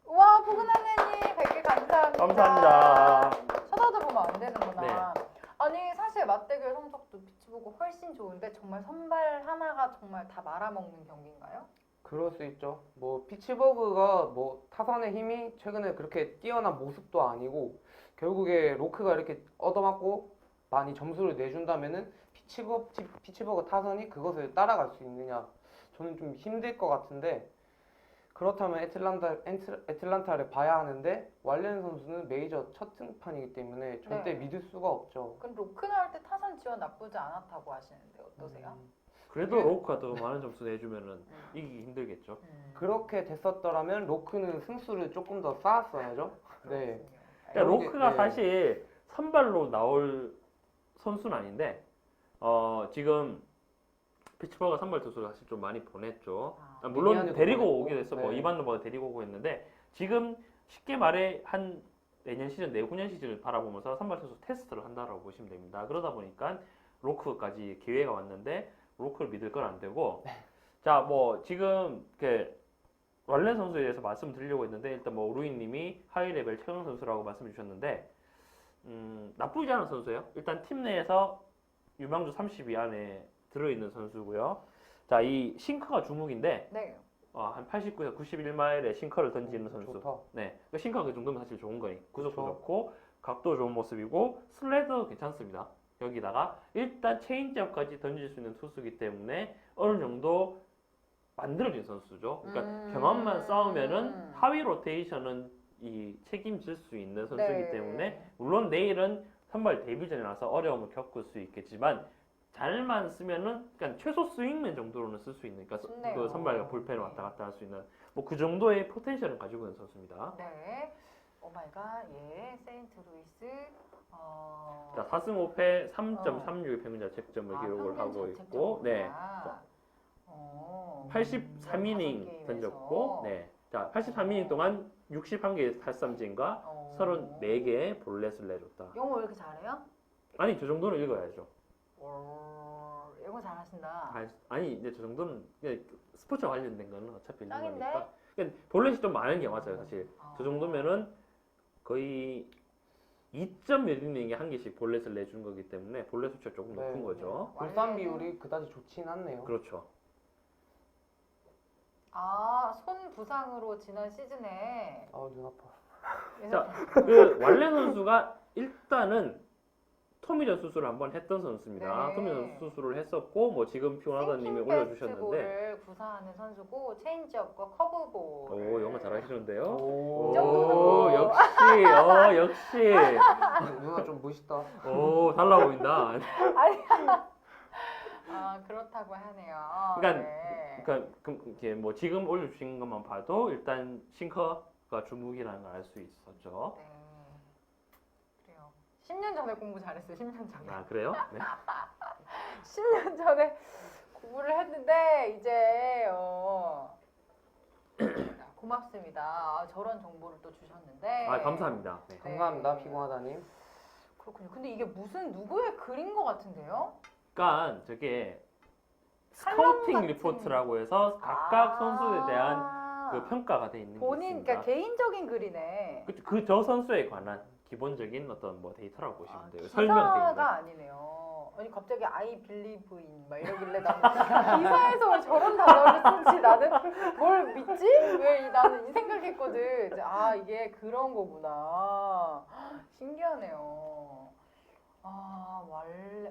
S1: 와 포근한애님 100개 감사합니다.
S2: 감사합니다.
S1: 쳐다도 보면 안 되는구나.
S2: 네.
S1: 아니 사실 맞대결 성적도 피츠버그 훨씬 좋은데 정말 선발 하나가 정말 다 말아먹는 경기인가요?
S3: 그럴 수 있죠. 뭐 피츠버그가 뭐 타선의 힘이 최근에 그렇게 뛰어난 모습도 아니고 결국에 로크가 이렇게 얻어맞고 많이 점수를 내준다면은 피츠버그 타선이 그것을 따라갈 수 있느냐? 저는 좀 힘들 것 같은데 그렇다면 애틀란타를 봐야 하는데 왈렌 선수는 메이저 첫 등판이기 때문에 절대
S1: 네.
S3: 믿을 수가 없죠.
S1: 그럼 로크 나올 때 타선 지원 나쁘지 않았다고 하시는데 어떠세요?
S2: 그래도
S3: 그게-
S2: 로크가 더 많은 점수 내주면은 이기기 힘들겠죠.
S3: 그렇게 됐었더라면 로크는 승수를 조금 더 쌓았어야죠. 네.
S2: 그러니까
S3: 여기-
S2: 로크가
S3: 네.
S2: 사실 선발로 나올 선수는 아닌데 지금 피츠버그 선발 투수를 사실 좀 많이 보냈죠. 물론
S3: 미니안에도
S2: 데리고
S3: 보냈고,
S2: 오게 됐어. 뭐
S3: 네.
S2: 이반 노바가 데리고 오고 했는데 지금 쉽게 말해 한 내년 시즌, 내후년 시즌을 바라보면서 선발 투수 테스트를 한다라고 보시면 됩니다. 그러다 보니까 로크까지 기회가 왔는데 로크를 믿을 건 안 되고
S3: 네.
S2: 자 뭐 지금 왈렌 선수에 대해서 말씀드리려고 했는데 일단 뭐 루이님이 하이 레벨 최강 선수라고 말씀 주셨는데 나쁘지 않은 선수예요. 일단 팀 내에서 유망주 30위 안에 들어있는 선수고요. 자, 이 싱커가 주목인데
S1: 네.
S2: 한 89에서 91마일에 싱커를 던지는 선수.
S3: 좋다.
S2: 네, 그 싱커가 그 정도면 사실 좋은 거니. 구속도
S3: 그쵸.
S2: 좋고 각도 좋은 모습이고 슬라이더 괜찮습니다. 여기다가 일단 체인지업까지 던질 수 있는 투수이기 때문에 어느 정도 만들어진 선수죠. 그러니까 경험만 쌓으면은 하위 로테이션은 이 책임질 수 있는 선수이기
S1: 네.
S2: 때문에 물론 내일은 선발 데뷔전이라서 어려움을 겪을 수 있겠지만 잘만 쓰면은 그러니까 최소 스윙맨 정도로는 쓸 수 있는 그러니까
S1: 좋네요.
S2: 그 선발과 불펜을 왔다 갔다 할 수 있는 뭐 그 정도의 포텐셜을 가지고 있는 선수입니다.
S1: 네. 오마이갓. 예. 세인트 루이스.
S2: 자, 4승 5패 3.36 평균 자책점을 기록을 하고 있고 네. 83이닝 던졌고 네. 자, 83이닝 동안 61개의 탈삼진과 34개의 볼넷을 내줬다.
S1: 영어 왜 이렇게 잘해요?
S2: 아니, 저 정도는 읽어야죠.
S1: 영어 잘하신다.
S2: 아니, 이제 저 정도는 그냥 스포츠 관련된 거는 어차피 읽는
S1: 짱인데?
S2: 거니까. 그러니까 볼넷이 좀 많은 게 맞아요, 사실.
S1: 아.
S2: 저 정도면은 거의 2점 몇 이닝에 한 개씩 볼넷을 내준 거기 때문에 볼넷 수치가 조금
S3: 네.
S2: 높은 거죠.
S3: 불산 비율이 그다지 좋진 않네요.
S2: 그렇죠.
S1: 손 부상으로 지난 시즌에
S3: 눈 아파.
S2: 자, 그 왈렌 선수가 일단은 토미전 수술을 한번 했던 선수입니다.
S1: 네.
S2: 토미전 수술을 했었고 뭐 지금 피오나다님이 올려주셨는데
S1: 패스트볼을 구사하는 선수고 체인지업과 커브볼.
S2: 오 영어 잘하시는데요.
S3: 오,
S1: 이 정도는
S2: 역시
S3: 누나 좀 멋있다.
S2: 오 달라 보인다.
S1: 그렇다고 하네요.
S2: 그러니까
S1: 네.
S2: 이렇게 뭐 지금 올려주신 것만 봐도 일단 싱커가 주목이라는 걸 알 수 있었죠.
S1: 네. 그래요. 10년 전에 공부 잘했어요. 10년 전에.
S2: 아 그래요? 네.
S1: 10년 전에 공부를 했는데 이제 고맙습니다. 저런 정보를 또 주셨는데.
S2: 아 감사합니다. 네.
S3: 감사합니다, 피곤하다님.
S1: 그렇군요. 근데 이게 무슨 누구의 글인 것 같은데요?
S2: 그러니까 저게
S1: 칼럼
S2: 스카우팅
S1: 같은-
S2: 리포트라고 해서 각각 선수에 대한 그 평가가 돼 있는 게
S1: 본인
S2: 있습니다.
S1: 그러니까 개인적인 글이네.
S2: 저 선수에 관한 기본적인 어떤 뭐 데이터라고 보시면 돼요.
S1: 기사가
S2: 설명돼 있는.
S1: 아니네요. 아니 갑자기 I believe in 막 이러길래 나는 기사에서 왜 저런 단어를 쓰지 나는 뭘 믿지? 나는 이 생각했거든. 이제 이게 그런 거구나. 신기하네요.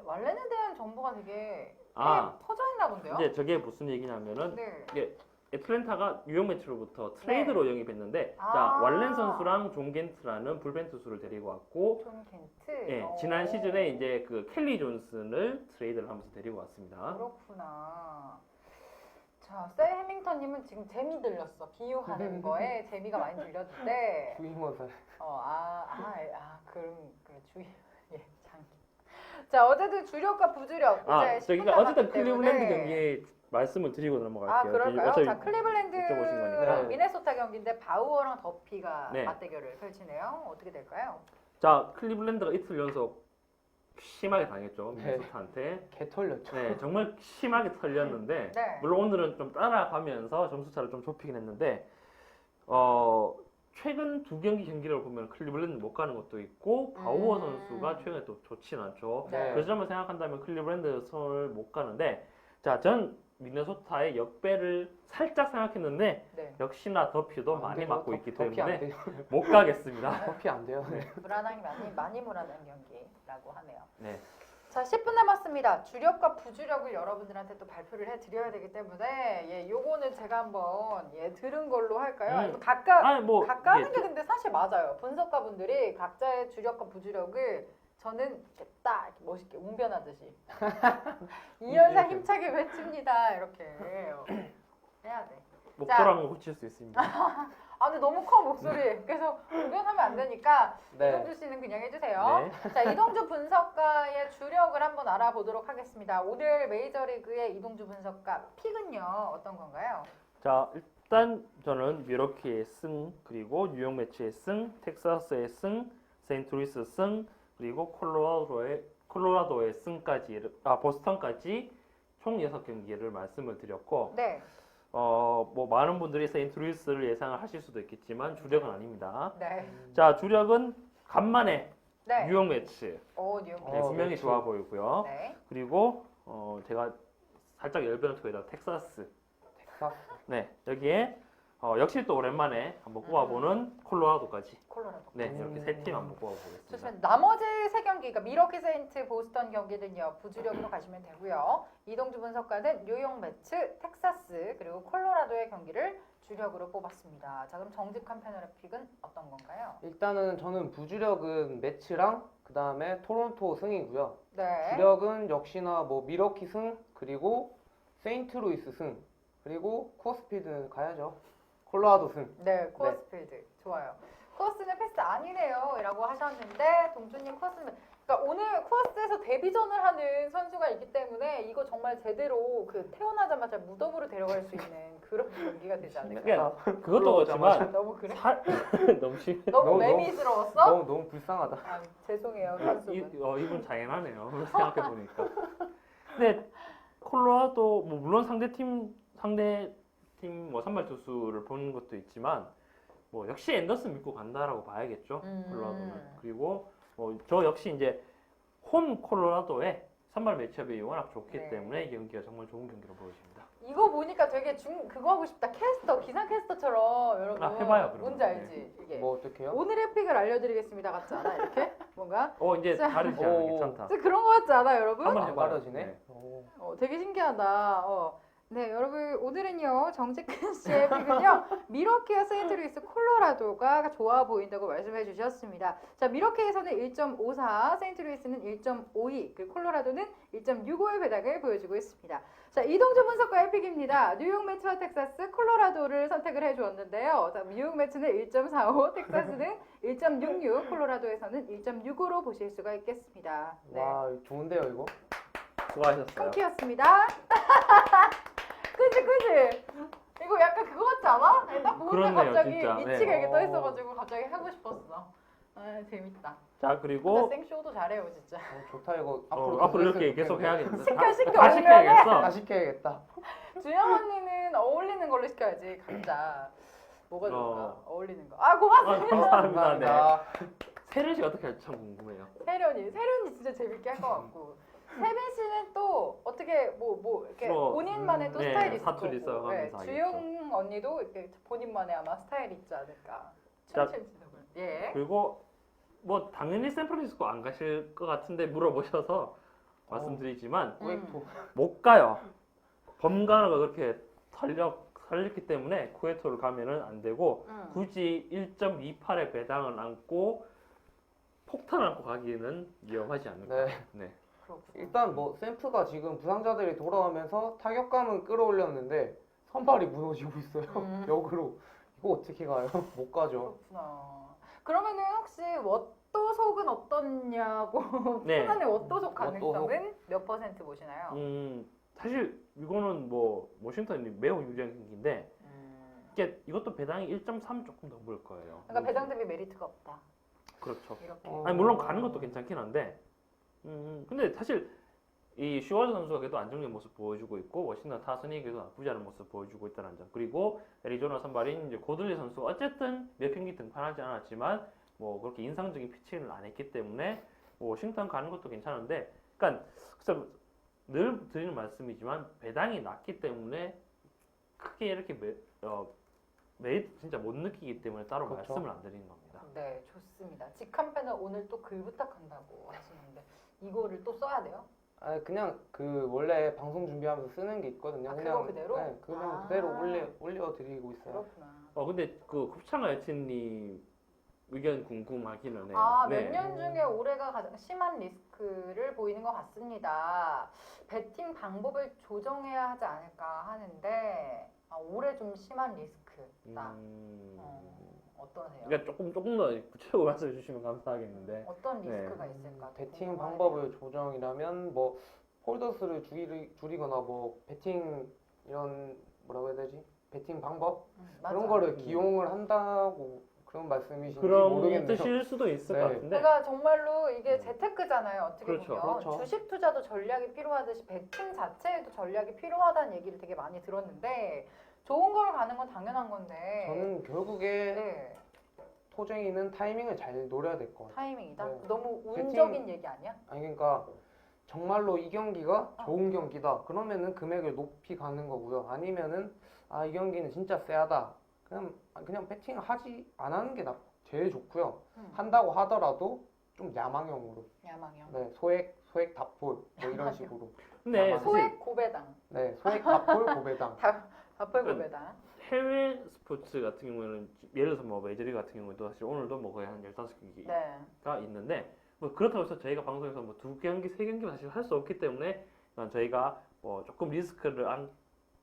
S1: 왈렌에 대한 정보가 되게 퍼져 있나 본데요.
S2: 이제 저게 무슨 얘기냐면은
S1: 네.
S2: 애틀랜타가 뉴욕 매치로부터 트레이드로 영입했는데 자 왈렌 선수랑 존 겐트라는 불펜 투수를 데리고 왔고
S1: 존 켄트.
S2: 예, 지난 시즌에 이제 그 켈리 존슨을 트레이드를 하면서 데리고 왔습니다.
S1: 그렇구나. 자, 셀 해밍턴님은 지금 재미 들렸어. 비유하는 거에 재미가 많이 들렸는데.
S3: 주임원사.
S1: 그럼 그래 주의. 예, 장. 자, 어제도 주력과 부주력. 이제 10분
S2: 저기가 어쨌든
S1: 남았기
S2: 클리블랜드
S1: 때문에.
S2: 경기에 말씀을 드리고 넘어갈게요.
S1: 그럴까요?
S2: 어차피
S1: 자, 클리블랜드랑
S2: 여쭤보신 거니까.
S3: 네.
S1: 미네소타 경기인데 바우어랑 더피가
S2: 네.
S1: 맞대결을 펼치네요. 어떻게 될까요?
S2: 자, 클리블랜드가 이틀 연속 심하게 당했죠.
S3: 네.
S2: 미네소타한테.
S3: 개 털렸죠.
S2: 네, 정말 심하게 털렸는데
S1: 네.
S2: 물론 오늘은 좀 따라가면서 점수차를 좀 좁히긴 했는데 최근 두 경기 경기를 보면 클리블랜드 못 가는 것도 있고 바우어 선수가 최근에 또 좋진 않죠.
S1: 네.
S2: 그 점을 생각한다면 클리블랜드 손을 못 가는데 자, 전 미네소타의 역배를 살짝 생각했는데
S1: 네.
S2: 역시나 더피도
S3: 안
S2: 많이
S3: 돼요.
S2: 맞고 있기
S3: 덕이 안
S2: 때문에
S3: 돼요.
S2: 못 가겠습니다.
S3: 덕이 안 돼요. 네.
S1: 불안함이 많이 불안한 경기라고 하네요.
S2: 네.
S1: 자, 10분 남았습니다. 주력과 부주력을 여러분들한테 또 발표를 해드려야 되기 때문에 예, 요거는 제가 한번 들은 걸로 할까요? 아니면 각각
S2: 아니 뭐
S1: 하는
S2: 이게
S1: 게 근데 사실 맞아요. 분석가분들이 각자의 주력과 부주력을 저는 이렇게 딱 이렇게 멋있게 웅변하듯이 이연사 힘차게 외칩니다. 이렇게 해야 돼.
S2: 목소랑은 고칠 수 있습니다.
S1: 아 근데 너무 커 목소리. 그래서 웅변하면 안 되니까
S3: 네.
S1: 이동주 씨는 그냥 해주세요.
S2: 네.
S1: 자, 이동주 분석가의 주력을 한번 알아보도록 하겠습니다. 오늘 메이저리그의 이동주 분석가 픽은요 어떤 건가요?
S2: 자, 일단 저는 미러키의 승, 그리고 뉴욕 매치의 승, 텍사스의 승, 세인트루이스 승, 그리고 콜로라도의 승까지, 보스턴까지 총 6경기를 말씀을 드렸고,
S1: 네,
S2: 뭐 많은 분들이 세인트루이스를 예상을 하실 수도 있겠지만 주력은 아닙니다.
S1: 네,
S2: 자, 주력은 간만에
S1: 네.
S2: 뉴욕 매치,
S1: 뉴욕.
S2: 네, 분명히
S3: 매치.
S2: 좋아 보이고요.
S1: 네,
S2: 그리고 제가 살짝 열변을 토해다 텍사스.
S3: 텍사스.
S2: 네, 여기에 역시 또 오랜만에 한번 꼽아보는 콜로라도까지.
S1: 콜로라도.
S2: 네, 이렇게 세 팀 한번 꼽아보겠습니다.
S1: 좋습니다. 나머지 세 경기, 그러니까 미러키 세인트, 보스턴 경기는요 부주력으로 가시면 되고요. 이동주 분석가는 뉴욕 매츠, 텍사스 그리고 콜로라도의 경기를 주력으로 뽑았습니다. 자, 그럼 정직한 패널의 픽은 어떤 건가요?
S3: 일단은 저는 부주력은 매치랑 그 다음에 토론토 승이고요.
S1: 네.
S3: 주력은 역시나 뭐 미러키 승 그리고 세인트루이스 승 그리고 코어스피드는 가야죠. 콜로라도 승.
S1: 네, 코어스필드 좋아요. 코어스는 패스 아니네요 라고 하셨는데 동주님 코어스는 그러니까 오늘 코어스에서 데뷔전을 하는 선수가 있기 때문에 이거 정말 제대로 그 태어나자마자 무덤으로 데려갈 수 있는 그런 경기가 되지 않을까.
S2: 그러니까 그것도 그렇지만
S1: 너무 그래?
S2: 너무 심.
S1: 너무
S3: 너무-
S1: 매미스러웠어?
S3: 너무 불쌍하다.
S1: 아, 죄송해요 선수분.
S2: 이분 잔인하네요. 생각해 보니까. 근데 콜로라도 뭐 물론 상대 팀 뭐 선발 투수를 보는 것도 있지만 뭐 역시 앤더슨 믿고 간다라고 봐야겠죠. 콜로라도는. 그리고 뭐 저 역시 이제 홈 콜로라도의 선발 매치업이 워낙 좋기
S1: 네.
S2: 때문에 이 경기가 정말 좋은 경기로 보여집니다.
S1: 이거 보니까 되게 그거 하고 싶다. 기상 캐스터처럼 여러분.
S2: 해봐요, 그러면.
S1: 뭔지 알지? 이게.
S3: 뭐 어떡해요?
S1: 오늘의 픽을 알려드리겠습니다 같지 않아? 이렇게? 뭔가?
S2: 이제
S1: 자.
S2: 다르지 않아
S3: 오.
S2: 괜찮다.
S1: 진짜 그런 거 같지 않아 여러분?
S2: 한번
S3: 안
S2: 해봐요.
S3: 가려지네.
S2: 네.
S3: 오.
S1: 되게 신기하다. 네, 여러분 오늘은요 정직근 씨의 픽은요 미러키와 세인트루이스 콜로라도가 좋아 보인다고 말씀해 주셨습니다. 자, 미러키에서는 1.54, 세인트루이스는 1.52, 그리고 콜로라도는 1.65의 배당을 보여주고 있습니다. 자, 이동주 분석가의 픽입니다. 뉴욕 매츠와 텍사스, 콜로라도를 선택을 해주었는데요. 자, 뉴욕 매츠는 1.45, 텍사스는 1.66, 콜로라도에서는 1.65로 보실 수가 있겠습니다. 네.
S3: 와 좋은데요 이거?
S2: 수고하셨어요.
S1: 콩키였습니다. 그지? 이거 약간 그거 같지 않아? 아니, 딱 보는데
S2: 그렇네요,
S1: 갑자기
S2: 진짜. 네.
S1: 미치게 이렇게 떠 있어가지고 갑자기 하고 싶었어. 아, 재밌다.
S2: 자,
S1: 근데
S2: 그리고
S1: 생쇼도 잘해요, 진짜.
S3: 좋다 이거
S2: 앞으로 이렇게 계속 해야겠는데.
S1: 시켜
S2: 다 시켜야겠어.
S3: 다 시켜야겠다.
S1: 주영 언니는 어울리는 걸로 시켜야지, 각자. 뭐가 좋을까?
S2: 어.
S1: 어울리는 거. 아, 고맙습니다.
S2: 감사합니다. 네.
S3: 감사합니다.
S2: 세른 씨가 어떻게 할지 참 궁금해요.
S1: 세련이 진짜 재밌게 할 것 같고. 세빈 씨는 또 어떻게 뭐 이렇게
S2: 뭐,
S1: 본인만의 또
S2: 네,
S1: 스타일이 있을
S2: 사투리
S1: 거고.
S2: 써가면서 하겠죠.
S1: 주영 언니도 이렇게 본인만의 아마 스타일이 있지 않을까.
S2: 자,
S1: 춤춘지덕을. 예.
S2: 그리고 뭐 당연히 샌프란시스코 안 가실 것 같은데 물어보셔서 말씀드리지만
S3: 쿠웨이토.
S2: 못 가요. 범가너가 그렇게 살렸기 때문에 쿠웨이토를 가면은 안 되고 굳이 1.28의 배당을 안고 폭탄을 안고 가기에는 위험하지 않을까.
S3: 네.
S2: 네.
S1: 그렇구나.
S3: 일단 뭐 샘프가 지금 부상자들이 돌아오면서 타격감은 끌어올렸는데 선발이 무너지고 있어요. 역으로 이거 어떻게 가요? 못 가죠.
S1: 그렇구나. 그러면은 혹시 왓도속은 어떻냐고
S2: 네.
S1: 초반에 왓도속
S3: 왓도속.
S1: 가능성은 몇 퍼센트 보시나요?
S2: 사실 이거는 뭐 워싱턴이 매우 유리한 경기인데 이것도 배당이 1.3 조금 넘을 거예요.
S1: 그러니까 배당 대비 메리트가 없다.
S2: 그렇죠.
S1: 이렇게.
S2: 아니 물론 가는 것도 괜찮긴 한데 근데 사실 이 슈워드 선수가 그래도 안정적인 모습 보여주고 있고 워싱턴 타선이 그래도 나쁘지 않은 모습 보여주고 있다는 점, 그리고 애리조나 선발인 이제 고들리 선수 어쨌든 몇 경기 등판하지 않았지만 뭐 그렇게 인상적인 피칭을 안 했기 때문에 뭐 워싱턴 가는 것도 괜찮은데, 그러니까 늘 드리는 말씀이지만 배당이 낮기 때문에 크게 이렇게 메리트 진짜 못 느끼기 때문에 따로
S3: 그렇죠.
S2: 말씀을 안 드리는 겁니다.
S1: 네, 좋습니다. 직함펜은 오늘 또 글 부탁한다고 하시는데 이거를 또 써야 돼요?
S3: 아 그냥 그 원래 방송 준비하면서 쓰는 게 있거든요.
S1: 아,
S3: 그냥
S1: 그거 그대로?
S3: 네, 그냥
S1: 아.
S3: 그대로 올려드리고 있어요.
S1: 그렇구나.
S2: 근데 그 곱창 알치님 의견 궁금하기는 해요.
S1: 아,
S2: 네.
S1: 몇 년 중에 올해가 가장 심한 리스크를 보이는 것 같습니다. 배팅 방법을 조정해야 하지 않을까 하는데 올해 좀 심한 리스크다. 어떠세요?
S2: 그러니까 조금 더 구체적으로 말씀해 주시면 감사하겠는데.
S1: 어떤
S2: 네.
S1: 리스크가 있을까?
S3: 배팅
S1: 궁금하네요.
S3: 방법을 조정이라면 뭐 홀더 수를 줄이거나 뭐 배팅 이런 뭐라고 해야 되지? 배팅 방법
S1: 맞아.
S3: 그런 거를 기용을 한다고 그런 말씀이신지
S2: 그런
S3: 모르겠네요.
S2: 뜻일 수도 있을
S3: 네.
S2: 것 같은데.
S1: 그러니까 정말로 이게 재테크잖아요. 어떻게
S2: 그렇죠.
S1: 보면
S3: 그렇죠.
S1: 주식 투자도 전략이 필요하듯이 배팅 자체에도 전략이 필요하다는 얘기를 되게 많이 들었는데 좋은 걸 가는 건 당연한 건데
S3: 저는 결국에
S1: 네,
S3: 토쟁이는 타이밍을 잘 노려야 될 것 같아요.
S1: 타이밍이다.
S3: 네.
S1: 너무
S3: 배팅-
S1: 운적인 얘기 아니야?
S3: 아니 그러니까 정말로 이 경기가 좋은 경기다. 그러면은 금액을 높이 가는 거고요. 아니면은 이 경기는 진짜 세하다. 그냥 배팅 하지 안 하는 게 제일 좋고요. 한다고 하더라도 좀 야망형으로.
S1: 야망형.
S3: 네, 소액 답볼 뭐 이런 식으로.
S2: 근데
S3: 아,
S2: 사실
S1: 소액 고배당.
S3: 네, 소액 답볼 고배당.
S1: 답벌 고배당.
S2: 해외 스포츠 같은 경우에는 예를 들어서 뭐 메이저리그 같은 경우에도 사실 오늘도 뭐 거의 한 15경기가
S1: 네.
S2: 있는데 뭐 그렇다고 해서 저희가 방송에서 뭐 2경기, 3경기 사실 할 수 없기 때문에 저희가 뭐 조금 리스크를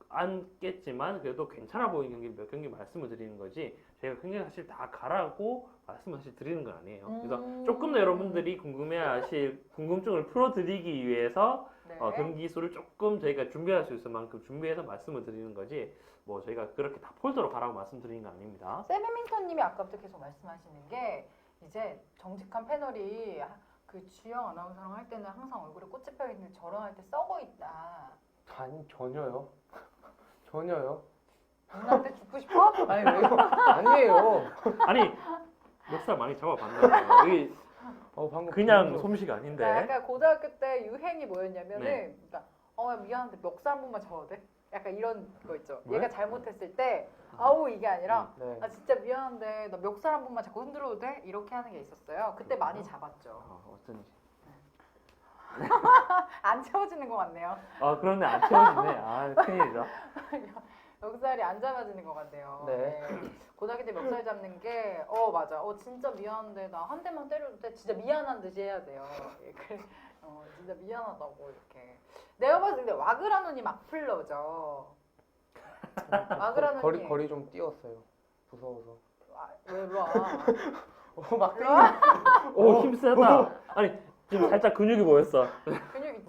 S2: 안겠지만 그래도 괜찮아 보이는 경기 몇 경기 말씀을 드리는 거지 저희가 굉장히 사실 다 가라고 말씀을 사실 드리는 건 아니에요. 그래서 조금 더 여러분들이 궁금해하실 궁금증을 풀어드리기 위해서
S1: 네.
S2: 경기 수를 조금 저희가 준비할 수 있을 만큼 준비해서 말씀을 드리는 거지 뭐 저희가 그렇게 다 폴더로 가라고 말씀드리는 건 아닙니다.
S1: 세미민턴님이 아까부터 계속 말씀하시는 게 이제 정직한 패널이 그 주영 아나운서랑 할 때는 항상 얼굴에 꽃이 펴 있는데 저랑 할 때 썩어 있다.
S3: 아니 전혀요. 전혀요.
S1: 누나한테 죽고 싶어?
S3: 아니 왜요? 아니에요.
S2: 아니 멱살 많이 잡아봤나요? 이게
S3: 방금
S2: 그냥
S3: 보면서-
S2: 솜씨가 아닌데.
S1: 약간 고등학교 때 유행이 뭐였냐면은
S2: 네.
S1: 그러니까 미안한데 멱살 한 번만 잡아도 돼? 약간 이런 거 있죠.
S2: 왜?
S1: 얘가 잘못했을 때 아우 이게 아니라
S3: 네.
S1: 진짜 미안한데 나 멱살 한 번만 잡고 흔들어도 돼? 이렇게 하는 게 있었어요. 그때 많이 잡았죠.
S2: 어쩐지.
S1: 안 채워지는 것 같네요.
S2: 그런데 안 채워지네. 큰일이다.
S1: 멱살이 안 잡아지는 것 같네요.
S3: 네.
S1: 고등학교 때 멱살 잡는 게 맞아. 진짜 미안한데 나 한 대만 때려도 돼? 진짜 미안한 듯이 해야 돼요. 그래, 진짜 미안하다고 이렇게. 내가 봤을 때 와그라노님 악플러죠. 와그라노님.
S3: 거리 좀 띄웠어요. 무서워서.
S1: 왜 일로 와?
S3: 막
S1: 일로 와?
S2: 오 힘세다. 아니 지금 살짝 근육이 보였어.
S1: 근육 있지.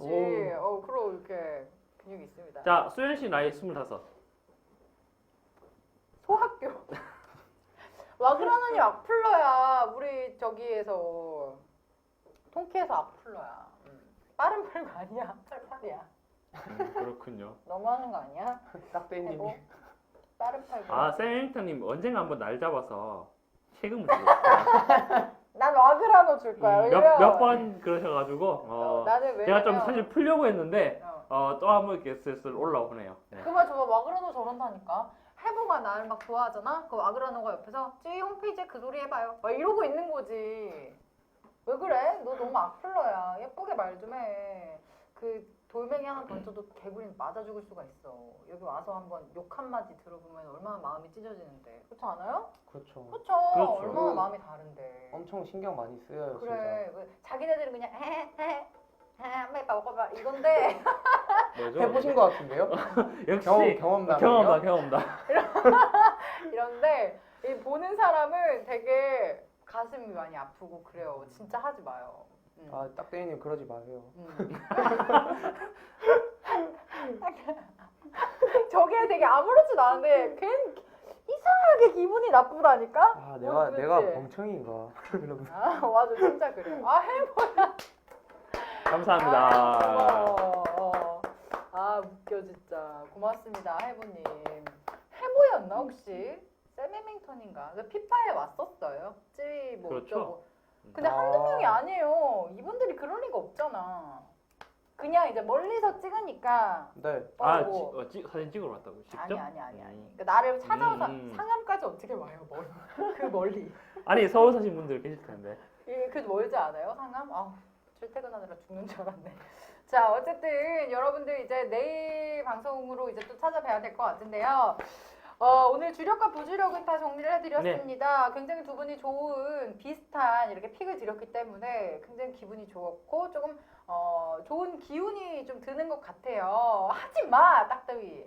S1: 그럼 이렇게 근육이 있습니다.
S2: 자 수현 씨 나이 25.
S1: 소학교. 와그라노님 악플러야. 우리 저기에서 통키에서 악플러야. 빠른 팔가 아니야. 팔팔이야.
S2: 그렇군요.
S1: 너무하는 거 아니야?
S3: 딱대님이.
S1: 해보. 빠른 팔.
S2: 쌤행터님 언젠가 한번 날 잡아서 세금을 주겠어요.
S1: 난 와그라노 줄 거야. 왜냐면
S2: 몇 번 그러셔가지고
S1: 나는 왜냐면
S2: 제가 좀 사실 풀려고 했는데
S1: 어.
S2: 또 한 번 슬슬 올라오네요. 네.
S1: 그만 줘봐. 와그라노 저런다니까. 해보가 나를 막 좋아하잖아. 그 와그라노가 옆에서 찌 홈페이지에 그 소리 해봐요. 막 이러고 있는 거지. 왜 그래? 너 너무 악플러야. 예쁘게 말 좀 해. 그 돌멩이 하나 던져도 개구리는 맞아 죽을 수가 있어. 여기 와서 한번 욕 한마디 들어보면 얼마나 마음이 찢어지는데. 그렇지 않아요?
S3: 그렇죠.
S1: 그렇죠.
S2: 그렇죠.
S1: 얼마나 마음이 다른데.
S3: 엄청 신경 많이 쓰여요.
S1: 그래. 자기네들은 그냥 한번 먹어봐 이건데
S2: 뭐죠?
S3: 진짜. 해보신 것 같은데요?
S2: 역시
S3: 경험담이요?
S2: 경험담.
S1: 이런데 이 보는 사람은 되게 가슴이 많이 아프고 그래요. 진짜 하지 마요.
S3: 딱대님 그러지 마세요.
S1: 저게 되게 아무렇지도 않은데 괜히 이상하게 기분이 나쁘다니까?
S3: 내가 멍청인가? 이러면서.
S1: 맞아 진짜 그래. 해보야.
S2: 감사합니다.
S1: 웃겨 진짜. 고맙습니다 해보님. 해보였나 혹시? 세미밍턴인가? 피파에 왔었어요. 뭐
S2: 그렇죠.
S1: 어쩌고. 근데 한두 명이 아니에요. 이분들이 그럴 리가 없잖아. 그냥 이제 멀리서 찍으니까
S3: 네.
S2: 사진 찍으러 왔다고 직접?
S1: 아니. 그러니까 나를 찾아서
S2: 음.
S1: 상암까지 어떻게 와요? 그 멀리.
S2: 아니 서울 사신 분들 계실 텐데.
S1: 그 멀지 않아요? 상암? 출퇴근하느라 죽는 줄 알았네. 자, 어쨌든 여러분들 이제 내일 방송으로 이제 또 찾아뵈야 될 것 같은데요. 오늘 주력과 부주력은 다 정리를 해드렸습니다. 굉장히 두 분이 좋은 비슷한 이렇게 픽을 드렸기 때문에 굉장히 기분이 좋았고 조금 좋은 기운이 좀 드는 것 같아요. 하지 마, 딱따위.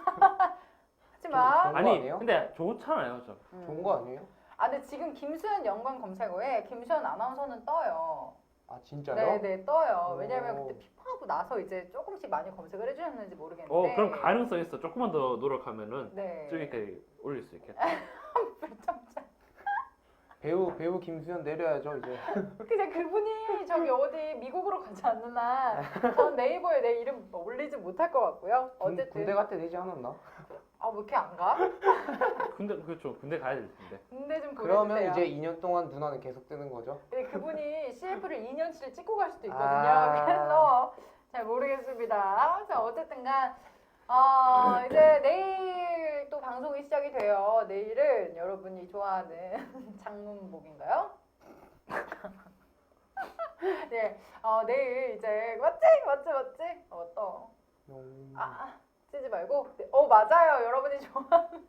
S1: 하지 마.
S3: 좋은 거
S2: 아니
S3: 아니에요?
S2: 근데 좋잖아요 좀.
S3: 좋은 거 아니에요?
S1: 근데 지금 김수현 연관 검색어에 김수현 아나운서는 떠요.
S3: 아 진짜요?
S1: 네, 떠요.
S3: 오.
S1: 왜냐면 그때 피파하고 나서 이제 조금씩 많이 검색을 해주셨는지 모르겠는데.
S2: 그럼 가능성 있어. 조금만 더 노력하면은
S1: 네.
S2: 저기까지 올릴 수 있겠다.
S3: 배우 김수현 내려야죠 이제.
S1: 그냥 그분이 저기 어디 미국으로 가지 않는 한 전 네이버에 내 이름 올리지 못할 것 같고요. 어쨌든
S3: 군대 갈 때 되지 않았나?
S1: 왜 이렇게 안 가?
S2: 근데 그렇죠. 군대 가야 될 텐데.
S1: 군대 좀
S3: 그러면
S1: 보여주세요.
S3: 이제 2년 동안 누나는 계속 뜨는 거죠?
S1: 근데 그분이 CF를 2년치를 찍고 갈 수도 있거든요.
S3: 아.
S1: 그래서 잘 모르겠습니다. 자, 어쨌든간 이제 내일 또 방송이 시작이 돼요. 내일은 여러분이 좋아하는 장문복인가요? 네, 내일 이제 맞지? 또 쓰지 말고. 네, 맞아요. 여러분이 좋아하는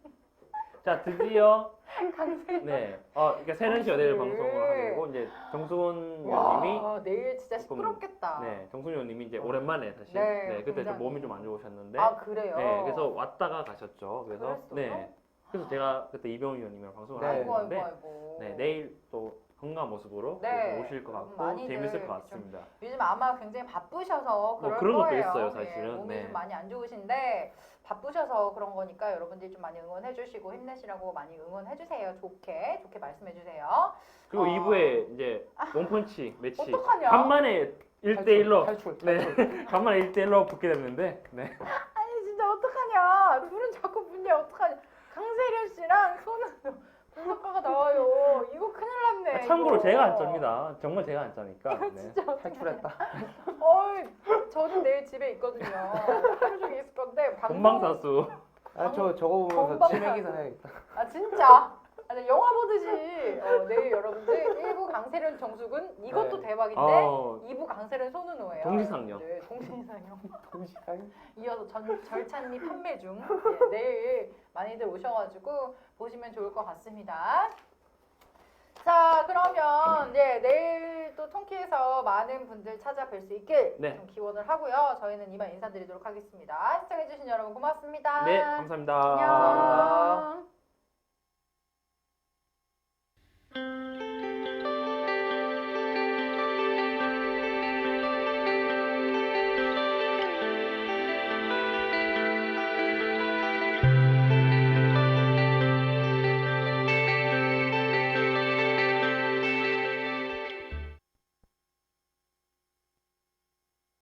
S2: 자 드디어
S1: 강세.
S2: 네. 그러니까 새는 시어 내일 방송을 하게 되고 이제 정수훈 의원님이
S1: 내일 진짜
S2: 조금,
S1: 시끄럽겠다.
S2: 네 정수훈 의원님이 이제 오랜만에 다시
S1: 네,
S2: 그때 좀
S1: 굉장히.
S2: 몸이 좀 안 좋으셨는데
S1: 그래요?
S2: 네 그래서 왔다가 가셨죠. 그래서
S1: 그랬어요?
S2: 네 그래서 제가 그때 이병훈 의원님이랑 방송을
S3: 네.
S2: 하고
S1: 아이고
S2: 있는데
S1: 아이고.
S2: 네 내일 또 건강한 모습으로
S1: 네.
S2: 또 오실 것 같고
S1: 많이들
S2: 재밌을 것
S1: 좀
S2: 같습니다.
S1: 요즘 아마 굉장히 바쁘셔서 그럴
S2: 그런 것도
S1: 거예요.
S2: 있어요, 사실은.
S1: 몸이
S2: 네.
S1: 좀 많이 안 좋으신데 바쁘셔서 그런 거니까 여러분들이 좀 많이 응원해주시고 힘내시라고 많이 응원해주세요. 좋게 말씀해주세요.
S2: 그리고
S1: 어.
S2: 2부에 이제 원펀치 매치
S1: 어떡하냐?
S2: 간만에 1대1로
S3: 탈출.
S2: 네 간만에 1대1로 붙게 됐는데 네.
S1: 아니 진짜 어떡하냐? 둘은 자꾸 붙냐? 어떡하냐? 강세련 씨랑 손은우 분석가가 나와요. 이거 큰일 났네.
S2: 참고로
S1: 이거.
S2: 제가 안 짭니다. 정말 제가 안 짜니까.
S1: 이거
S2: 네.
S1: 진짜 어떡하냐?
S3: 탈출했다.
S1: 저는 내일 집에 있거든요. 하루 종일 있을 건데 방송.
S2: 본방사수.
S3: 저거 보면서
S1: 건방
S3: 치매 기사 해야겠다.
S1: 진짜. 영화 보듯이 내일 여러분들 1부 강세련 정수근 이것도
S3: 네.
S1: 대박인데
S2: 어,
S1: 2부 강세련 손은호예요.
S2: 동시상영.
S1: 네, 동시상영.
S3: 동시상.
S1: 이어서 절찬 및 판매 중. 네, 내일 많이들 오셔가지고 보시면 좋을 것 같습니다. 자, 그러면 내일 또 통키에서 많은 분들 찾아뵐 수 있길
S2: 네.
S1: 좀 기원을 하고요. 저희는 이만 인사드리도록 하겠습니다. 시청해주신 여러분 고맙습니다.
S2: 네, 감사합니다.
S1: 안녕.
S3: 감사합니다.